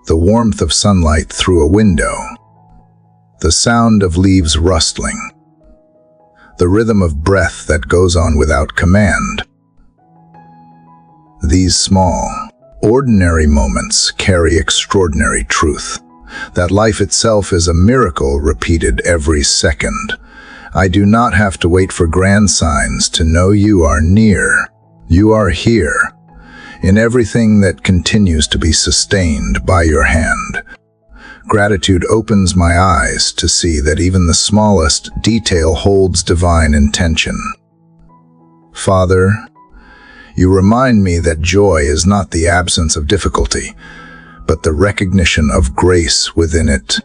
The warmth of sunlight through a window, the sound of leaves rustling, the rhythm of breath that goes on without command. These small, ordinary moments carry extraordinary truth, that life itself is a miracle repeated every second. I do not have to wait for grand signs to know you are near. You are here, in everything that continues to be sustained by your hand. Gratitude opens my eyes to see that even the smallest detail holds divine intention. Father, you remind me that joy is not the absence of difficulty, but the recognition of grace within it.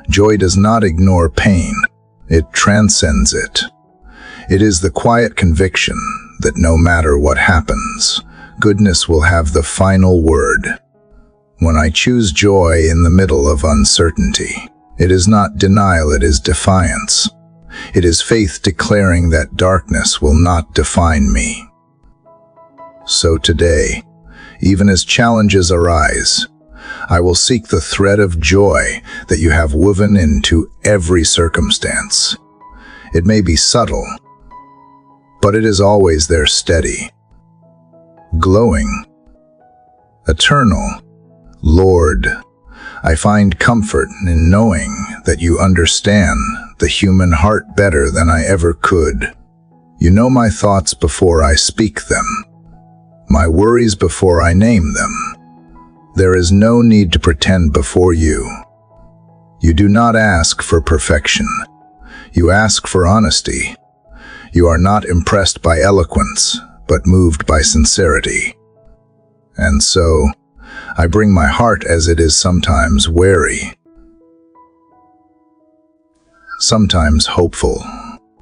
Joy does not ignore pain, it transcends it. It is the quiet conviction that no matter what happens, goodness will have the final word. When I choose joy in the middle of uncertainty, it is not denial, it is defiance. It is faith declaring that darkness will not define me. So today, even as challenges arise, I will seek the thread of joy that you have woven into every circumstance. It may be subtle, but it is always there, steady, glowing, eternal. Lord, I find comfort in knowing that you understand the human heart better than I ever could. You know my thoughts before I speak them, my worries before I name them. There is no need to pretend before you. You do not ask for perfection. You ask for honesty. You are not impressed by eloquence, but moved by sincerity. And so, I bring my heart as it is sometimes wary, sometimes hopeful,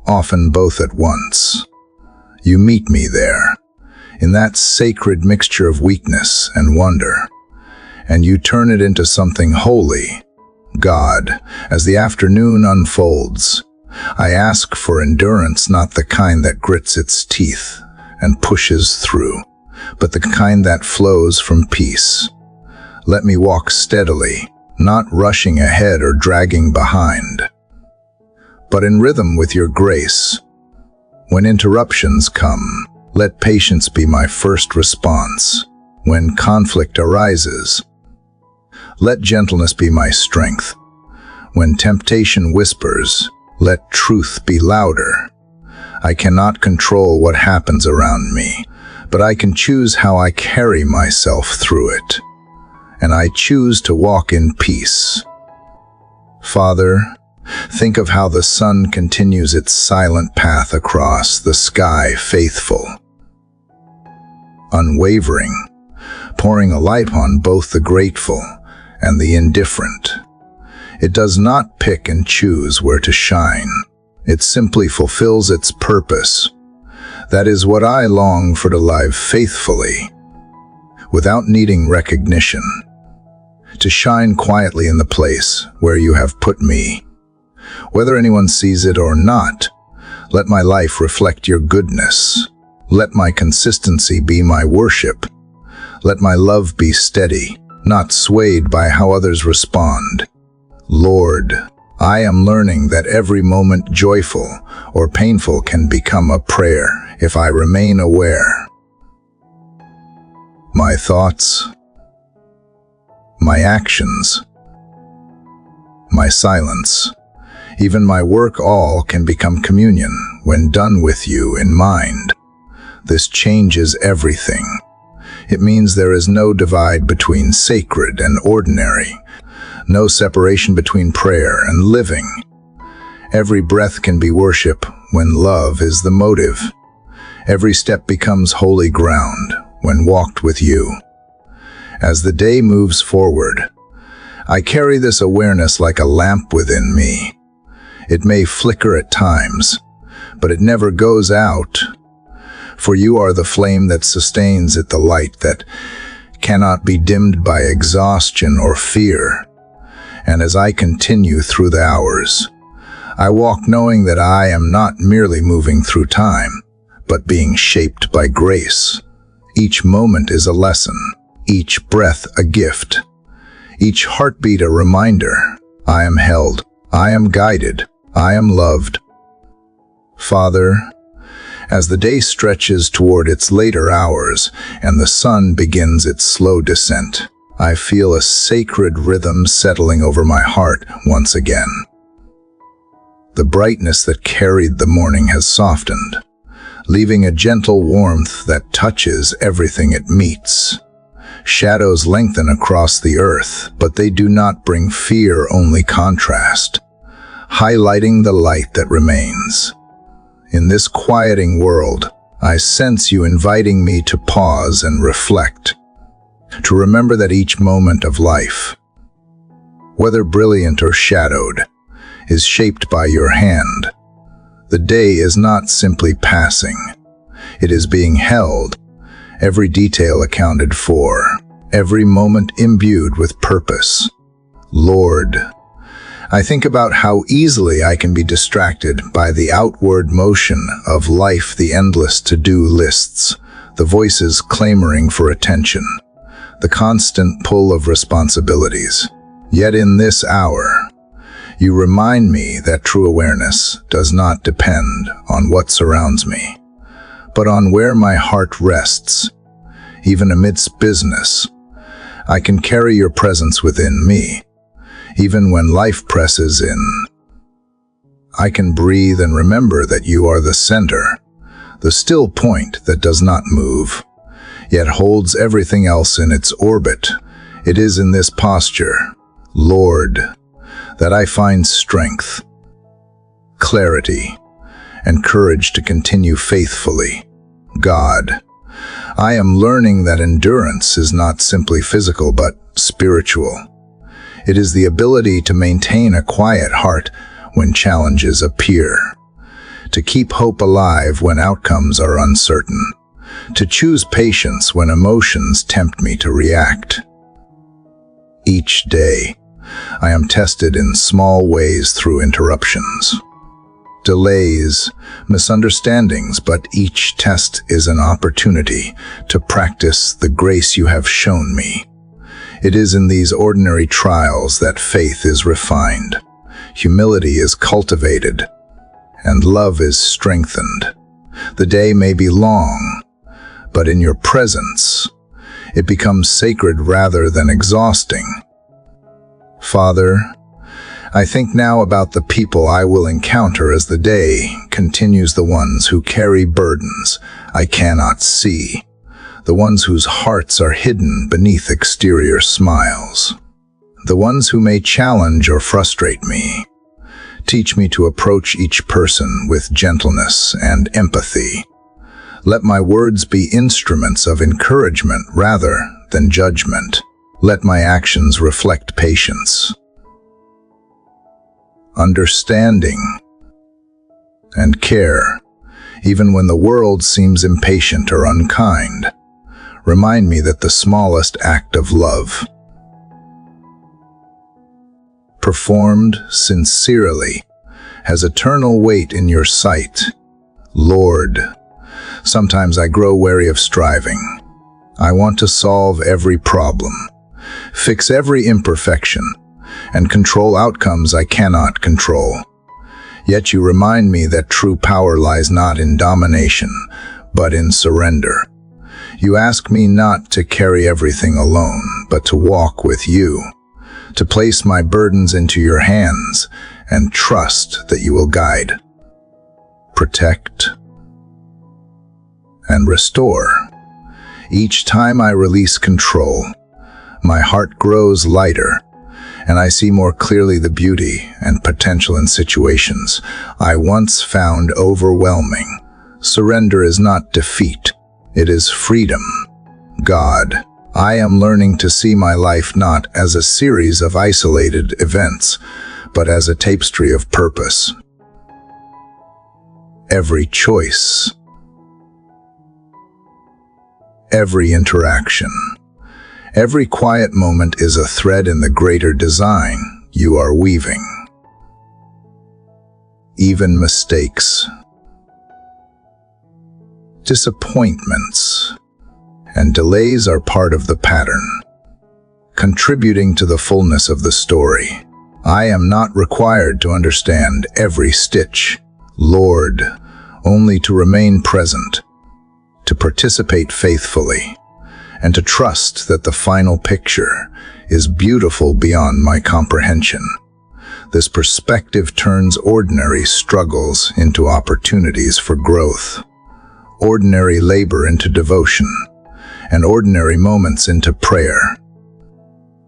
often both at once. You meet me there, in that sacred mixture of weakness and wonder, and you turn it into something holy. God, as the afternoon unfolds, I ask for endurance, not the kind that grits its teeth and pushes through, but the kind that flows from peace. Let me walk steadily, not rushing ahead or dragging behind, but in rhythm with your grace. When interruptions come, let patience be my first response. When conflict arises, let gentleness be my strength. When temptation whispers, let truth be louder. I cannot control what happens around me, but I can choose how I carry myself through it. And I choose to walk in peace. Father, think of how the sun continues its silent path across the sky, faithful, unwavering, pouring a light on both the grateful and the indifferent. It does not pick and choose where to shine. It simply fulfills its purpose. That is what I long for, to live faithfully, without needing recognition, to shine quietly in the place where you have put me. Whether anyone sees it or not, let my life reflect your goodness. Let my consistency be my worship. Let my love be steady, not swayed by how others respond. Lord, I am learning that every moment, joyful or painful, can become a prayer if I remain aware. My thoughts, my actions, my silence, even my work, all can become communion when done with you in mind. This changes everything. It means there is no divide between sacred and ordinary, no separation between prayer and living. Every breath can be worship when love is the motive. Every step becomes holy ground when walked with you. As the day moves forward, I carry this awareness like a lamp within me. It may flicker at times, but it never goes out. For you are the flame that sustains it, the light that cannot be dimmed by exhaustion or fear. And as I continue through the hours, I walk knowing that I am not merely moving through time, but being shaped by grace. Each moment is a lesson, each breath a gift, each heartbeat a reminder. I am held, I am guided, I am loved. Father, as the day stretches toward its later hours and the sun begins its slow descent, I feel a sacred rhythm settling over my heart once again. The brightness that carried the morning has softened, leaving a gentle warmth that touches everything it meets. Shadows lengthen across the earth, but they do not bring fear, only contrast, highlighting the light that remains. In this quieting world, I sense you inviting me to pause and reflect, to remember that each moment of life, whether brilliant or shadowed, is shaped by your hand. The day is not simply passing. It is being held, every detail accounted for, every moment imbued with purpose. Lord, I think about how easily I can be distracted by the outward motion of life, the endless to-do lists, the voices clamoring for attention, the constant pull of responsibilities. Yet in this hour, you remind me that true awareness does not depend on what surrounds me, but on where my heart rests. Even amidst business, I can carry your presence within me. Even when life presses in, I can breathe and remember that you are the center, the still point that does not move, yet holds everything else in its orbit. It is in this posture, Lord, that I find strength, clarity, and courage to continue faithfully. God, I am learning that endurance is not simply physical but spiritual. It is the ability to maintain a quiet heart when challenges appear, to keep hope alive when outcomes are uncertain, to choose patience when emotions tempt me to react. Each day, I am tested in small ways through interruptions, delays, misunderstandings, but each test is an opportunity to practice the grace you have shown me. It is in these ordinary trials that faith is refined, humility is cultivated, and love is strengthened. The day may be long, but in your presence, it becomes sacred rather than exhausting. Father, I think now about the people I will encounter as the day continues, the ones who carry burdens I cannot see, the ones whose hearts are hidden beneath exterior smiles, the ones who may challenge or frustrate me. Teach me to approach each person with gentleness and empathy. Let my words be instruments of encouragement rather than judgment. Let my actions reflect patience, understanding, and care, even when the world seems impatient or unkind. Remind me that the smallest act of love, performed sincerely, has eternal weight in your sight. Lord, sometimes I grow weary of striving. I want to solve every problem, fix every imperfection, and control outcomes I cannot control. Yet you remind me that true power lies not in domination, but in surrender. You ask me not to carry everything alone, but to walk with you, to place my burdens into your hands and trust that you will guide, protect, and restore. Each time I release control, my heart grows lighter, and I see more clearly the beauty and potential in situations I once found overwhelming. Surrender is not defeat, it is freedom. God, I am learning to see my life not as a series of isolated events, but as a tapestry of purpose. Every choice, every interaction, every quiet moment is a thread in the greater design you are weaving. Even mistakes, disappointments, and delays are part of the pattern, contributing to the fullness of the story. I am not required to understand every stitch, Lord, only to remain present, to participate faithfully, and to trust that the final picture is beautiful beyond my comprehension. This perspective turns ordinary struggles into opportunities for growth, ordinary labor into devotion, and ordinary moments into prayer.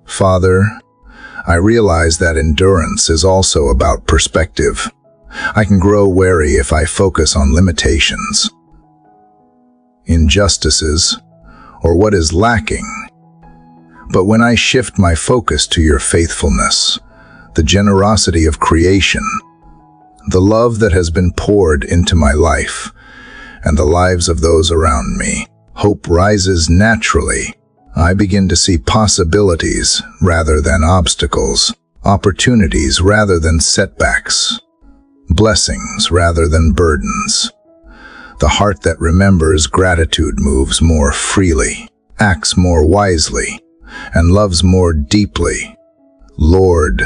Father, I realize that endurance is also about perspective. I can grow weary if I focus on limitations, injustices, or what is lacking. But when I shift my focus to your faithfulness, the generosity of creation, the love that has been poured into my life, and the lives of those around me, hope rises naturally. I begin to see possibilities rather than obstacles, opportunities rather than setbacks, blessings rather than burdens. The heart that remembers gratitude moves more freely, acts more wisely, and loves more deeply. Lord,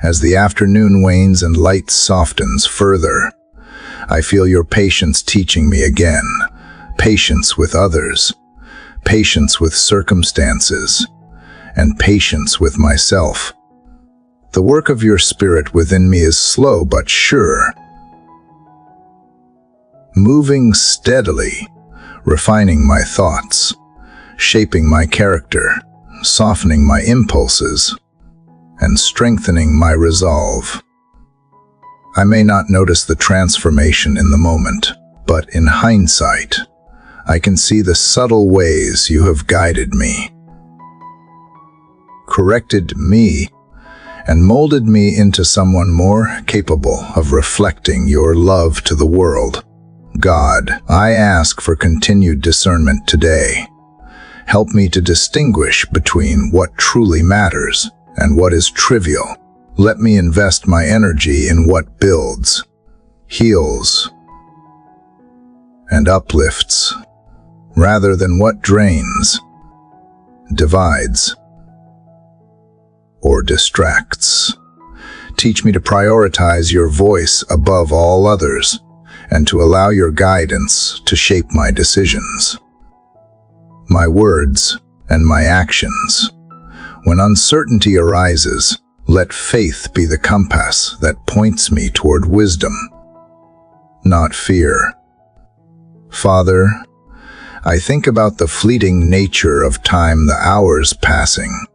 as the afternoon wanes and light softens further, I feel your patience teaching me again, patience with others, patience with circumstances, and patience with myself. The work of your Spirit within me is slow but sure, moving steadily, refining my thoughts, shaping my character, softening my impulses, and strengthening my resolve. I may not notice the transformation in the moment, but in hindsight, I can see the subtle ways you have guided me, corrected me, and molded me into someone more capable of reflecting your love to the world. God, I ask for continued discernment today. Help me to distinguish between what truly matters and what is trivial. Let me invest my energy in what builds, heals, and uplifts, rather than what drains, divides, or distracts. Teach me to prioritize your voice above all others, and to allow your guidance to shape my decisions, my words, and my actions. When uncertainty arises, let faith be the compass that points me toward wisdom, not fear. Father, I think about the fleeting nature of time, the hours passing,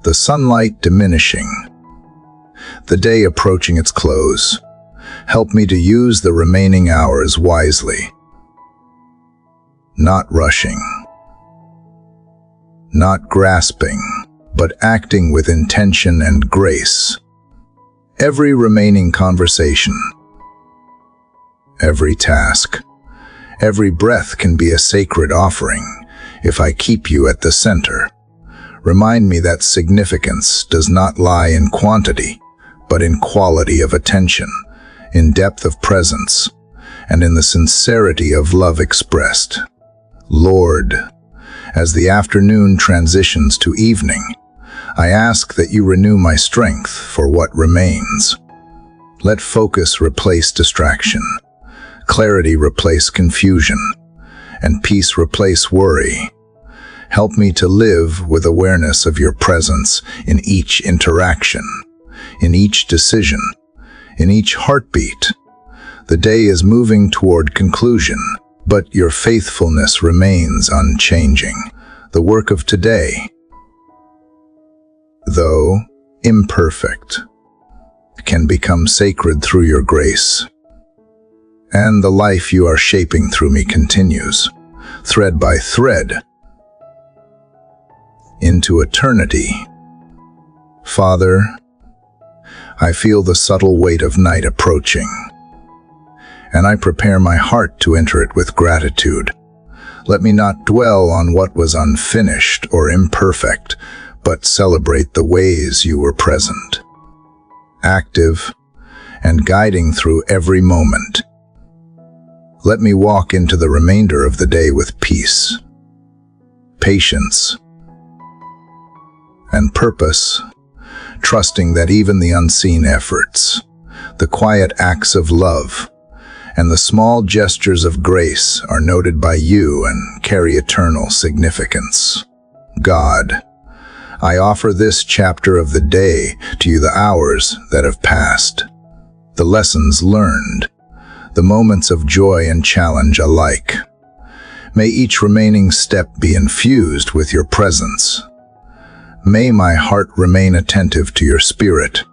the sunlight diminishing, the day approaching its close. Help me to use the remaining hours wisely, not rushing, not grasping, but acting with intention and grace. Every remaining conversation, every task, every breath can be a sacred offering if I keep you at the center. Remind me that significance does not lie in quantity, but in quality of attention, in depth of presence, and in the sincerity of love expressed. Lord, as the afternoon transitions to evening, I ask that you renew my strength for what remains. Let focus replace distraction, clarity replace confusion, and peace replace worry. Help me to live with awareness of your presence in each interaction, in each decision, in each heartbeat. The day is moving toward conclusion, but your faithfulness remains unchanging. The work of today, though imperfect, can become sacred through your grace. And the life you are shaping through me continues, thread by thread, into eternity. Father, I feel the subtle weight of night approaching, and I prepare my heart to enter it with gratitude. Let me not dwell on what was unfinished or imperfect, but celebrate the ways you were present, active, and guiding through every moment. Let me walk into the remainder of the day with peace, patience, and purpose, trusting that even the unseen efforts, the quiet acts of love, and the small gestures of grace are noted by you and carry eternal significance. God, I offer this chapter of the day to you, the hours that have passed, the lessons learned, the moments of joy and challenge alike. May each remaining step be infused with your presence. May my heart remain attentive to your spirit,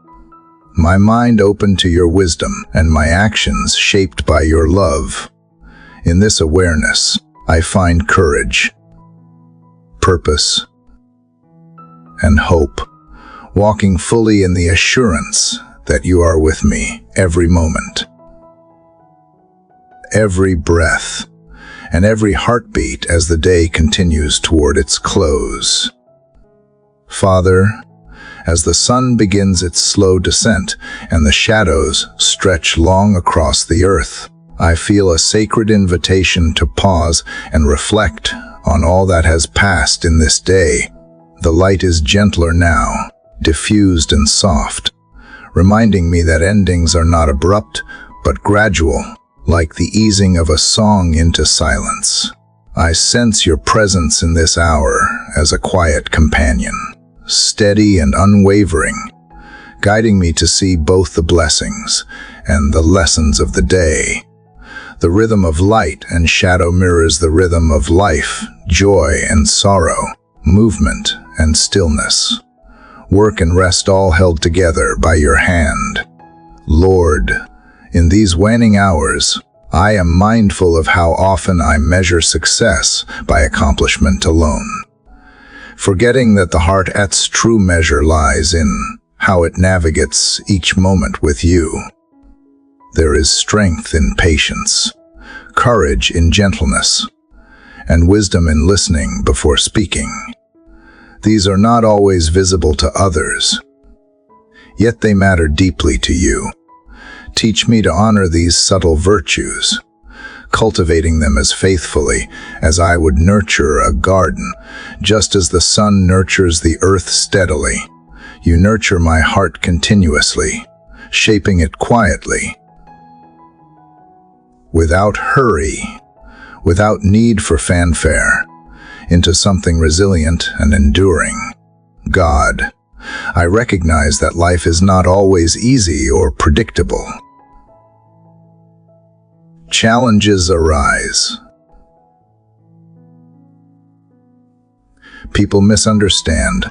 my mind open to your wisdom, and my actions shaped by your love. In this awareness, I find courage, purpose, and hope, walking fully in the assurance that you are with me every moment, every breath, and every heartbeat as the day continues toward its close. Father, as the sun begins its slow descent and the shadows stretch long across the earth, I feel a sacred invitation to pause and reflect on all that has passed in this day. The light is gentler now, diffused and soft, reminding me that endings are not abrupt, but gradual, like the easing of a song into silence. I sense your presence in this hour as a quiet companion, steady and unwavering, guiding me to see both the blessings and the lessons of the day. The rhythm of light and shadow mirrors the rhythm of life, joy and sorrow, movement and stillness. Work and rest all held together by your hand. Lord, in these waning hours, I am mindful of how often I measure success by accomplishment alone, forgetting that the heart's true measure lies in how it navigates each moment with you. There is strength in patience, courage in gentleness, and wisdom in listening before speaking. These are not always visible to others, yet they matter deeply to you. Teach me to honor these subtle virtues, cultivating them as faithfully as I would nurture a garden. Just as the sun nurtures the earth steadily, you nurture my heart continuously, shaping it quietly, without hurry, without need for fanfare, into something resilient and enduring. God, I recognize that life is not always easy or predictable. Challenges arise. People misunderstand.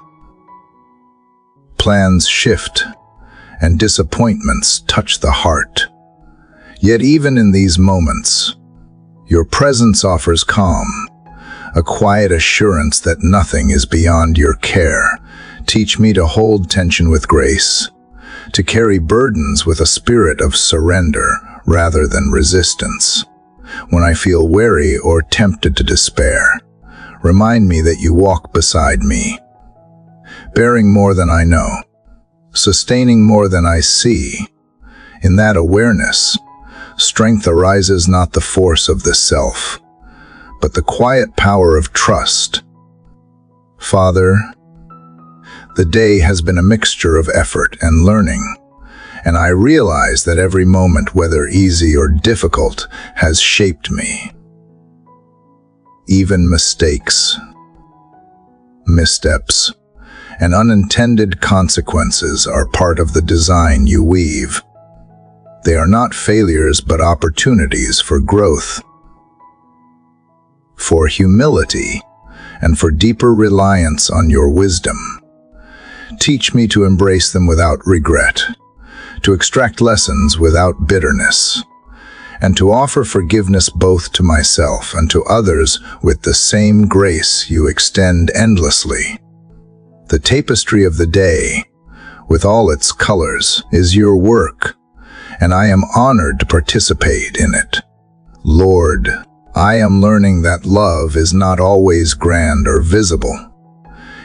Plans shift, and disappointments touch the heart. Yet even in these moments, your presence offers calm, a quiet assurance that nothing is beyond your care. Teach me to hold tension with grace, to carry burdens with a spirit of surrender rather than resistance. When I feel weary or tempted to despair, remind me that you walk beside me, bearing more than I know, sustaining more than I see. In that awareness, strength arises, not the force of the self, but the quiet power of trust. Father, the day has been a mixture of effort and learning, and I realize that every moment, whether easy or difficult, has shaped me. Even mistakes, missteps, and unintended consequences are part of the design you weave. They are not failures but opportunities for growth, for humility, and for deeper reliance on your wisdom. Teach me to embrace them without regret, to extract lessons without bitterness, and to offer forgiveness both to myself and to others with the same grace you extend endlessly. The tapestry of the day, with all its colors, is your work, and I am honored to participate in it. Lord, I am learning that love is not always grand or visible.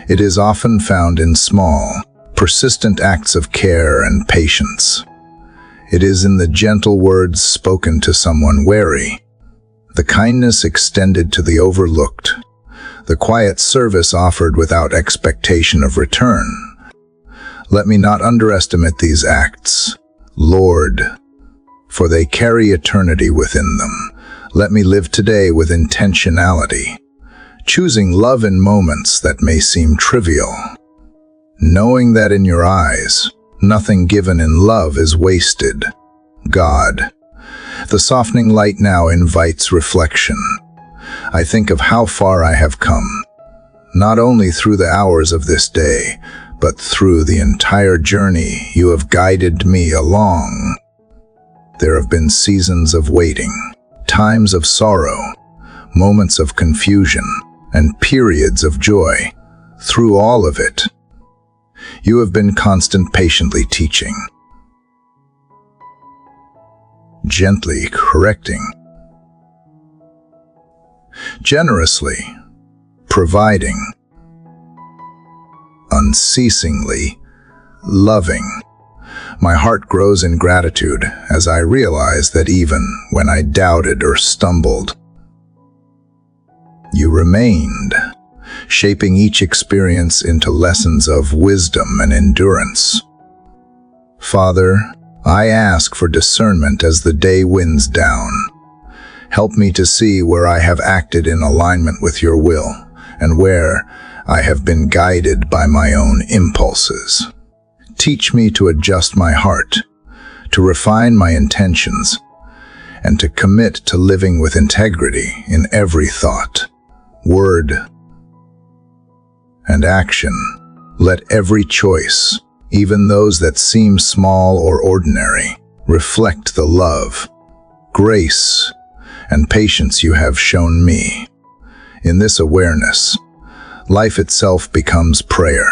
It is often found in small, persistent acts of care and patience. It is in the gentle words spoken to someone weary, the kindness extended to the overlooked, the quiet service offered without expectation of return. Let me not underestimate these acts, Lord, for they carry eternity within them. Let me live today with intentionality, choosing love in moments that may seem trivial, knowing that in your eyes, nothing given in love is wasted. God, the softening light now invites reflection. I think of how far I have come, not only through the hours of this day, but through the entire journey you have guided me along. There have been seasons of waiting, times of sorrow, moments of confusion, and periods of joy. Through all of it, you have been constant, patiently teaching, gently correcting, generously providing, unceasingly loving. My heart grows in gratitude as I realize that even when I doubted or stumbled, you remained, shaping each experience into lessons of wisdom and endurance. Father, I ask for discernment as the day winds down. Help me to see where I have acted in alignment with your will and where I have been guided by my own impulses. Teach me to adjust my heart, to refine my intentions, and to commit to living with integrity in every thought, word, and action. Let every choice, even those that seem small or ordinary, reflect the love, grace, and patience you have shown me. In this awareness, life itself becomes prayer,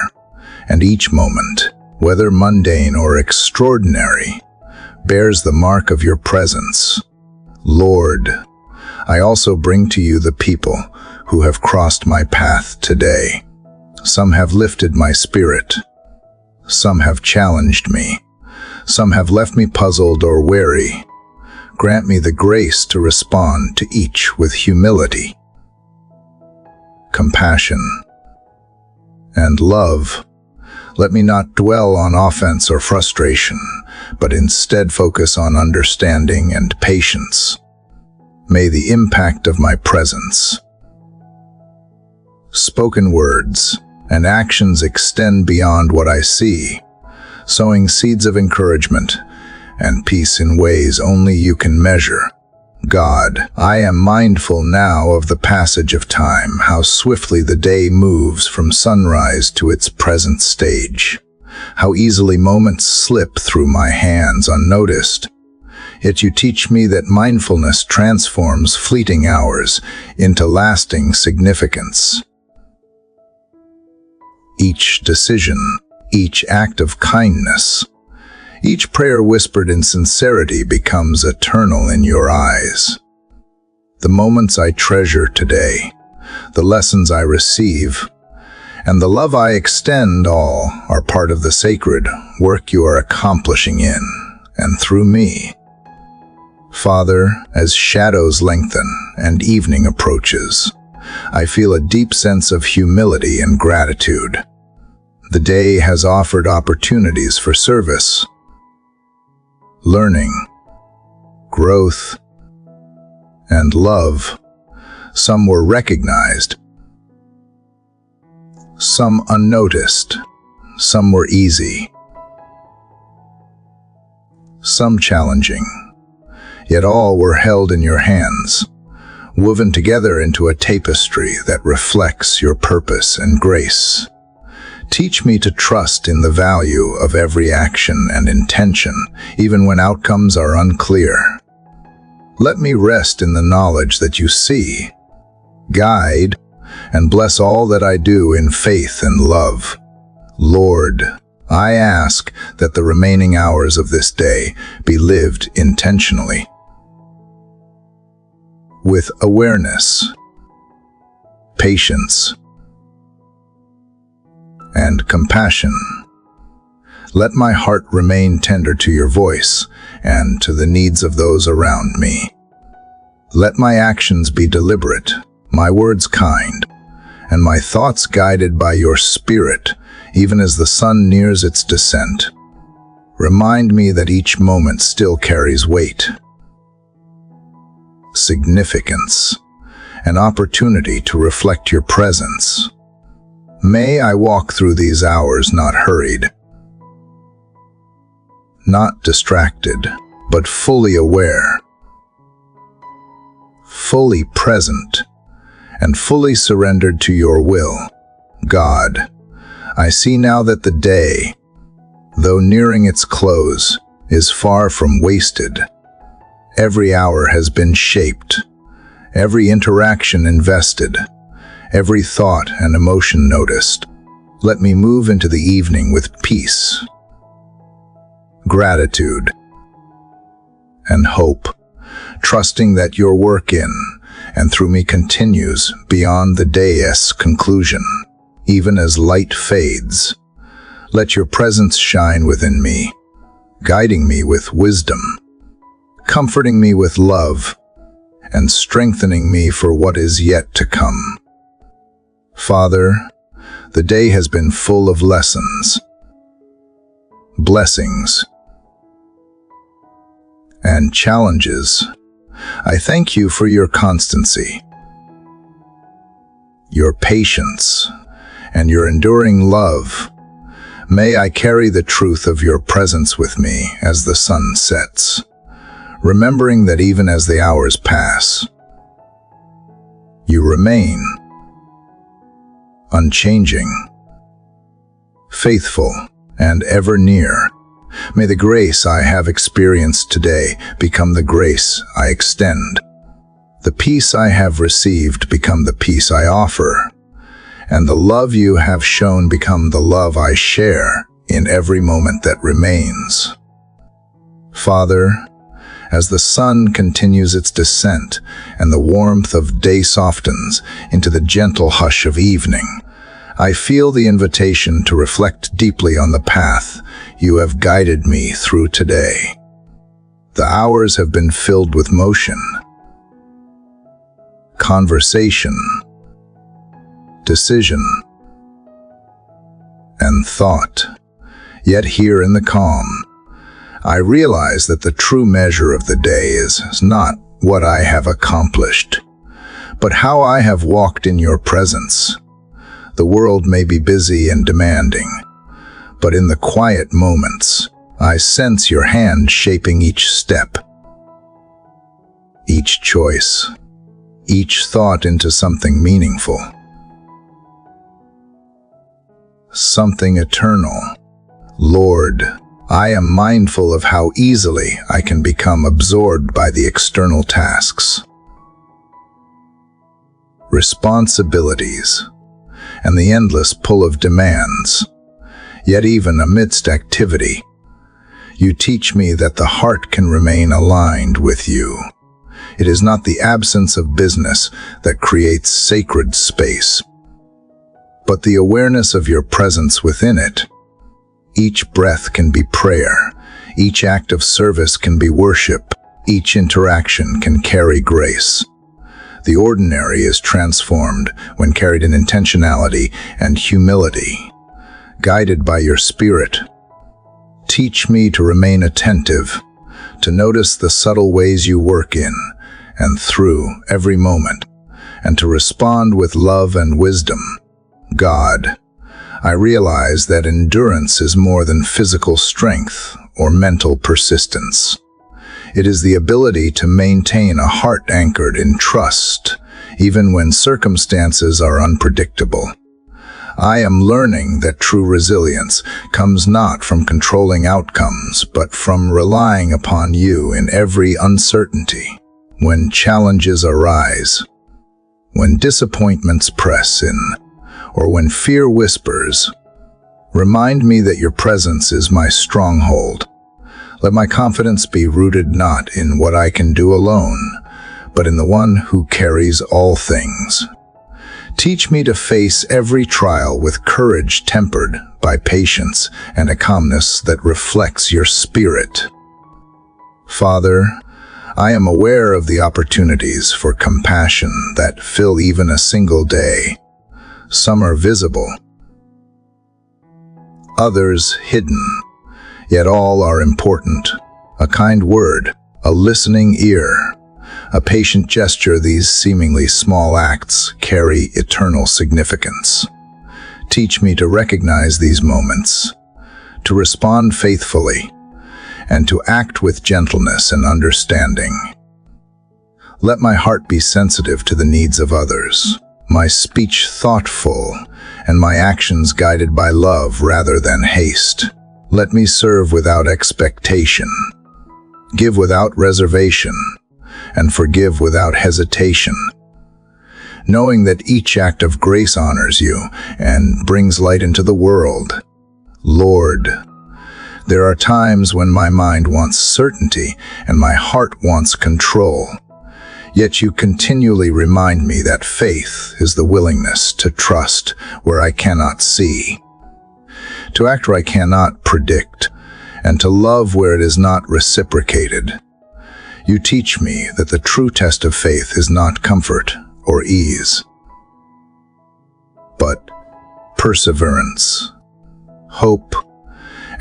and each moment, whether mundane or extraordinary, bears the mark of your presence. Lord, I also bring to you the people who have crossed my path today. Some have lifted my spirit. Some have challenged me. Some have left me puzzled or weary. Grant me the grace to respond to each with humility, compassion, and love. Let me not dwell on offense or frustration, but instead focus on understanding and patience. May the impact of my presence, spoken words, and actions extend beyond what I see, sowing seeds of encouragement and peace in ways only you can measure. God, I am mindful now of the passage of time, how swiftly the day moves from sunrise to its present stage, how easily moments slip through my hands unnoticed. Yet you teach me that mindfulness transforms fleeting hours into lasting significance. Each decision, each act of kindness, each prayer whispered in sincerity becomes eternal in your eyes. The moments I treasure today, the lessons I receive, and the love I extend all are part of the sacred work you are accomplishing in and through me. Father, as shadows lengthen and evening approaches, I feel a deep sense of humility and gratitude. The day has offered opportunities for service, learning, growth, and love. Some were recognized, some unnoticed, some were easy, some challenging, yet all were held in your hands, woven together into a tapestry that reflects your purpose and grace. Teach me to trust in the value of every action and intention, even when outcomes are unclear. Let me rest in the knowledge that you see, guide, and bless all that I do in faith and love. Lord, I ask that the remaining hours of this day be lived intentionally, with awareness, patience, and compassion. Let my heart remain tender to your voice and to the needs of those around me. Let my actions be deliberate, my words kind, and my thoughts guided by your Spirit, even as the sun nears its descent. Remind me that each moment still carries weight, significance, an opportunity to reflect your presence. May I walk through these hours not hurried, not distracted, but fully aware, fully present, and fully surrendered to your will. God, I see now that the day, though nearing its close, is far from wasted. Every hour has been shaped, every interaction invested, every thought and emotion noticed. Let me move into the evening with peace, gratitude, and hope, trusting that your work in and through me continues beyond the day's conclusion. Even as light fades, let your presence shine within me, guiding me with wisdom, comforting me with love, and strengthening me for what is yet to come. Father, the day has been full of lessons, blessings, and challenges. I thank you for your constancy, your patience, and your enduring love. May I carry the truth of your presence with me as the sun sets, remembering that even as the hours pass, you remain unchanging, faithful, and ever near. May the grace I have experienced today become the grace I extend. The peace I have received become the peace I offer, and the love you have shown become the love I share in every moment that remains. Father, as the sun continues its descent and the warmth of day softens into the gentle hush of evening, I feel the invitation to reflect deeply on the path you have guided me through today. The hours have been filled with motion, conversation, decision, and thought. Yet here in the calm, I realize that the true measure of the day is not what I have accomplished, but how I have walked in your presence. The world may be busy and demanding, but in the quiet moments, I sense your hand shaping each step, each choice, each thought into something meaningful, something eternal. Lord, I am mindful of how easily I can become absorbed by the external tasks, responsibilities, and the endless pull of demands. Yet even amidst activity, you teach me that the heart can remain aligned with you. It is not the absence of business that creates sacred space, but the awareness of your presence within it. Each breath can be prayer, each act of service can be worship, each interaction can carry grace. The ordinary is transformed when carried in intentionality and humility. Guided by your Spirit, teach me to remain attentive, to notice the subtle ways you work in and through every moment, and to respond with love and wisdom. God, I realize that endurance is more than physical strength or mental persistence. It is the ability to maintain a heart anchored in trust, even when circumstances are unpredictable. I am learning that true resilience comes not from controlling outcomes, but from relying upon you in every uncertainty. When challenges arise, when disappointments press in, or when fear whispers, remind me that your presence is my stronghold. Let my confidence be rooted not in what I can do alone, but in the one who carries all things. Teach me to face every trial with courage tempered by patience and a calmness that reflects your Spirit. Father, I am aware of the opportunities for compassion that fill even a single day. Some are visible, others hidden, yet all are important. A kind word, a listening ear, a patient gesture, these seemingly small acts carry eternal significance. Teach me to recognize these moments, to respond faithfully, and to act with gentleness and understanding. Let my heart be sensitive to the needs of others, my speech thoughtful, and my actions guided by love rather than haste. Let me serve without expectation, give without reservation, and forgive without hesitation, knowing that each act of grace honors you and brings light into the world. Lord, there are times when my mind wants certainty and my heart wants control. Yet you continually remind me that faith is the willingness to trust where I cannot see, to act where I cannot predict, and to love where it is not reciprocated. You teach me that the true test of faith is not comfort or ease, but perseverance, hope,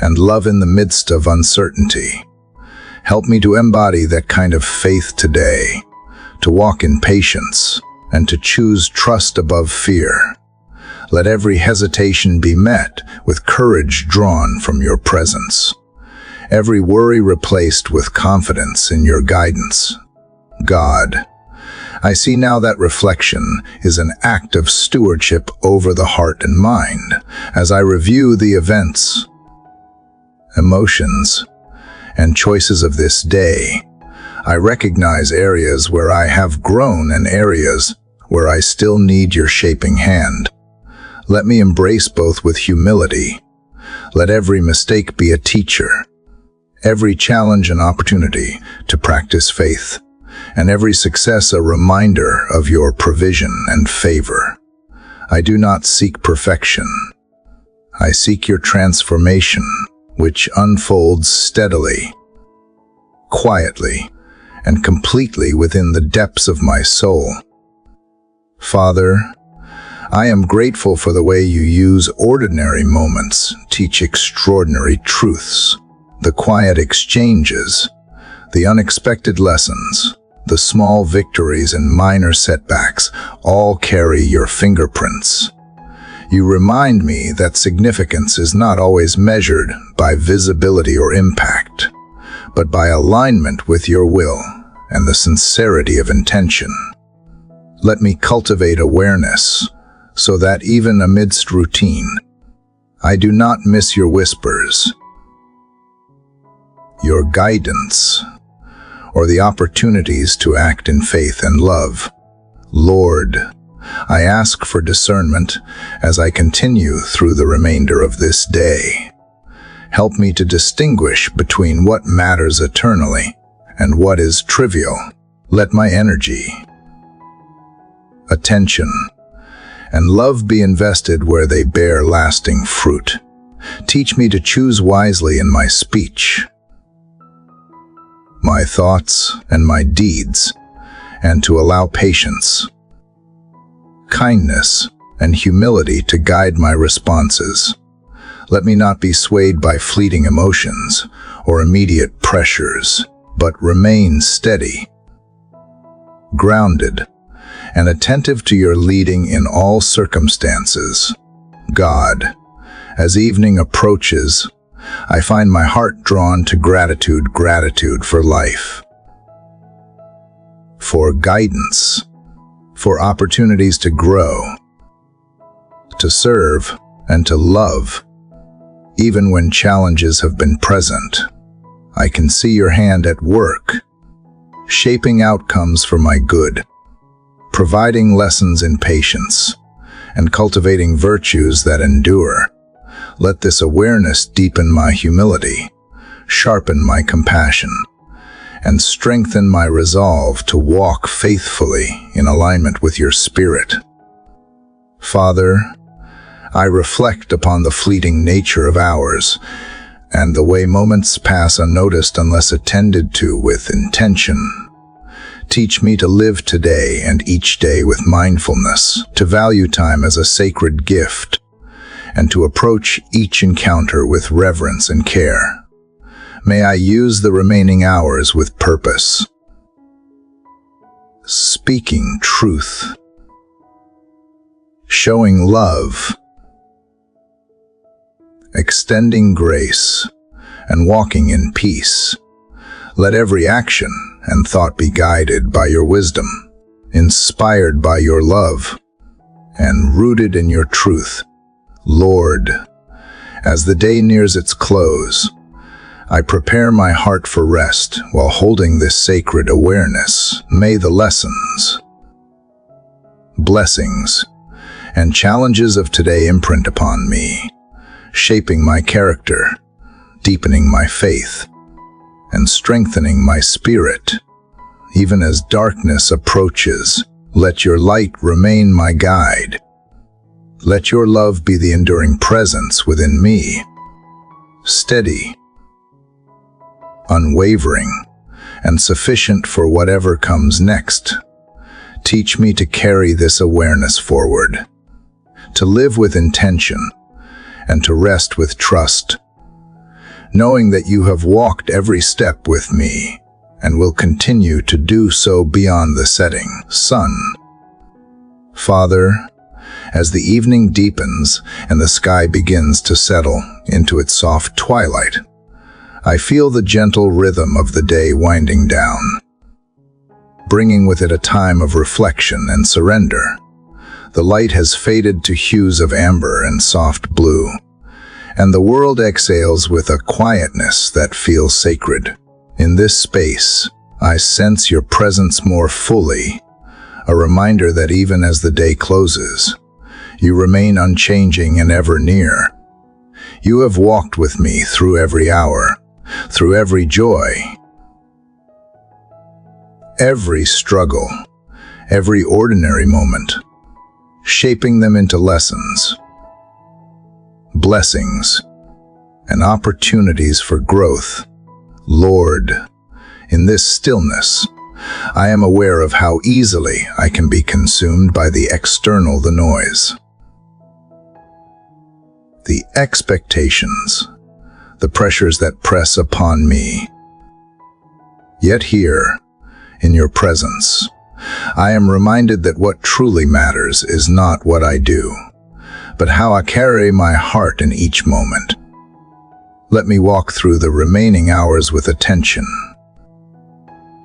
and love in the midst of uncertainty. Help me to embody that kind of faith today, to walk in patience, and to choose trust above fear. Let every hesitation be met with courage drawn from your presence. every worry replaced with confidence in your guidance. God, I see now that reflection is an act of stewardship over the heart and mind. As I review the events, emotions, and choices of this day, I recognize areas where I have grown and areas where I still need your shaping hand. Let me embrace both with humility. Let every mistake be a teacher, every challenge an opportunity to practice faith, and every success a reminder of your provision and favor. I do not seek perfection. I seek your transformation, which unfolds steadily, quietly, and completely within the depths of my soul. Father, I am grateful for the way you use ordinary moments, teach extraordinary truths, the quiet exchanges, the unexpected lessons, the small victories and minor setbacks all carry your fingerprints. You remind me that significance is not always measured by visibility or impact, but by alignment with your will and the sincerity of intention. Let me cultivate awareness so that even amidst routine, I do not miss your whispers, your guidance, or the opportunities to act in faith and love. Lord, I ask for discernment as I continue through the remainder of this day. Help me to distinguish between what matters eternally and what is trivial. Let my energy, attention, and love be invested where they bear lasting fruit. Teach me to choose wisely in my speech, my thoughts, and my deeds, and to allow patience, kindness, and humility to guide my responses. Let me not be swayed by fleeting emotions or immediate pressures, but remain steady, grounded, and attentive to your leading in all circumstances. God, as evening approaches, I find my heart drawn to gratitude for life, for guidance, for opportunities to grow, to serve, and to love. Even when challenges have been present, I can see your hand at work, shaping outcomes for my good, providing lessons in patience, and cultivating virtues that endure. Let this awareness deepen my humility, sharpen my compassion, and strengthen my resolve to walk faithfully in alignment with your Spirit. Father, I reflect upon the fleeting nature of hours and the way moments pass unnoticed unless attended to with intention. Teach me to live today and each day with mindfulness, to value time as a sacred gift, and to approach each encounter with reverence and care. May I use the remaining hours with purpose, speaking truth, showing love, extending grace, and walking in peace. Let every action and thought be guided by your wisdom, inspired by your love, and rooted in your truth. Lord, as the day nears its close, I prepare my heart for rest while holding this sacred awareness. May the lessons, blessings, and challenges of today imprint upon me, shaping my character, deepening my faith, and strengthening my spirit. Even as darkness approaches, let your light remain my guide. Let your love be the enduring presence within me, steady, unwavering, and sufficient for whatever comes next. Teach me to carry this awareness forward, to live with intention, and to rest with trust, knowing that you have walked every step with me and will continue to do so beyond the setting sun. Father, as the evening deepens and the sky begins to settle into its soft twilight, I feel the gentle rhythm of the day winding down, bringing with it a time of reflection and surrender. The light has faded to hues of amber and soft blue, and the world exhales with a quietness that feels sacred. In this space, I sense your presence more fully, a reminder that even as the day closes, you remain unchanging and ever near. You have walked with me through every hour, through every joy, every struggle, every ordinary moment, shaping them into lessons, blessings, and opportunities for growth. Lord, in this stillness, I am aware of how easily I can be consumed by the external, the noise, the expectations, the pressures that press upon me. Yet here, in your presence, I am reminded that what truly matters is not what I do, but how I carry my heart in each moment. Let me walk through the remaining hours with attention,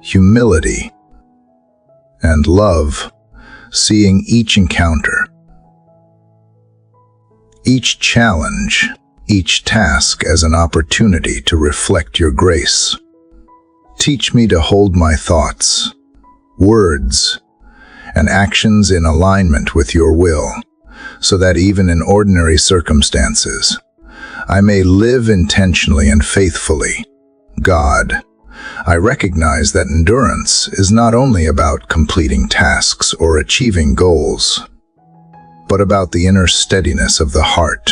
humility, and love, seeing each encounter, each challenge, each task as an opportunity to reflect your grace. Teach me to hold my thoughts, words, and actions in alignment with your will, so that even in ordinary circumstances, I may live intentionally and faithfully. God, I recognize that endurance is not only about completing tasks or achieving goals, but about the inner steadiness of the heart.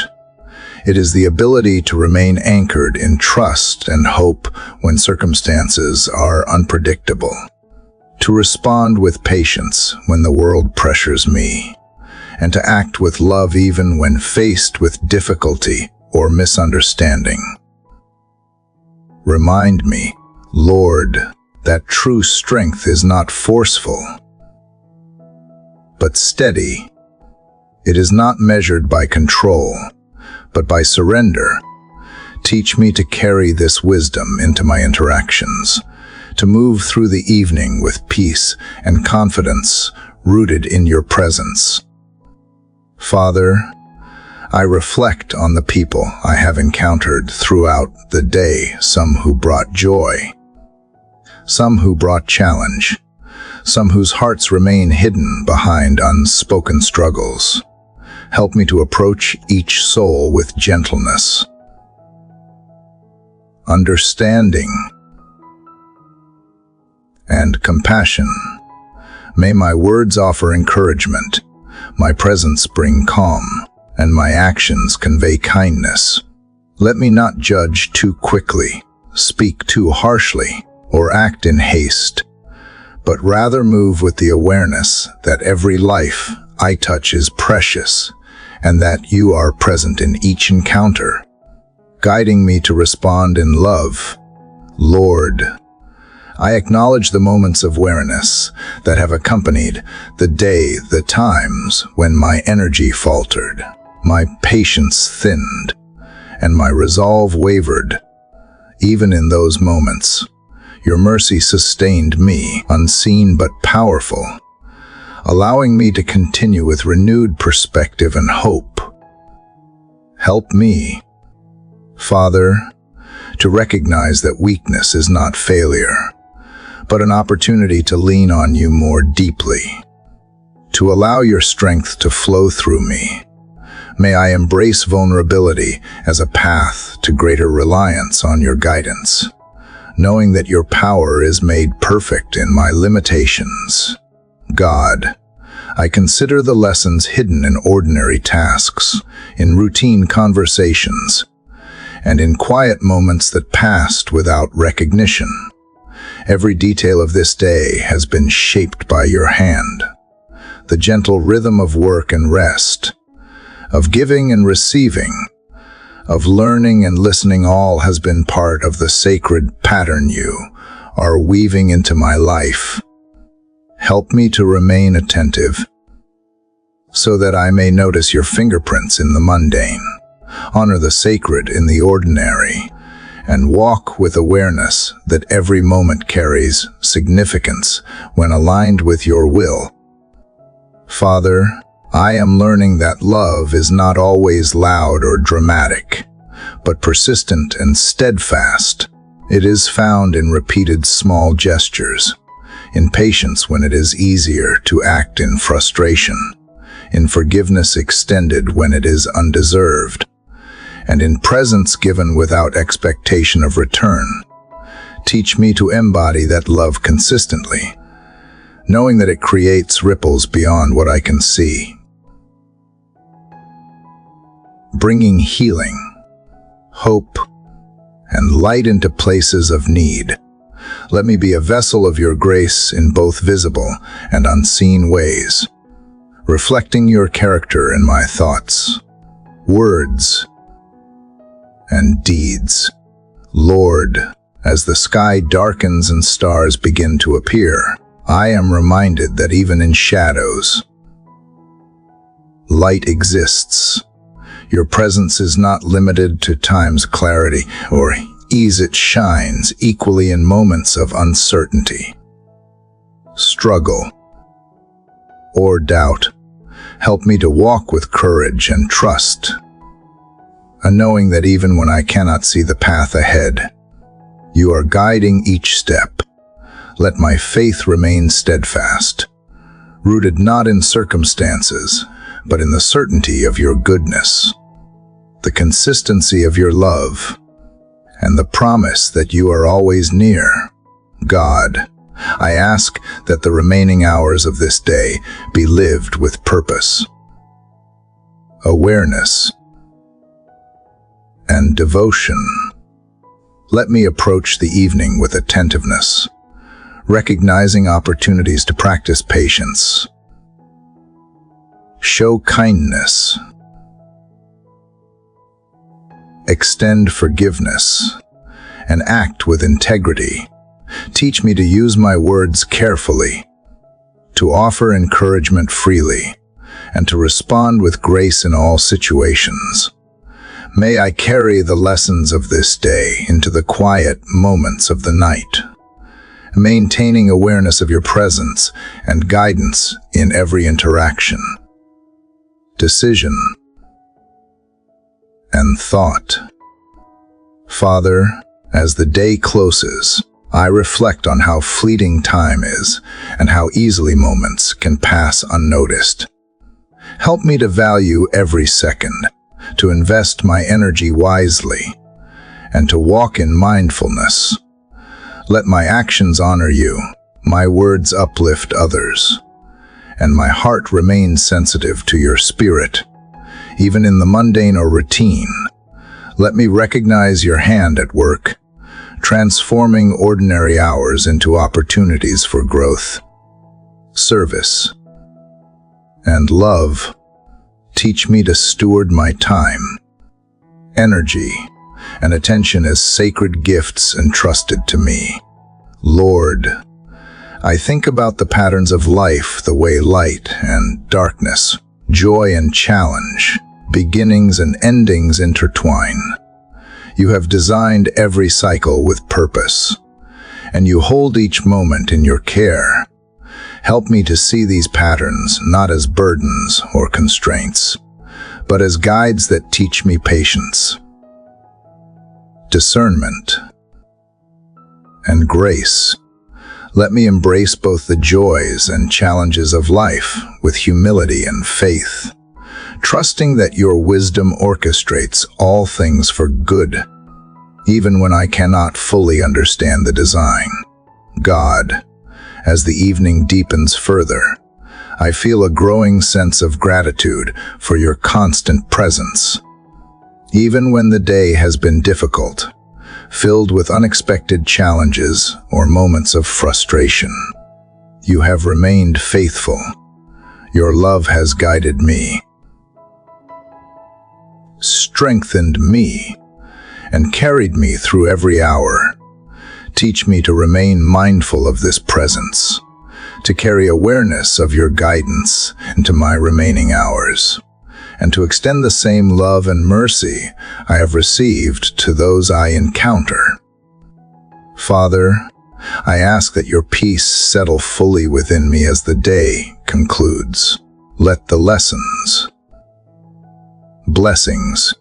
It is the ability to remain anchored in trust and hope when circumstances are unpredictable, to respond with patience when the world pressures me, and to act with love even when faced with difficulty or misunderstanding. Remind me, Lord, that true strength is not forceful, but steady. It is not measured by control, but by surrender. Teach me to carry this wisdom into my interactions, to move through the evening with peace and confidence rooted in your presence. Father, I reflect on the people I have encountered throughout the day, some who brought joy, some who brought challenge, some whose hearts remain hidden behind unspoken struggles. Help me to approach each soul with gentleness, understanding, and compassion. May my words offer encouragement, my presence bring calm, and my actions convey kindness. Let me not judge too quickly, speak too harshly, or act in haste, but rather move with the awareness that every life I touch is precious, and that you are present in each encounter, guiding me to respond in love. Lord, I acknowledge the moments of weariness that have accompanied the day, the times when my energy faltered, my patience thinned, and my resolve wavered. Even in those moments, your mercy sustained me, unseen but powerful, allowing me to continue with renewed perspective and hope. Help me, Father, to recognize that weakness is not failure, but an opportunity to lean on you more deeply, to allow your strength to flow through me. May I embrace vulnerability as a path to greater reliance on your guidance, knowing that your power is made perfect in my limitations. God, I consider the lessons hidden in ordinary tasks, in routine conversations, and in quiet moments that passed without recognition. Every detail of this day has been shaped by your hand. The gentle rhythm of work and rest, of giving and receiving, of learning and listening, all has been part of the sacred pattern you are weaving into my life. Help me to remain attentive, so that I may notice your fingerprints in the mundane, honor the sacred in the ordinary, and walk with awareness that every moment carries significance when aligned with your will. Father, I am learning that love is not always loud or dramatic, but persistent and steadfast. It is found in repeated small gestures, in patience when it is easier to act in frustration, in forgiveness extended when it is undeserved, and in presence given without expectation of return. Teach me to embody that love consistently, knowing that it creates ripples beyond what I can see, bringing healing, hope, and light into places of need. Let me be a vessel of your grace in both visible and unseen ways, reflecting your character in my thoughts, words, and deeds. Lord, as the sky darkens and stars begin to appear, I am reminded that even in shadows, light exists. Your presence is not limited to time's clarity or ease. It shines equally in moments of uncertainty, struggle, or doubt. Help me to walk with courage and trust, a knowing that even when I cannot see the path ahead, you are guiding each step. Let my faith remain steadfast, rooted not in circumstances, but in the certainty of your goodness, the consistency of your love, and the promise that you are always near. God, I ask that the remaining hours of this day be lived with purpose, awareness, and devotion. Let me approach the evening with attentiveness, recognizing opportunities to practice patience, show kindness, extend forgiveness, and act with integrity. Teach me to use my words carefully, to offer encouragement freely, and to respond with grace in all situations. May I carry the lessons of this day into the quiet moments of the night, maintaining awareness of your presence and guidance in every interaction, decision, and thought. Father, as the day closes, I reflect on how fleeting time is and how easily moments can pass unnoticed. Help me to value every second, to invest my energy wisely, and to walk in mindfulness. Let my actions honor you, my words uplift others, and my heart remain sensitive to your spirit. Even in the mundane or routine, let me recognize your hand at work, transforming ordinary hours into opportunities for growth, service, and love. Teach me to steward my time, energy, and attention as sacred gifts entrusted to me. Lord, I think about the patterns of life, the way light and darkness, joy and challenge, beginnings and endings intertwine. You have designed every cycle with purpose, and you hold each moment in your care. Help me to see these patterns not as burdens or constraints, but as guides that teach me patience, discernment, and grace. Let me embrace both the joys and challenges of life with humility and faith, trusting that your wisdom orchestrates all things for good, even when I cannot fully understand the design. God, as the evening deepens further, I feel a growing sense of gratitude for your constant presence. Even when the day has been difficult, filled with unexpected challenges or moments of frustration, you have remained faithful. Your love has guided me, strengthened me, and carried me through every hour. Teach me to remain mindful of this presence, to carry awareness of your guidance into my remaining hours, and to extend the same love and mercy I have received to those I encounter. Father, I ask that your peace settle fully within me as the day concludes. Let the lessons, blessings,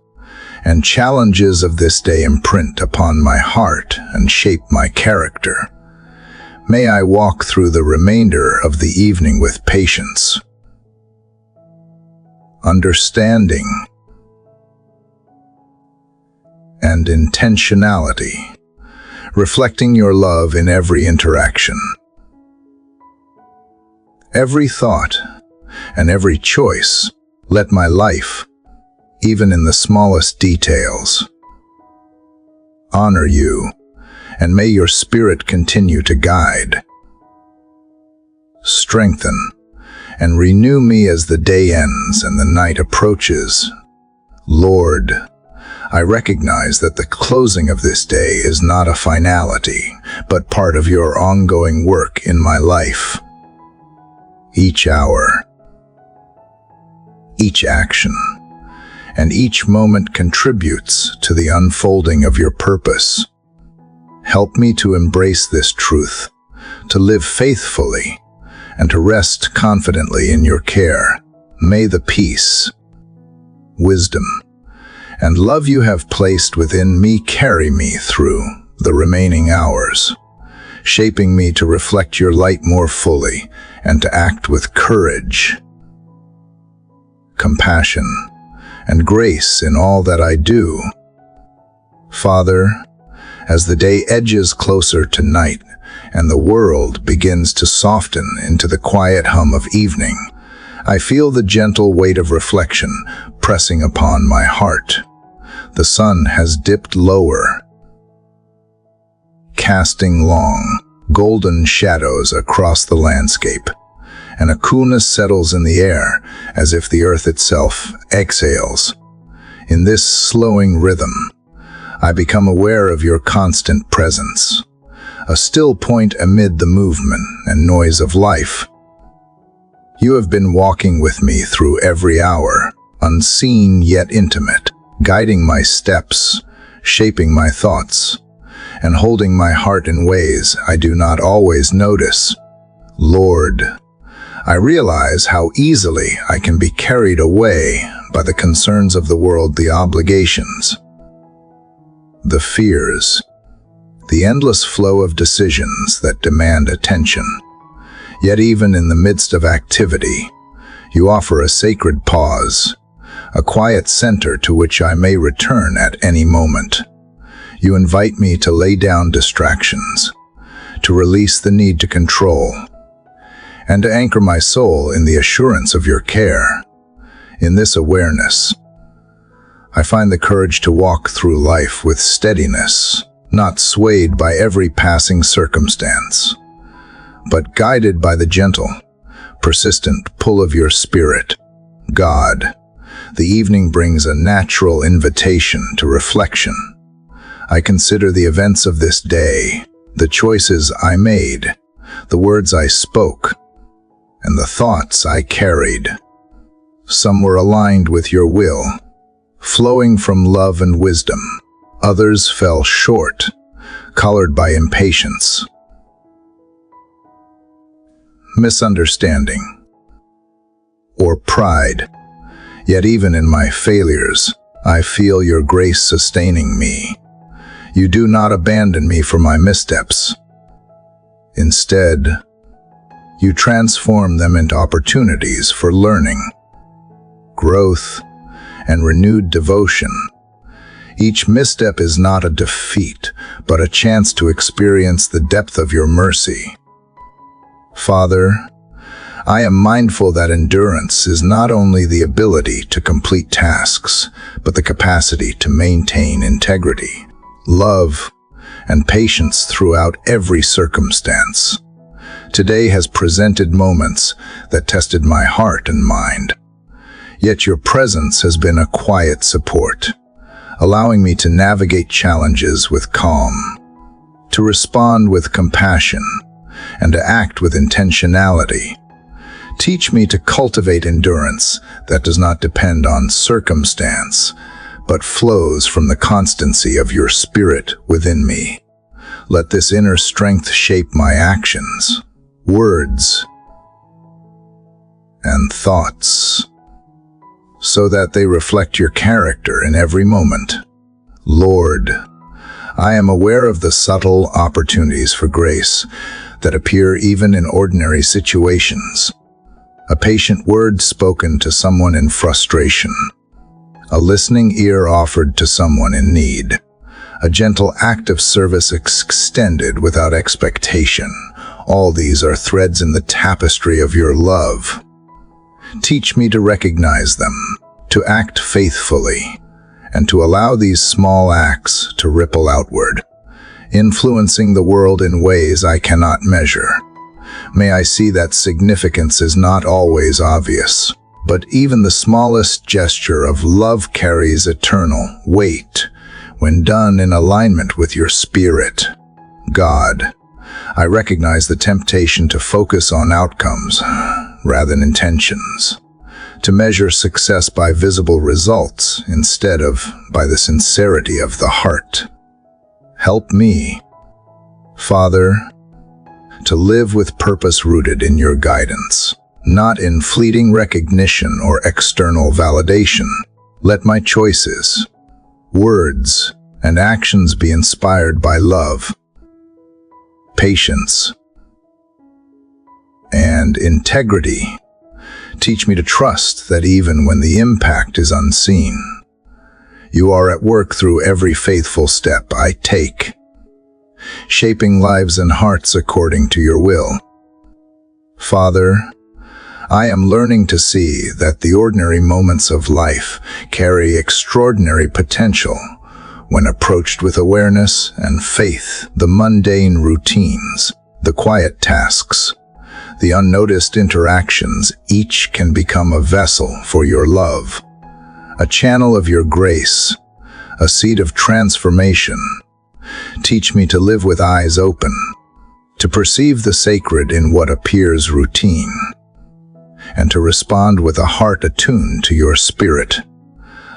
and challenges of this day imprint upon my heart and shape my character. May I walk through the remainder of the evening with patience, understanding, and intentionality, reflecting your love in every interaction. Every thought and every choice, let my life, even in the smallest details, honor you, and may your Spirit continue to guide, strengthen, and renew me as the day ends and the night approaches. Lord, I recognize that the closing of this day is not a finality, but part of your ongoing work in my life. Each hour, each action, and each moment contributes to the unfolding of your purpose. Help me to embrace this truth, to live faithfully, and to rest confidently in your care. May the peace, wisdom, and love you have placed within me carry me through the remaining hours, shaping me to reflect your light more fully and to act with courage, compassion, and grace in all that I do. Father, as the day edges closer to night and the world begins to soften into the quiet hum of evening, I feel the gentle weight of reflection pressing upon my heart. The sun has dipped lower, casting long, golden shadows across the landscape, and a coolness settles in the air as if the earth itself exhales. In this slowing rhythm, I become aware of your constant presence, a still point amid the movement and noise of life. You have been walking with me through every hour, unseen yet intimate, guiding my steps, shaping my thoughts, and holding my heart in ways I do not always notice. Lord, I realize how easily I can be carried away by the concerns of the world, the obligations, the fears, the endless flow of decisions that demand attention. Yet even in the midst of activity, you offer a sacred pause, a quiet center to which I may return at any moment. You invite me to lay down distractions, to release the need to control, and to anchor my soul in the assurance of your care. In this awareness, I find the courage to walk through life with steadiness, not swayed by every passing circumstance, but guided by the gentle, persistent pull of your Spirit. God, the evening brings a natural invitation to reflection. I consider the events of this day, the choices I made, the words I spoke, and the thoughts I carried. Some were aligned with your will, flowing from love and wisdom. Others fell short, colored by impatience, misunderstanding, or pride. Yet even in my failures, I feel your grace sustaining me. You do not abandon me for my missteps. Instead, you transform them into opportunities for learning, growth, and renewed devotion. Each misstep is not a defeat, but a chance to experience the depth of your mercy. Father, I am mindful that endurance is not only the ability to complete tasks, but the capacity to maintain integrity, love, and patience throughout every circumstance. Today has presented moments that tested my heart and mind, yet your presence has been a quiet support, allowing me to navigate challenges with calm, to respond with compassion, and to act with intentionality. Teach me to cultivate endurance that does not depend on circumstance, but flows from the constancy of your spirit within me. Let this inner strength shape my actions, words, and thoughts, so that they reflect your character in every moment. Lord, I am aware of the subtle opportunities for grace that appear even in ordinary situations. A patient word spoken to someone in frustration, a listening ear offered to someone in need, a gentle act of service extended without expectation. All these are threads in the tapestry of your love. Teach me to recognize them, to act faithfully, and to allow these small acts to ripple outward, influencing the world in ways I cannot measure. May I see that significance is not always obvious, but even the smallest gesture of love carries eternal weight when done in alignment with your spirit. God, I recognize the temptation to focus on outcomes rather than intentions, to measure success by visible results instead of by the sincerity of the heart. Help me, Father, to live with purpose rooted in your guidance, not in fleeting recognition or external validation. Let my choices, words, and actions be inspired by love, patience, and integrity. Teach me to trust that even when the impact is unseen, you are at work through every faithful step I take, shaping lives and hearts according to your will. Father, I am learning to see that the ordinary moments of life carry extraordinary potential when approached with awareness and faith. The mundane routines, the quiet tasks, the unnoticed interactions, each can become a vessel for your love, a channel of your grace, a seed of transformation. Teach me to live with eyes open, to perceive the sacred in what appears routine, and to respond with a heart attuned to your spirit.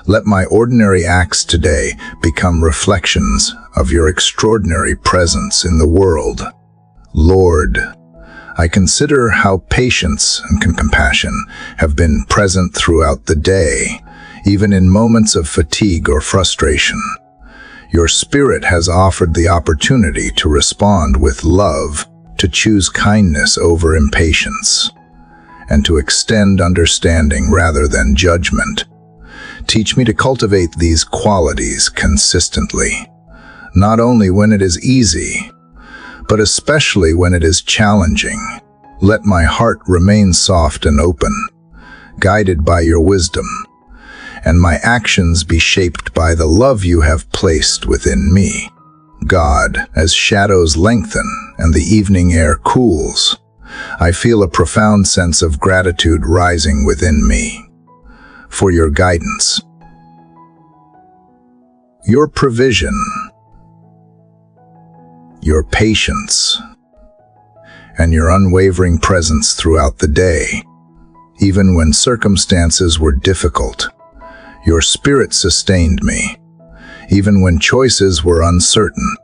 Let my ordinary acts today become reflections of your extraordinary presence in the world. Lord, I consider how patience and compassion have been present throughout the day, even in moments of fatigue or frustration. Your Spirit has offered the opportunity to respond with love, to choose kindness over impatience, and to extend understanding rather than judgment. Teach me to cultivate these qualities consistently, not only when it is easy, but especially when it is challenging. Let my heart remain soft and open, guided by your wisdom, and my actions be shaped by the love you have placed within me. God, as shadows lengthen and the evening air cools, I feel a profound sense of gratitude rising within me for your guidance, your provision, your patience, and your unwavering presence throughout the day. Even when circumstances were difficult, your Spirit sustained me. Even when choices were uncertain,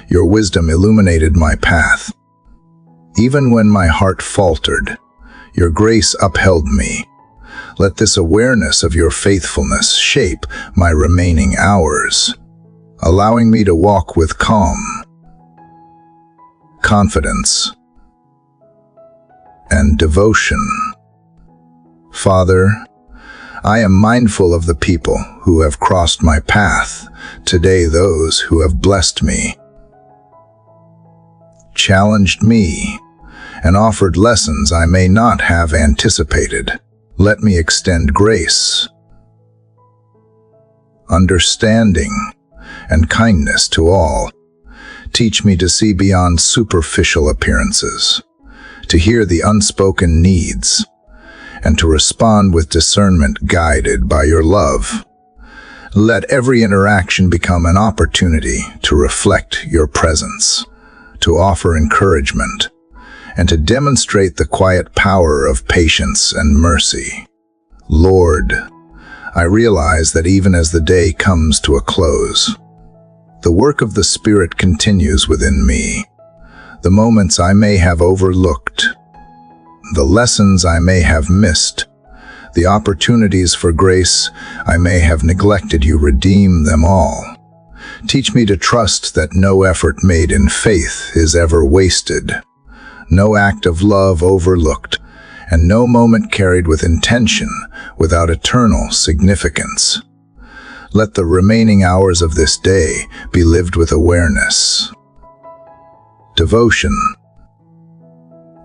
your wisdom illuminated my path. Even when my heart faltered, your grace upheld me. Let this awareness of your faithfulness shape my remaining hours, allowing me to walk with calm, confidence, and devotion. Father, I am mindful of the people who have crossed my path, today those who have blessed me, challenged me, and offered lessons I may not have anticipated. Let me extend grace, understanding, and kindness to all. Teach me to see beyond superficial appearances, to hear the unspoken needs, and to respond with discernment guided by your love. Let every interaction become an opportunity to reflect your presence, to offer encouragement, and to demonstrate the quiet power of patience and mercy. Lord, I realize that even as the day comes to a close, the work of the Spirit continues within me. The moments I may have overlooked, the lessons I may have missed, the opportunities for grace I may have neglected, you redeem them all. Teach me to trust that no effort made in faith is ever wasted, no act of love overlooked, and no moment carried with intention without eternal significance. Let the remaining hours of this day be lived with awareness, devotion,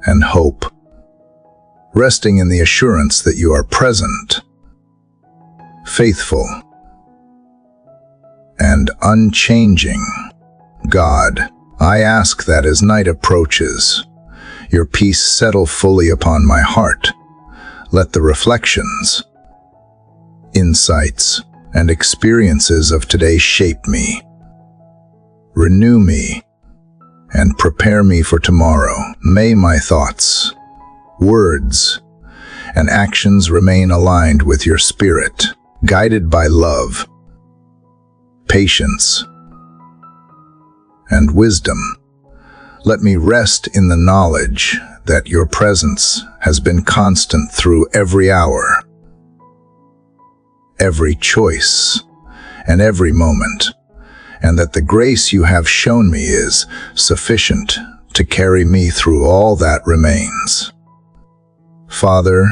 and hope, resting in the assurance that you are present, faithful, and unchanging. God, I ask that as night approaches, your peace settle fully upon my heart. Let the reflections, insights, and experiences of today shape me, renew me, and prepare me for tomorrow. May my thoughts, words, and actions remain aligned with your Spirit, guided by love, patience, and wisdom. Let me rest in the knowledge that your presence has been constant through every hour, every choice, and every moment, and that the grace you have shown me is sufficient to carry me through all that remains. Father,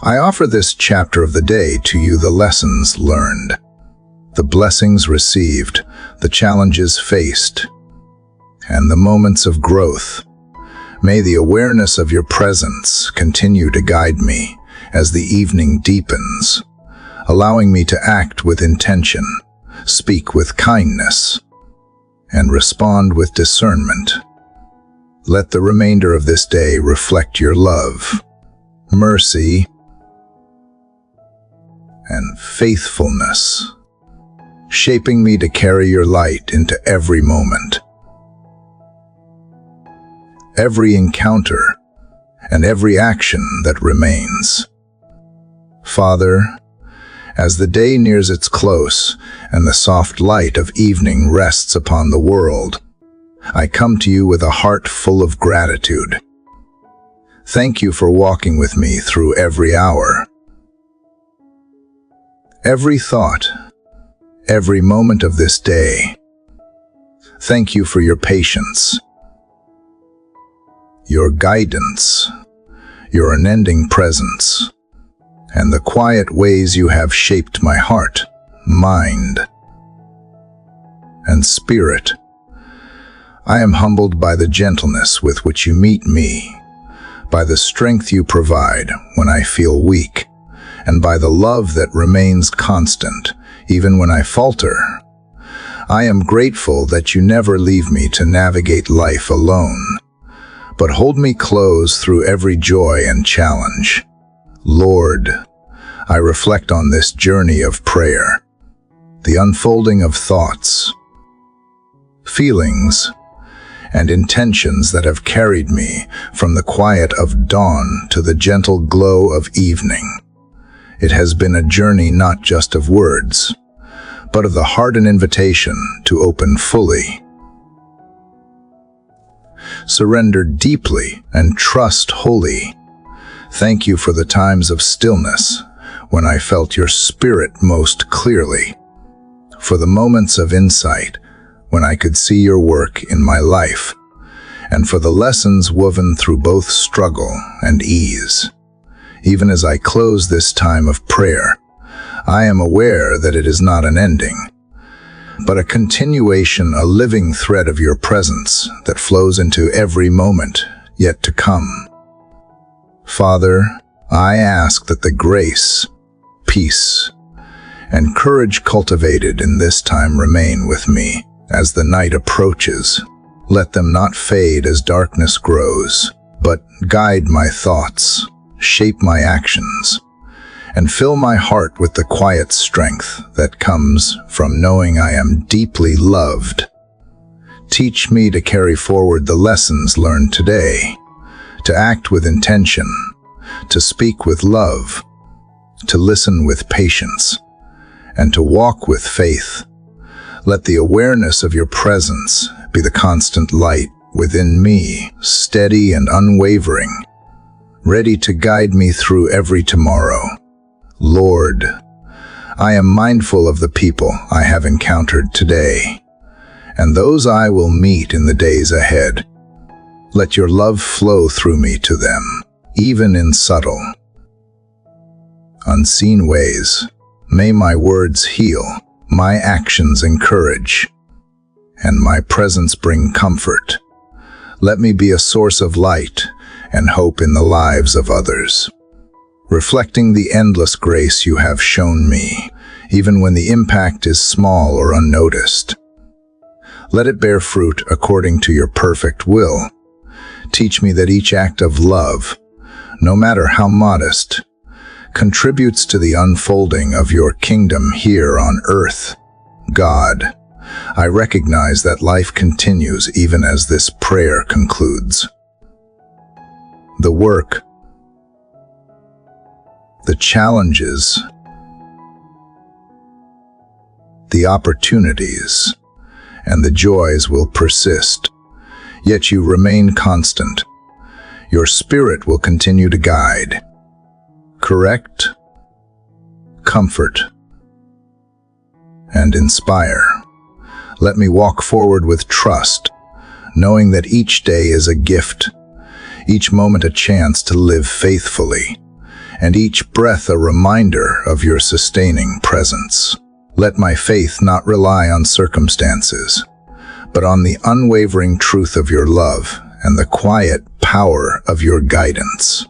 I offer this chapter of the day to you, the lessons learned, the blessings received, the challenges faced, and the moments of growth. May the awareness of your presence continue to guide me as the evening deepens, allowing me to act with intention, speak with kindness, and respond with discernment. Let the remainder of this day reflect your love, mercy, and faithfulness, shaping me to carry your light into every moment, every encounter, and every action that remains. Father, as the day nears its close and the soft light of evening rests upon the world, I come to you with a heart full of gratitude. Thank you for walking with me through every hour, every thought, every moment of this day. Thank you for your patience, your guidance, your unending presence, and the quiet ways you have shaped my heart, mind, and spirit. I am humbled by the gentleness with which you meet me, by the strength you provide when I feel weak, and by the love that remains constant even when I falter. I am grateful that you never leave me to navigate life alone, but hold me close through every joy and challenge. Lord, I reflect on this journey of prayer, the unfolding of thoughts, feelings, and intentions that have carried me from the quiet of dawn to the gentle glow of evening. It has been a journey not just of words, but of the heart, an invitation to open fully, surrender deeply, and trust wholly. Thank you for the times of stillness when I felt your Spirit most clearly, for the moments of insight when I could see your work in my life, and for the lessons woven through both struggle and ease. Even as I close this time of prayer, I am aware that it is not an ending, but a continuation, a living thread of your presence that flows into every moment yet to come. Father, I ask that the grace, peace, and courage cultivated in this time remain with me as the night approaches. Let them not fade as darkness grows, but guide my thoughts, shape my actions, and fill my heart with the quiet strength that comes from knowing I am deeply loved. Teach me to carry forward the lessons learned today, to act with intention, to speak with love, to listen with patience, and to walk with faith. Let the awareness of your presence be the constant light within me, steady and unwavering, ready to guide me through every tomorrow. Lord, I am mindful of the people I have encountered today, and those I will meet in the days ahead. Let your love flow through me to them, even in subtle, unseen ways. May my words heal, my actions encourage, and my presence bring comfort. Let me be a source of light and hope in the lives of others, reflecting the endless grace you have shown me, even when the impact is small or unnoticed. Let it bear fruit according to your perfect will. Teach me that each act of love, no matter how modest, contributes to the unfolding of your kingdom here on earth. God, I recognize that life continues even as this prayer concludes. The work, the challenges, the opportunities, and the joys will persist, yet you remain constant. Your spirit will continue to guide, correct, comfort, and inspire. Let me walk forward with trust, knowing that each day is a gift, each moment a chance to live faithfully, and each breath a reminder of your sustaining presence. Let my faith not rely on circumstances, but on the unwavering truth of your love and the quiet power of your guidance.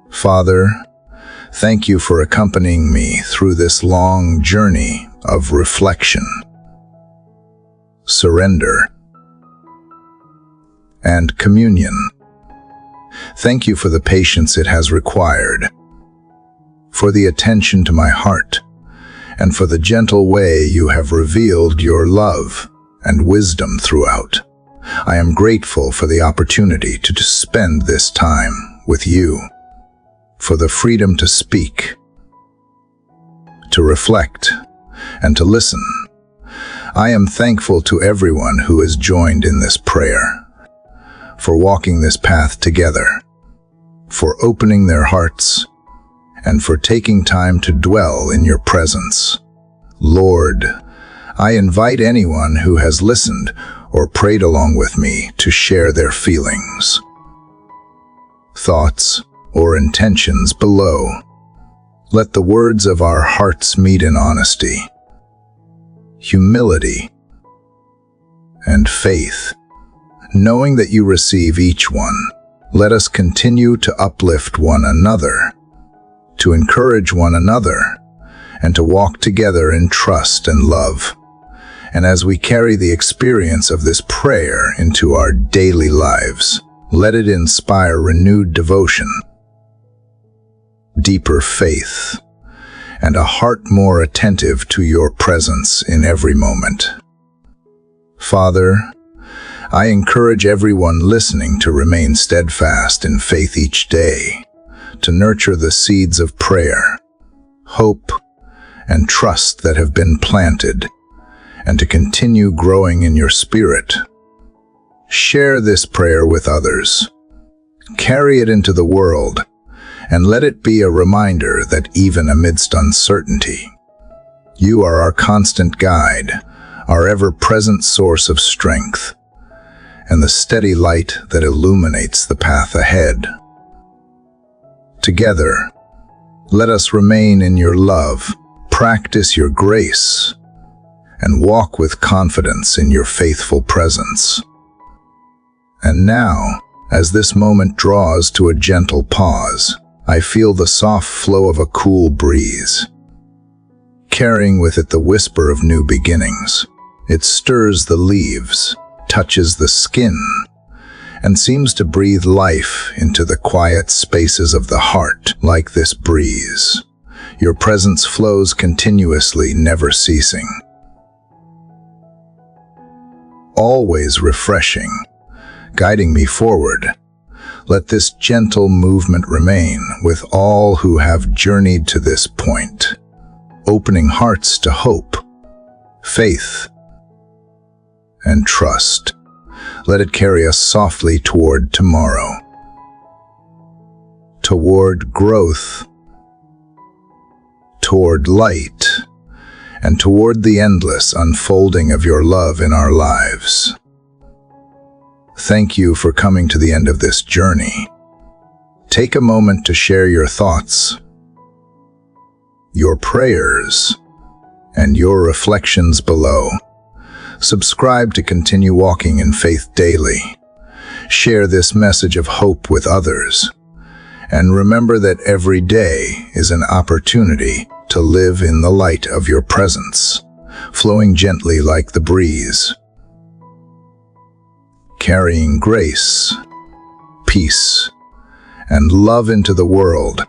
Father, thank you for accompanying me through this long journey of reflection, surrender, and communion. Thank you for the patience it has required, for the attention to my heart, and for the gentle way you have revealed your love and wisdom throughout. I am grateful for the opportunity to spend this time with you, for the freedom to speak, to reflect, and to listen. I am thankful to everyone who has joined in this prayer, for walking this path together, for opening their hearts, and for taking time to dwell in your presence. Lord, I invite anyone who has listened or prayed along with me to share their feelings, thoughts, or intentions below. Let the words of our hearts meet in honesty, humility, and faith. Knowing that you receive each one, let us continue to uplift one another, to encourage one another, and to walk together in trust and love. And as we carry the experience of this prayer into our daily lives, let it inspire renewed devotion, deeper faith, and a heart more attentive to your presence in every moment. Father, I encourage everyone listening to remain steadfast in faith each day, to nurture the seeds of prayer, hope, and trust that have been planted, and to continue growing in your spirit. Share this prayer with others. Carry it into the world, and let it be a reminder that even amidst uncertainty, you are our constant guide, our ever-present source of strength, and the steady light that illuminates the path ahead. Together, let us remain in your love, practice your grace, and walk with confidence in your faithful presence. And now, as this moment draws to a gentle pause, I feel the soft flow of a cool breeze, carrying with it the whisper of new beginnings. It stirs the leaves, touches the skin, and seems to breathe life into the quiet spaces of the heart. Like this breeze, your presence flows continuously, never ceasing, always refreshing, guiding me forward. Let this gentle movement remain with all who have journeyed to this point, opening hearts to hope, faith, and trust. Let it carry us softly toward tomorrow, toward growth, toward light, and toward the endless unfolding of your love in our lives. Thank you for coming to the end of this journey. Take a moment to share your thoughts, your prayers, and your reflections below. Subscribe to continue walking in faith daily. Share this message of hope with others. And remember that every day is an opportunity to live in the light of your presence, flowing gently like the breeze, carrying grace, peace, and love into the world.